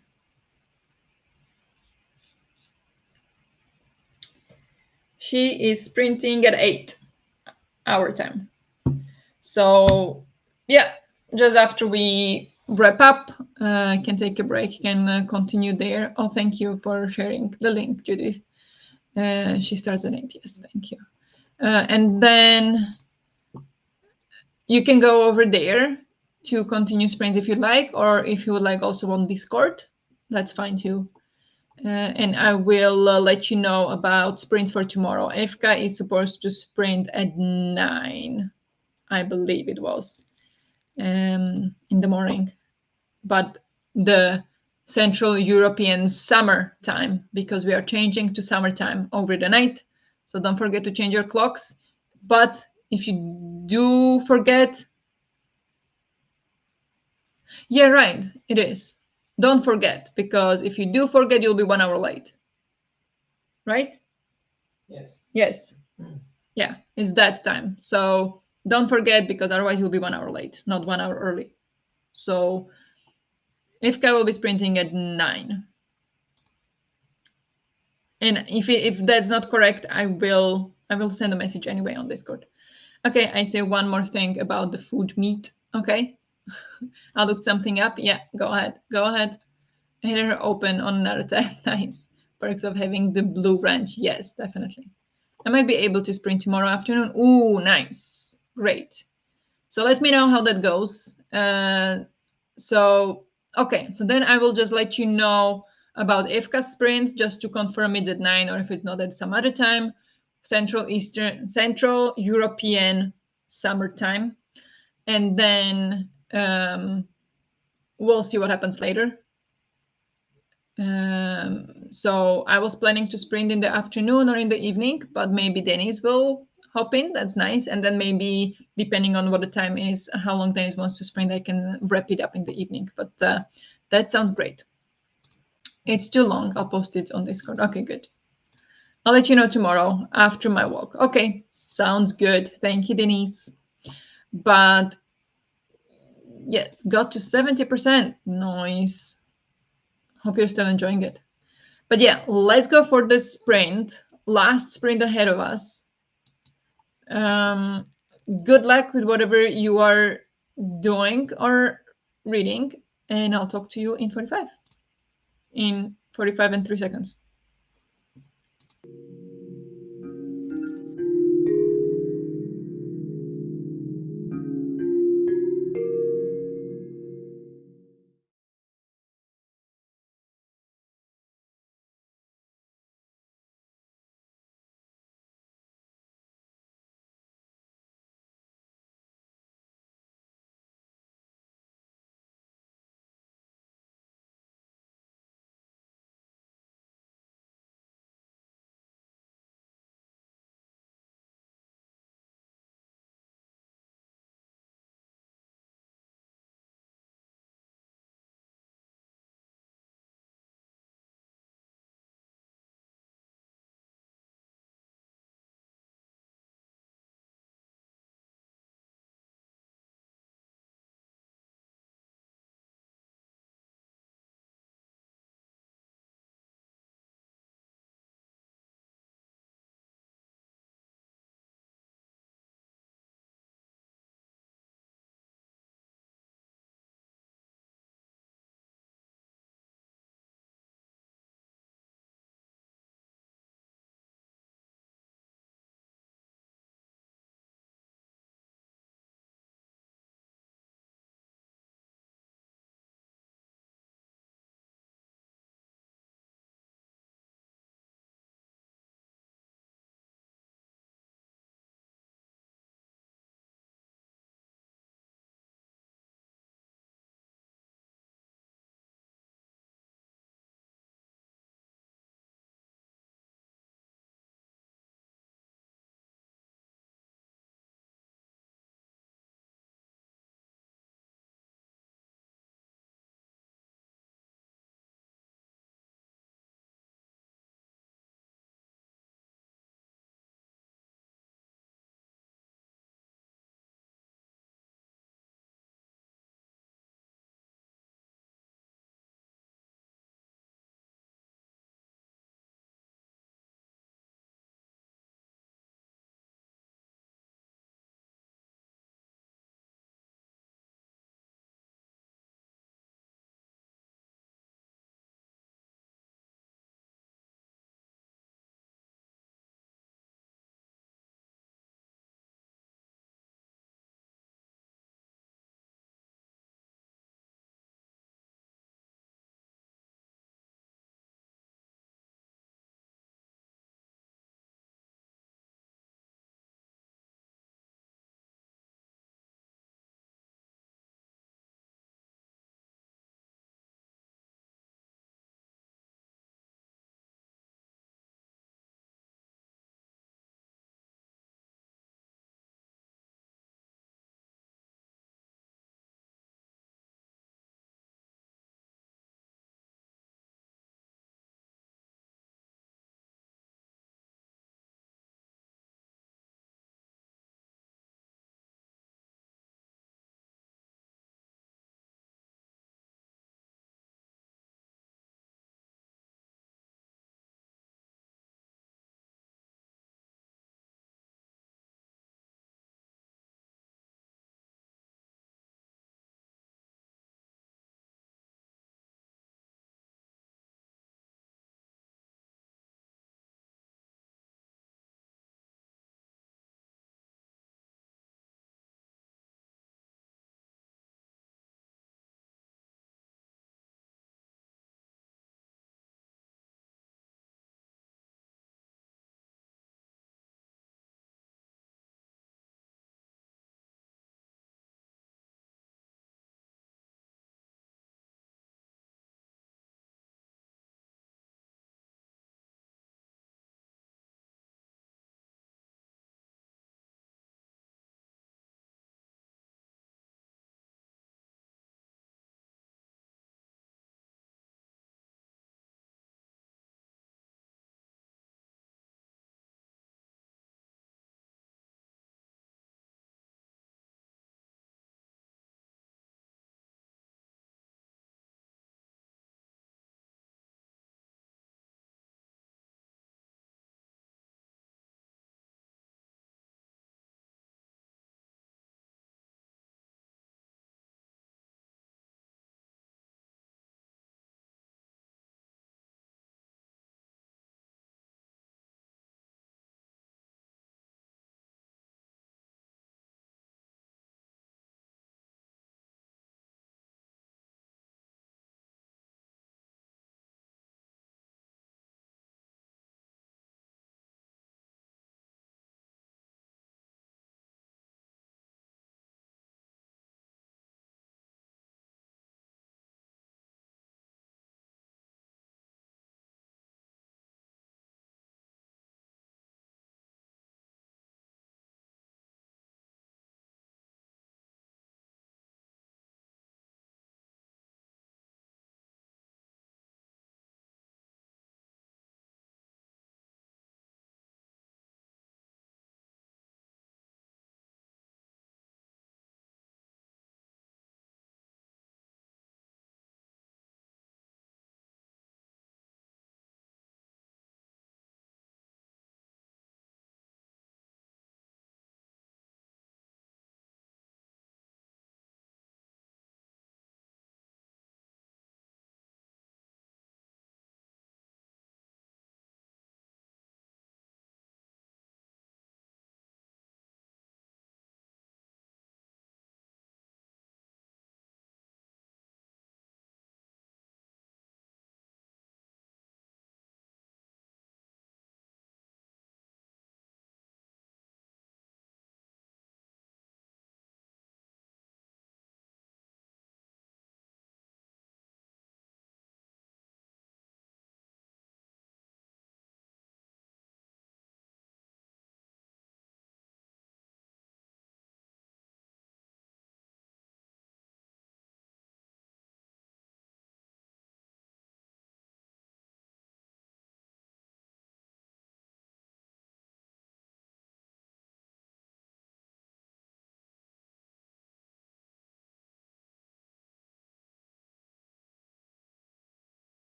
She is sprinting at 8 our time. So yeah, just after we wrap up, can take a break, can continue there. Oh, thank you for sharing the link, Judith. She starts at 8. Yes, thank you. And then you can go over there to continue sprints if you like, or if you would like also on Discord, that's fine too. And I will let you know about sprints for tomorrow. Efka is supposed to sprint at 9, I believe it was, in the morning. But the Central European summer time, because we are changing to summertime over the night. So don't forget to change your clocks. But if you do forget, yeah, right, it is. Don't forget, because if you do forget, you'll be 1 hour late. Right? Yes. Yes. Yeah, it's that time. So don't forget, because otherwise you'll be 1 hour late, not 1 hour early. So Ifka will be sprinting at 9. And if that's not correct, I will send a message anyway on Discord. Okay, I say one more thing about the food meat. Okay, I looked something up. Yeah, go ahead. Header open on another tab. Nice. Perks of having the blue ranch. Yes, definitely. I might be able to sprint tomorrow afternoon. Ooh, nice. Great. So let me know how that goes. Okay, so then I will just let you know about IFCA sprints just to confirm it's at 9, or if it's not at some other time. Central European summertime. And then we'll see what happens later. So I was planning to sprint in the afternoon or in the evening, but maybe Denise will hop in. That's nice. And then maybe, depending on what the time is, how long Denise wants to sprint, I can wrap it up in the evening. But that sounds great. It's too long. I'll post it on Discord. Okay, good. I'll let you know tomorrow after my walk. Okay, sounds good. Thank you, Denise. But yes, got to 70%. Nice. Hope you're still enjoying it. But yeah, let's go for the sprint. Last sprint ahead of us. Good luck with whatever you are doing or reading, and I'll talk to you in 45. In 45 and 3 seconds.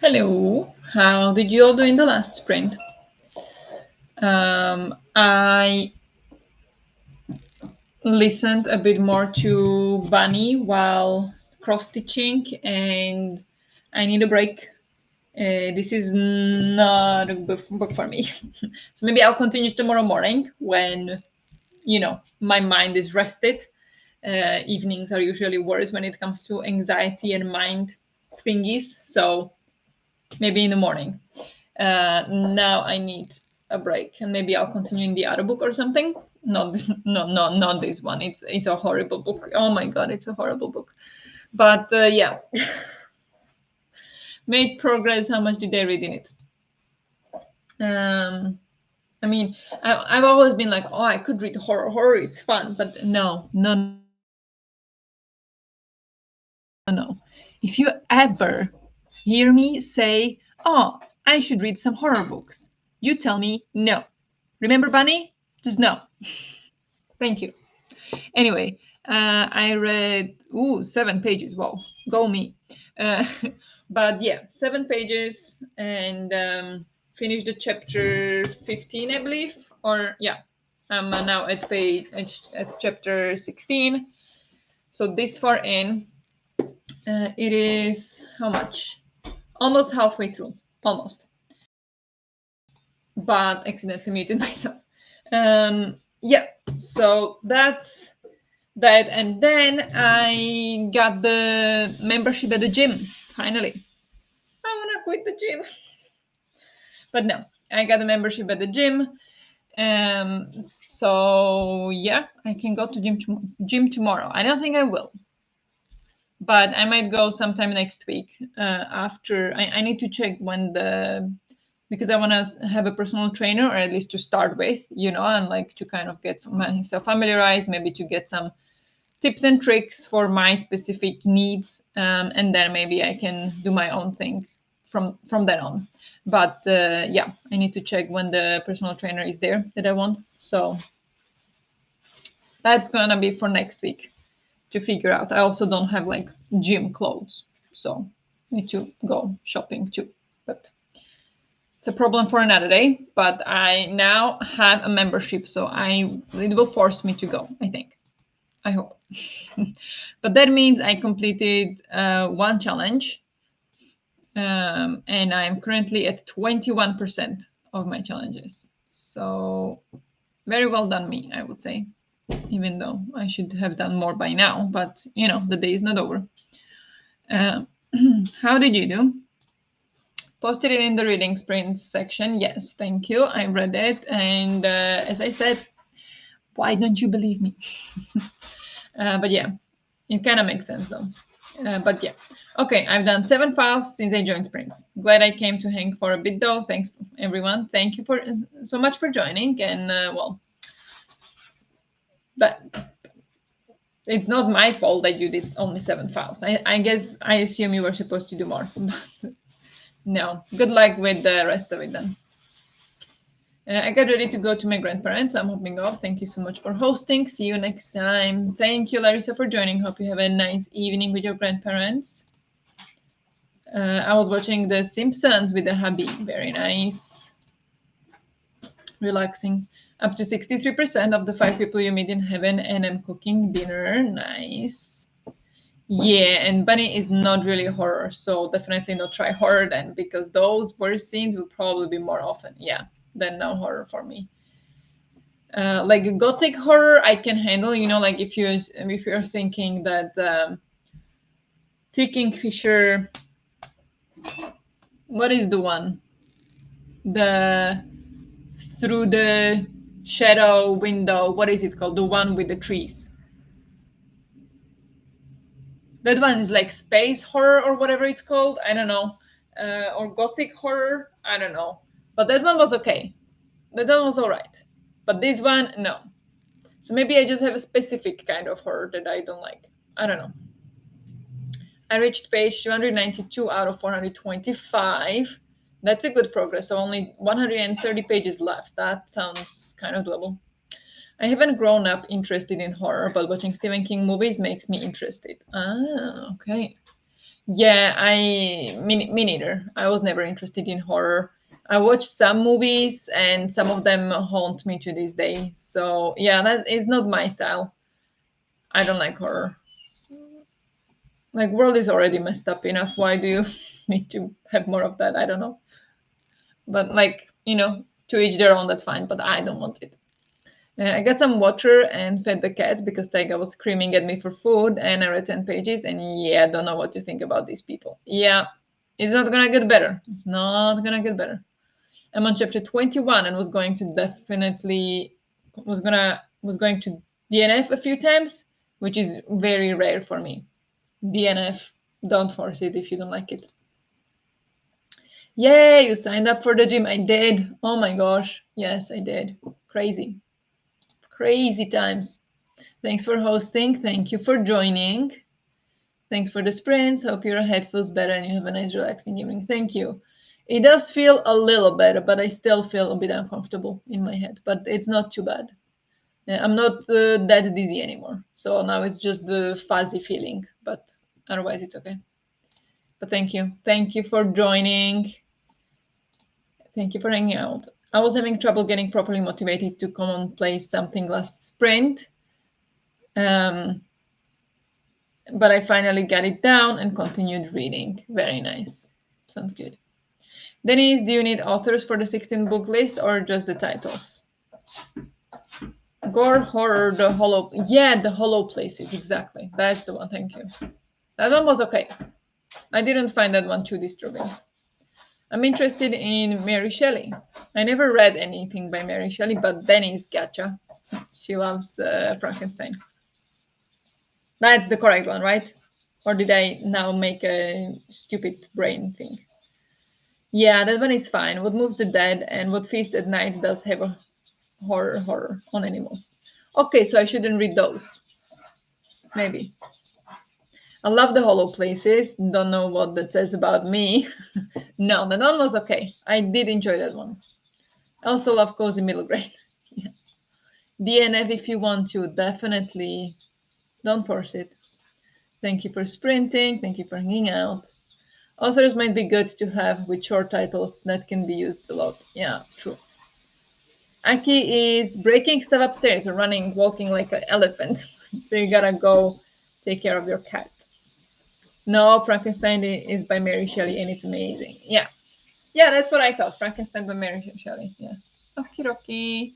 Hello, how did you all do in the last sprint? I listened a bit more to Bunny while cross stitching, and I need a break. This is not a book for me. So maybe I'll continue tomorrow morning when, my mind is rested. Evenings are usually worse when it comes to anxiety and mind thingies. So maybe in the morning. Now I need a break, and maybe I'll continue in the other book or something. Not this, no, not this one. It's a horrible book. Oh my god, it's a horrible book. But yeah, made progress. How much did I read in it? Um, I mean, I've always been like, oh, I could read horror. Horror is fun, but no, no, no, no. If you ever hear me say, oh, I should read some horror books, you tell me no. Remember, Bunny? Just no. Thank you. Anyway, I read 7 pages. Wow, go me. Uh, but yeah, 7 pages, and finished the chapter 15, I believe. Or yeah, I'm now at chapter 16. So this far in, it is how much? Almost halfway through. Almost. But accidentally muted myself. Yeah, so that's that, and then I got the membership at the gym. Finally, I wanna quit the gym, but no, I got the membership at the gym. So yeah, I can go to gym tomorrow. I don't think I will, but I might go sometime next week. After I need to check when the because I want to have a personal trainer, or at least to start with, and like to kind of get myself familiarized, maybe to get some tips and tricks for my specific needs, and then maybe I can do my own thing from then on. But yeah, I need to check when the personal trainer is there that I want. So that's gonna be for next week to figure out. I also don't have like gym clothes, so need to go shopping too. But it's a problem for another day. But I now have a membership, so it will force me to go, I think. I hope. But that means I completed one challenge, and I'm currently at 21% of my challenges. So very well done, me, I would say, even though I should have done more by now. But the day is not over. Uh, how did you do? Posted it in the reading sprints section. Yes, thank you. I read it, and as I said, why don't you believe me? But yeah, it kind of makes sense though. But yeah, okay, I've done 7 files since I joined Sprints. Glad I came to hang for a bit though. Thanks everyone. Thank you for so much for joining. And but it's not my fault that you did only 7 files. I guess I assume you were supposed to do more. No, good luck with the rest of it then. I got ready to go to my grandparents. I'm hopping off. Thank you so much for hosting. See you next time. Thank you, Larissa, for joining. Hope you have a nice evening with your grandparents. I was watching The Simpsons with the hubby. Very nice. Relaxing. Up to 63% of the 5 people you meet in heaven, and I'm cooking dinner. Nice. Yeah, and Bunny is not really horror, so definitely not try horror then, because those worst scenes will probably be more often. Yeah, than no horror for me. Like gothic horror, I can handle. Like if you're thinking that Ticking Fisher, what is the one? The Through the shadow window. What is it called? The one with the trees. That one is like space horror or whatever it's called. I don't know. Or gothic horror. I don't know. But that one was okay. That one was all right. But this one, no. So maybe I just have a specific kind of horror that I don't like. I don't know. I reached page 292 out of 425. That's a good progress. So only 130 pages left. That sounds kind of doable. I haven't grown up interested in horror, but watching Stephen King movies makes me interested. Ah, okay. Yeah, me neither. I was never interested in horror. I watched some movies and some of them haunt me to this day. So yeah, that is not my style. I don't like horror. Like world is already messed up enough. Why do you need to have more of that? I don't know. But like, to each their own, that's fine, but I don't want it. I got some water and fed the cat because Taiga was screaming at me for food, and I read 10 pages, and yeah, I don't know what to think about these people. Yeah, it's not gonna get better. It's not gonna get better. I'm on chapter 21 and was going to definitely was going to DNF a few times, which is very rare for me. DNF, don't force it if you don't like it. Yay, you signed up for the gym. I did. Oh my gosh. Yes, I did. Crazy. Crazy times. Thanks for hosting. Thank you for joining. Thanks for the sprints. Hope your head feels better and you have a nice, relaxing evening. Thank you. It does feel a little better, but I still feel a bit uncomfortable in my head. But it's not too bad. I'm not that dizzy anymore. So now it's just the fuzzy feeling. But otherwise, it's okay. But thank you. Thank you for joining. Thank you for hanging out. I was having trouble getting properly motivated to come and play something last sprint. But I finally got it down and continued reading. Very nice. Sounds good. Denise, do you need authors for the 16 book list or just the titles? Gore, horror, the hollow. Yeah, the hollow places. Exactly. That's the one. Thank you. That one was okay. I didn't find that one too disturbing. I'm interested in Mary Shelley. I never read anything by Mary Shelley, but Denise gotcha. She loves Frankenstein. That's the correct one, right? Or did I now make a stupid brain thing? Yeah, that one is fine. What Moves the Dead and What Feasts at Night does have a horror on animals. Okay, so I shouldn't read those. Maybe. I love the hollow places. Don't know what that says about me. No, that one was okay. I did enjoy that one. I also love Cozy Middle Grade. Yeah. DNF if you want to, definitely. Don't force it. Thank you for sprinting. Thank you for hanging out. Authors might be good to have with short titles that can be used a lot. Yeah, true. Aki is breaking stuff upstairs or running, walking like an elephant. So you gotta go take care of your cat. No, Frankenstein is by Mary Shelley and it's amazing. Yeah. Yeah, that's what I thought. Frankenstein by Mary Shelley. Yeah. Okie dokie.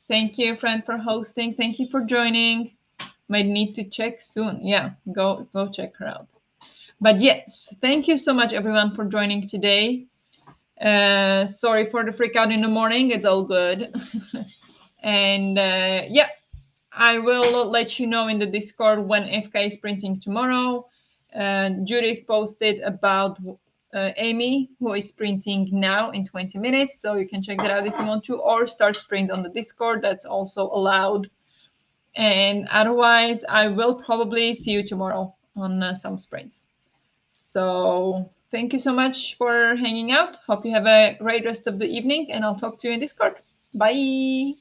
Thank you, friend, for hosting. Thank you for joining. Might need to check soon. Yeah, go check her out. But yes, thank you so much, everyone, for joining today. Sorry for the freak out in the morning. It's all good. And yeah, I will let you know in the Discord when FK is printing tomorrow. Judith posted about Amy, who is printing now in 20 minutes. So you can check that out if you want to, or start sprint on the Discord. That's also allowed. And otherwise, I will probably see you tomorrow on some sprints. So thank you so much for hanging out. Hope you have a great rest of the evening, and I'll talk to you in Discord. Bye.